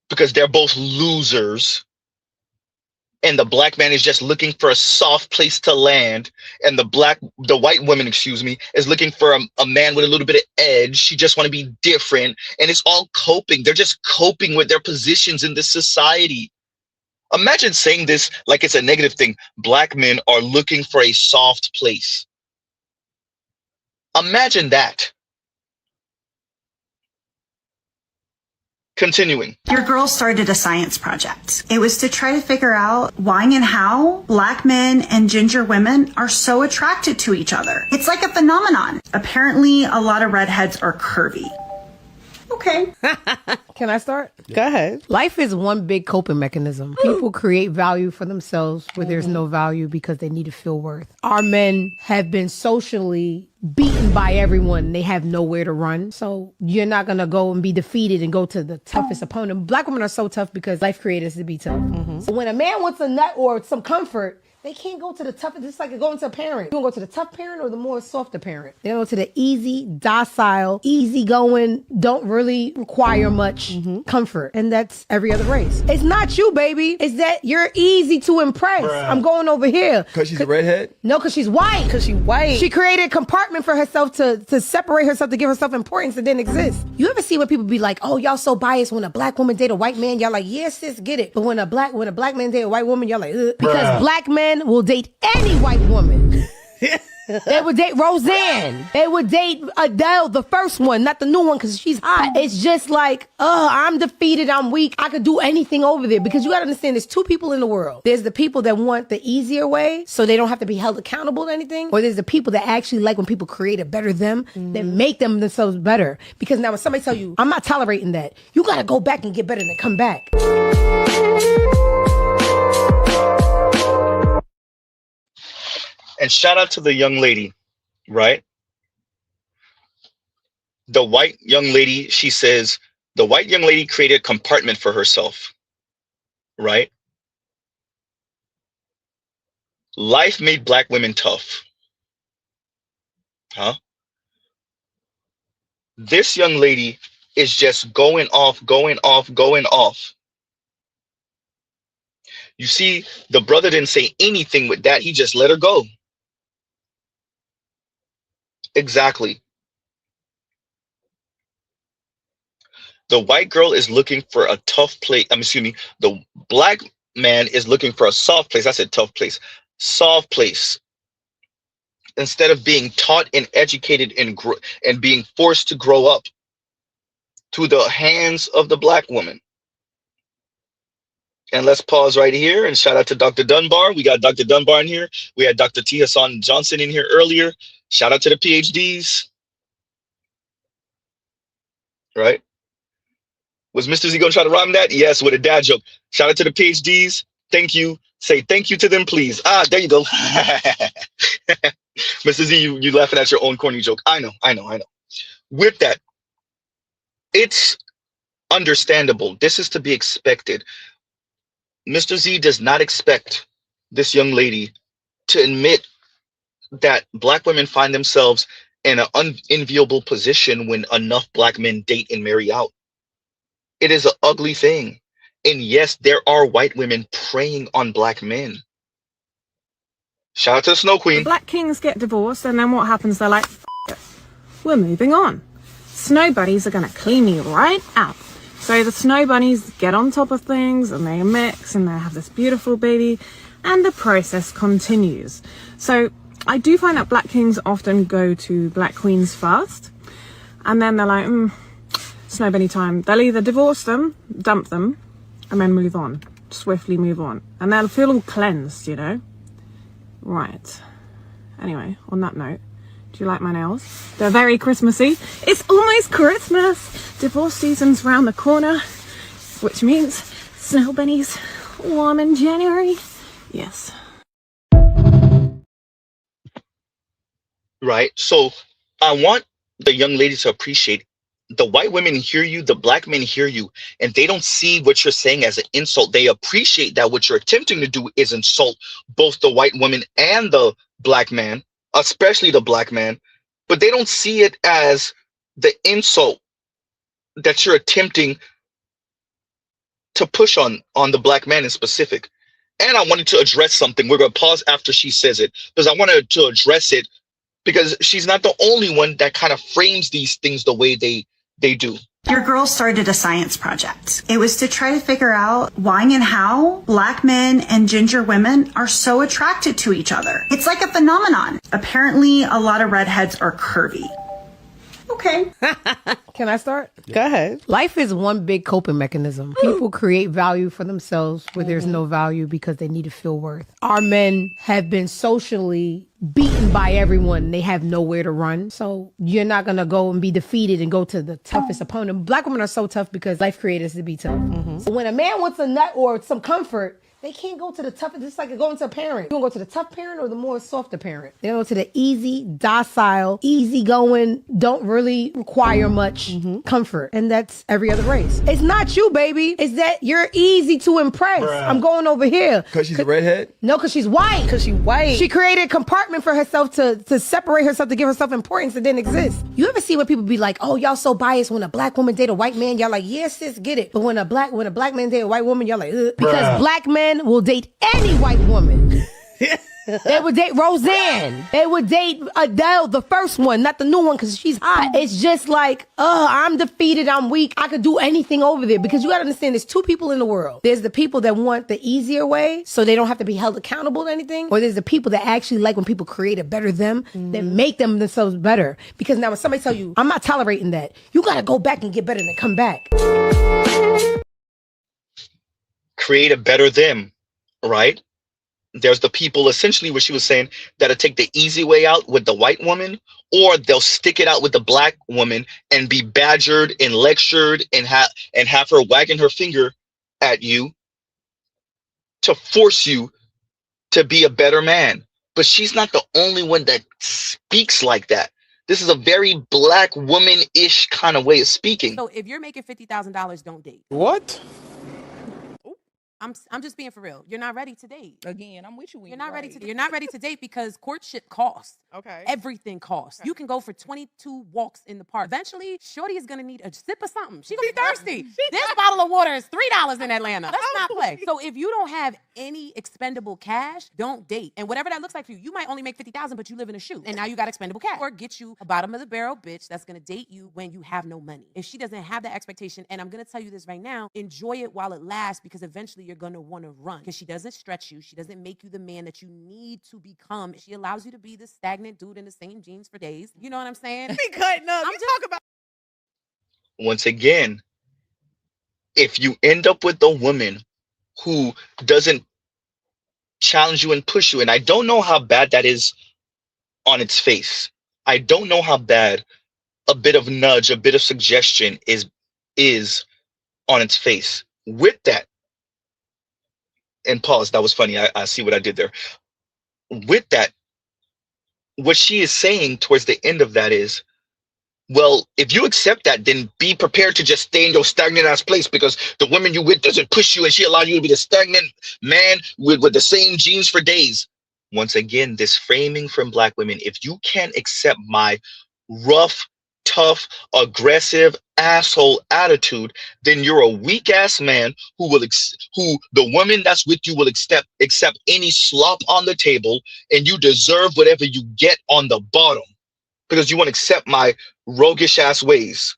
because they're both losers. And the black man is just looking for a soft place to land. And the white woman, is looking for a man with a little bit of edge. She just want to be different. And it's all coping. They're just coping with their positions in this society. Imagine saying this like it's a negative thing. Black men are looking for a soft place. Imagine that. Continuing.
Your girl started a science project. It was to try to figure out why and how black men and ginger women are so attracted to each other. It's like a phenomenon. Apparently, a lot of redheads are curvy. Okay.
Can I start?
Go ahead.
Life is one big coping mechanism. People create value for themselves where there's no value because they need to feel worth. Our men have been socially beaten by everyone. They have nowhere to run. So you're not going to go and be defeated and go to the toughest opponent. Black women are so tough because life created us to be tough. So when a man wants a nut or some comfort, They can't go to the toughest. It's like going to a parent. You want to go to the tough parent or the more softer parent? They go to the easy, docile, easygoing, don't really require much comfort. And that's every other race. It's not you, baby. It's that you're easy to impress.
Bruh.
I'm going over here.
Because she's a redhead?
No, because she's white.
Because she's white.
She created a compartment for herself to separate herself, to give herself importance that didn't exist. You ever see when people be like, oh, y'all so biased when a black woman date a white man? Y'all like, yes, sis, get it. But when a black man date a white woman, y'all like, ugh. Because black men will date any white woman. They would date Roseanne. They would date Adele, the first one, not the new one, because she's hot. It's just like, I'm defeated, I'm weak. I could do anything over there. Because you got to understand, there's two people in the world. There's the people that want the easier way, so they don't have to be held accountable to anything. Or there's the people that actually like when people create a better them, that make them themselves better. Because now when somebody tell you, I'm not tolerating that, you got to go back and get better than come back.
And shout out to the young lady, right? The white young lady, she says, the white young lady created a compartment for herself, right? Life made black women tough. Huh? This young lady is just going off. You see, the brother didn't say anything with that. He just let her go. Exactly. The white girl is looking for a tough place. The black man is looking for a soft place. I said tough place. Soft place. Instead of being taught and educated and being forced to grow up to the hands of the black woman. And let's pause right here and shout out to Dr. Dunbar. We got Dr. Dunbar in here. We had Dr. T. Hassan Johnson in here earlier. Shout out to the PhDs. Right? Was Mr. Z going to try to rhyme that? Yes, with a dad joke. Shout out to the PhDs. Thank you. Say thank you to them, please. Ah, there you go. Mr. Z, you laughing at your own corny joke. I know. With that, it's understandable. This is to be expected. Mr. Z does not expect this young lady to admit that black women find themselves in an unenviable position when enough black men date and marry out. It is an ugly thing. And yes, there are white women preying on black men. Shout out to the Snow Queen.
The black kings get divorced, and then what happens? They're like, F it. We're moving on. Snow bunnies are going to clean me right out. So the snow bunnies get on top of things, and they mix, and they have this beautiful baby, and the process continues. So I do find that black kings often go to black queens first, and then they're like, snow bunny time. They'll either divorce them, dump them, and then move on. Swiftly move on. And they'll feel all cleansed, you know? Right. Anyway, on that note, do you like my nails? They're very Christmassy. It's almost Christmas. Divorce season's round the corner, which means snow bunnies warm in January. Yes.
Right. So I want the young lady to appreciate the white women hear you, the black men hear you, and they don't see what you're saying as an insult. They appreciate that what you're attempting to do is insult both the white woman and the black man, especially the black man, but they don't see it as the insult that you're attempting to push on the black man in specific. And I wanted to address something. We're going to pause after she says it, because I wanted to address it, because she's not the only one that kind of frames these things the way they do.
Your girl started a science project. It was to try to figure out why and how black men and ginger women are so attracted to each other. It's like a phenomenon. Apparently, a lot of redheads are curvy. Okay.
Can I start?
Go ahead.
Life is one big coping mechanism. People create value for themselves where there's no value because they need to feel worth. Our men have been socially beaten by everyone. They have nowhere to run. So you're not going to go and be defeated and go to the toughest opponent. Black women are so tough because life created us to be tough. So when a man wants a nut or some comfort, They can't go to the tough. It's like going to a parent. You want to go to the tough parent or the more softer parent? They go to the easy, docile, easygoing, don't really require much comfort. And that's every other race. It's not you, baby. It's that you're easy to impress.
Bruh.
I'm going over here.
Because she's a redhead?
No, because she's white.
Because she's white.
She created a compartment for herself to separate herself, to give herself importance that didn't exist. You ever see when people be like, oh, y'all so biased when a black woman date a white man? Y'all like, yes, sis, get it. But when a black man date a white woman, y'all like, ugh. Because black men will date any white woman. They would date Roseanne. They would date Adele, the first one, not the new one, because she's hot. It's just like, I'm defeated, I'm weak. I could do anything over there. Because you got to understand, there's two people in the world. There's the people that want the easier way, so they don't have to be held accountable to anything. Or there's the people that actually like when people create a better them, that make them themselves better. Because now when somebody tell you, I'm not tolerating that, you got to go back and get better than come back.
Create a better them, right? There's the people, essentially what she was saying, that'll take the easy way out with the white woman, or they'll stick it out with the black woman and be badgered and lectured and have her wagging her finger at you to force you to be a better man. But she's not the only one that speaks like that. This is a very black woman-ish kind of way of speaking.
So if you're making $50,000, don't date.
What?
I'm just being for real. You're not ready to date.
Again, I'm with you.
You're not ready to. You're not ready to date because courtship costs.
Okay.
Everything costs. You can go for 22 walks in the park. Eventually, shorty is gonna need a sip of something. She gonna be thirsty. This bottle of water is $3 in Atlanta. Let's not play. So if you don't have any expendable cash, don't date. And whatever that looks like for you, you might only make 50,000, but you live in a shoe, and now you got expendable cash. Or get you a bottom of the barrel bitch that's gonna date you when you have no money. If she doesn't have that expectation, and I'm gonna tell you this right now, enjoy it while it lasts, because eventually you're gonna want to run, because she doesn't stretch you. She doesn't make you the man that you need to become. She allows you to be the stagnant dude in the same jeans for days. You know what I'm saying?
Be cutting up. You talk about.
Once again, if you end up with a woman who doesn't challenge you and push you, and I don't know how bad that is on its face. I don't know how bad a bit of nudge, a bit of suggestion is on its face. With that, and pause, that was funny. I see what I did there. With that, what she is saying towards the end of that is, well, if you accept that, then be prepared to just stay in your stagnant ass place, because the woman you with doesn't push you and she allows you to be the stagnant man with the same jeans for days. Once again, this framing from black women, if you can't accept my rough, tough, aggressive, asshole attitude, then you're a weak ass man who the woman that's with you will accept any slop on the table, and you deserve whatever you get on the bottom because you won't accept my roguish ass ways.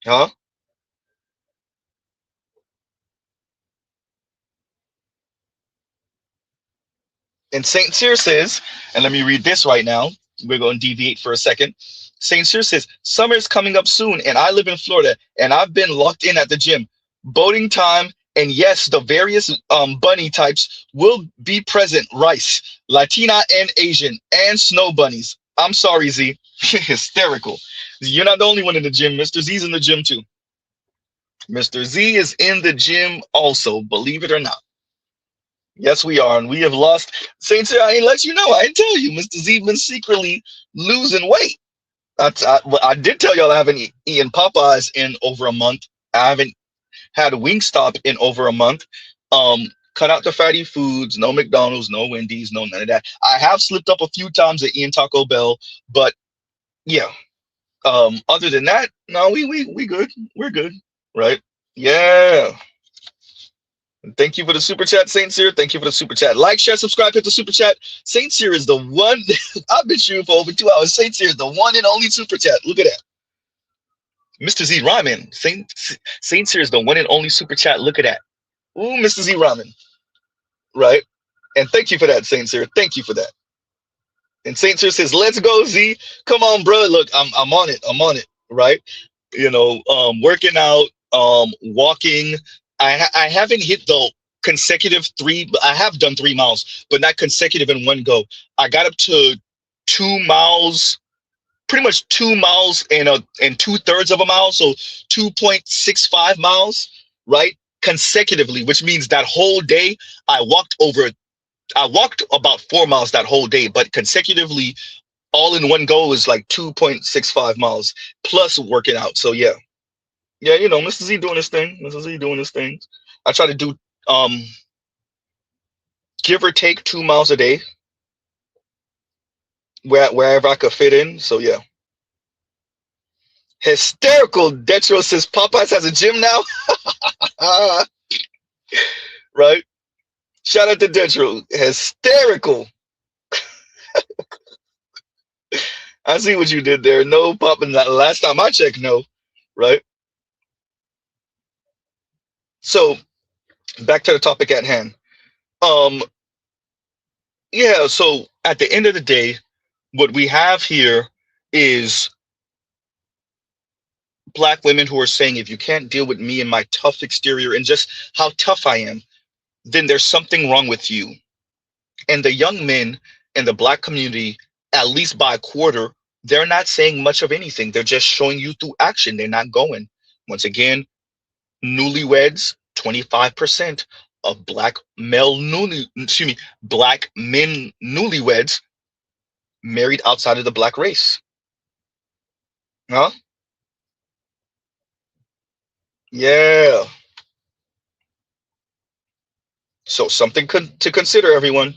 Huh? And St. Cyr says, and let me read this right now. We're going to deviate for a second. St. Cyr says, summer is coming up soon, and I live in Florida, and I've been locked in at the gym. Boating time, and yes, the various bunny types will be present. Rice, Latina, and Asian, and snow bunnies. I'm sorry, Z. Hysterical. You're not the only one in the gym. Mr. Z's in the gym, too. Mr. Z is in the gym also, believe it or not. Yes, we are, and we have lost. St. Cyr, I ain't let you know. I ain't tell you. Mr. Z been secretly losing weight. I did tell y'all I haven't eaten Popeyes in over a month. I haven't had a Wingstop in over a month. Cut out the fatty foods, no McDonald's, no Wendy's, no none of that. I have slipped up a few times at eating Taco Bell, but yeah. Other than that, no, we good. We're good, right? Yeah. Thank you for the super chat, St. Cyr. Thank you for the super chat. Like, share, subscribe, hit the super chat. St. Cyr is the one. I've been shooting for over 2 hours. St. Cyr is the one and only super chat. Look at that. Mr. Z Ryman. St. Cyr is the one and only super chat. Look at that. Ooh, Mr. Z Ryman. Right? And thank you for that, St. Cyr. Thank you for that. And St. Cyr says, let's go, Z. Come on, bro. Look, I'm on it. I'm on it. Right? You know, working out, walking. I haven't hit the consecutive 3. I have done 3 miles, but not consecutive in one go. I got up to 2 miles, pretty much 2 miles and 2/3 of a mile, so 2.65 miles, right? consecutively, which means that whole day I walked about 4 miles that whole day, but consecutively, all in one go is like 2.65 miles plus working out. So yeah, you know, Mr. Z doing his thing. Mr. Z doing his thing. I try to do give or take 2 miles a day, wherever I could fit in. So yeah. Hysterical. Detro says Popeyes has a gym now. Right? Shout out to Detro. Hysterical. I see what you did there. No, Papa. Last time I checked, no. Right? So back to the topic at hand. Yeah, so at the end of the day, what we have here is Black women who are saying, if you can't deal with me and my tough exterior and just how tough I am, then there's something wrong with you. And the young men in the Black community, at least by a quarter, they're not saying much of anything. They're just showing you through action. They're not going. Once again, newlyweds, 25% of Black men newlyweds married outside of the Black race. Huh? Yeah. So something to consider, everyone.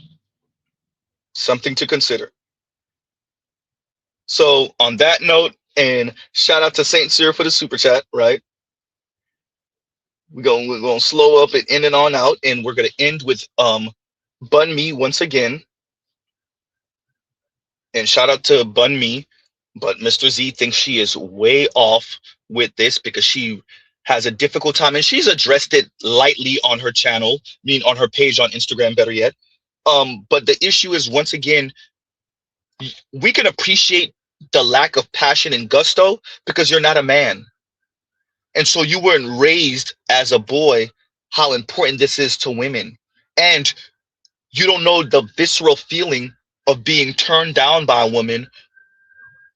Something to consider. So on that note, and shout out to Saint Cyr for the super chat, right? We're gonna slow up and in and on out, and we're gonna end with Bun Me once again. And shout out to Bun Me, but Mr. Z thinks she is way off with this because she has a difficult time, and she's addressed it lightly on her channel, on her page on Instagram, better yet. But the issue is, once again, we can appreciate the lack of passion and gusto because you're not a man. And so you weren't raised as a boy how important this is to women. And you don't know the visceral feeling of being turned down by a woman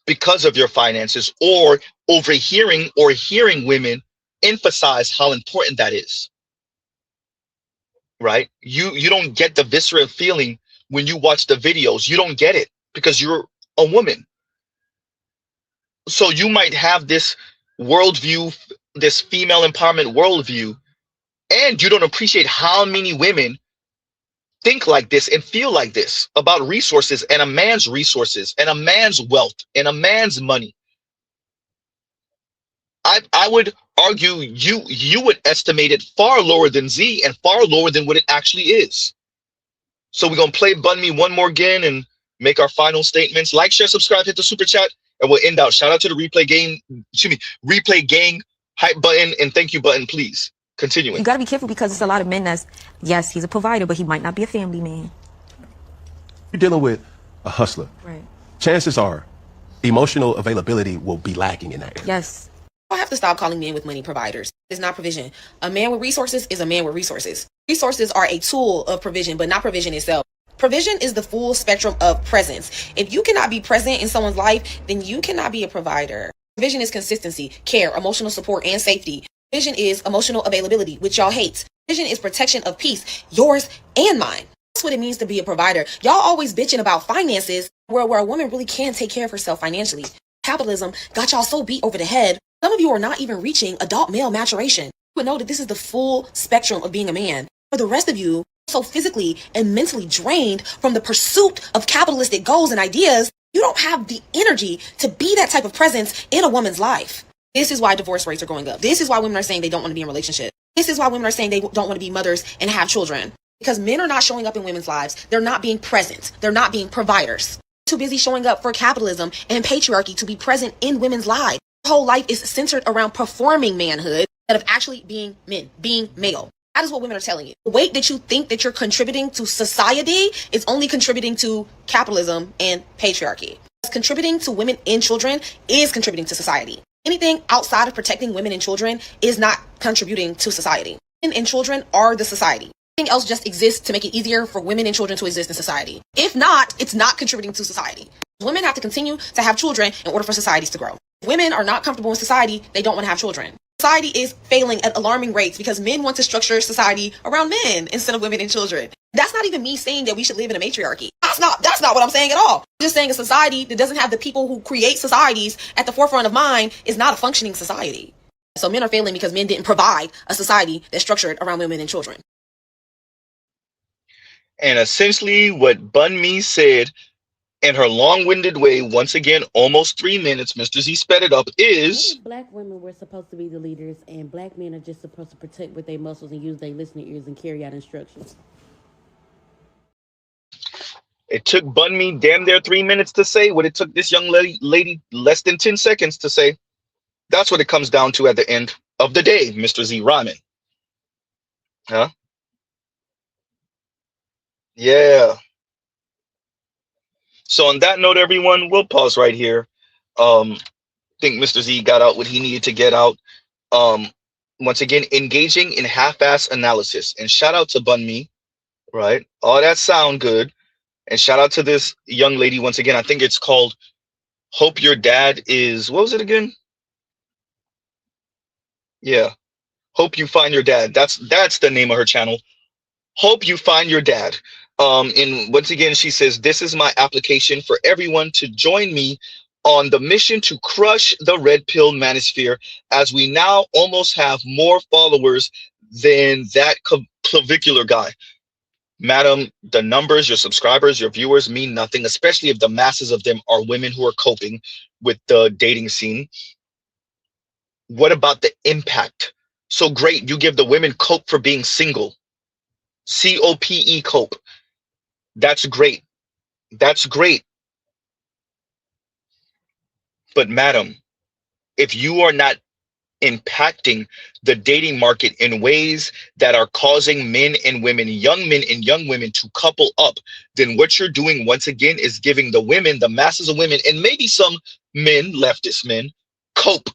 because of your finances, or overhearing or hearing women emphasize how important that is. Right? You don't get the visceral feeling when you watch the videos. You don't get it because you're a woman. So you might have this worldview, this female empowerment worldview, and you don't appreciate how many women think like this and feel like this about resources and a man's resources and a man's wealth and a man's money. I would argue you would estimate it far lower than Z and far lower than what it actually is. So we're gonna play Bun Me one more again and make our final statements. Like, share, subscribe, hit the super chat, and we'll end out. Shout out to the replay gang hype button and thank you button, please. Continuing.
You gotta be careful because it's a lot of men that's, yes, he's a provider, but he might not be a family man.
You're dealing with a hustler.
Right.
Chances are emotional availability will be lacking in that area.
Yes.
I have to stop calling men with money providers. It's not provision. A man with resources is a man with resources. Resources are a tool of provision, but not provision itself. Provision is the full spectrum of presence. If you cannot be present in someone's life, then you cannot be a provider. Provision is consistency, care, emotional support, and safety. Provision is emotional availability, which y'all hate. Provision is protection of peace, yours and mine. That's what it means to be a provider. Y'all always bitching about finances, where a woman really can take care of herself financially. Capitalism got y'all so beat over the head. Some of you are not even reaching adult male maturation. You would know that this is the full spectrum of being a man. For the rest of you, so physically and mentally drained from the pursuit of capitalistic goals and ideas, you don't have the energy to be that type of presence in a woman's life. This is why divorce rates are going up. This is why women are saying they don't want to be in a relationship. This is why women are saying they don't want to be mothers and have children. Because men are not showing up in women's lives. They're not being present. They're not being providers. Too busy showing up for capitalism and patriarchy to be present in women's lives. Their whole life is centered around performing manhood instead of actually being men, being male. That is what women are telling you. The weight that you think that you're contributing to society is only contributing to capitalism and patriarchy. Contributing to women and children is contributing to society. Anything outside of protecting women and children is not contributing to society. Women and children are the society. Everything else just exists to make it easier for women and children to exist in society. If not, it's not contributing to society. Women have to continue to have children in order for societies to grow. If women are not comfortable in society, they don't want to have children. Society is failing at alarming rates because men want to structure society around men instead of women and children. That's not even me saying that we should live in a matriarchy. That's not what I'm saying at all. I'm just saying a society that doesn't have the people who create societies at the forefront of mind is not a functioning society. So men are failing because men didn't provide a society that's structured around women and children.
And essentially what Bun Me said in her long-winded way, once again, almost 3 minutes, Mr. Z sped it up, is...
Black women were supposed to be the leaders, and black men are just supposed to protect with their muscles and use their listening ears and carry out instructions.
It took Bun Me damn near 3 minutes to say what it took this young lady less than 10 seconds to say. That's what it comes down to at the end of the day, Mr. Z Rhyming. Huh? Yeah. So on that note, everyone, we'll pause right here. I think Mr. Z got out what he needed to get out. Once again, engaging in half-ass analysis. And shout out to Bun Me, right? All that sound good. And shout out to this young lady once again. I think it's called Hope Your Dad Is, what was it again? Yeah. Hope You Find Your Dad. That's the name of her channel. Hope You Find Your Dad. And once again, she says, this is my application for everyone to join me on the mission to crush the red pill manosphere, as we now almost have more followers than that clavicular guy. Madam, the numbers, your subscribers, your viewers mean nothing, especially if the masses of them are women who are coping with the dating scene. What about the impact? So great, you give the women cope for being single. C-O-P-E, cope. That's great. That's great. But madam, if you are not impacting the dating market in ways that are causing men and women, young men and young women, to couple up, then what you're doing once again is giving the women, the masses of women, and maybe some men, leftist men, cope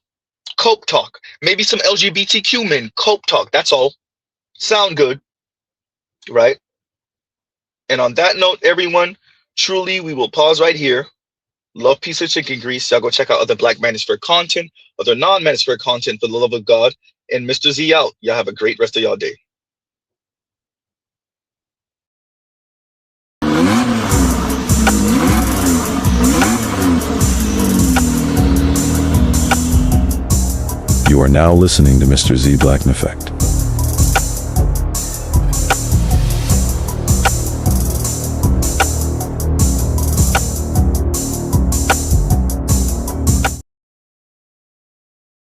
talk. Maybe some LGBTQ men, cope talk. That's all. Sound good, right? And on that note, everyone, truly, we will pause right here. Love, peace, and chicken grease. Y'all go check out other Black Manosphere content, other non-Manosphere content, for the love of God. And Mr. Z out. Y'all have a great rest of y'all day.
You are now listening to Mr. Z Blackneffect.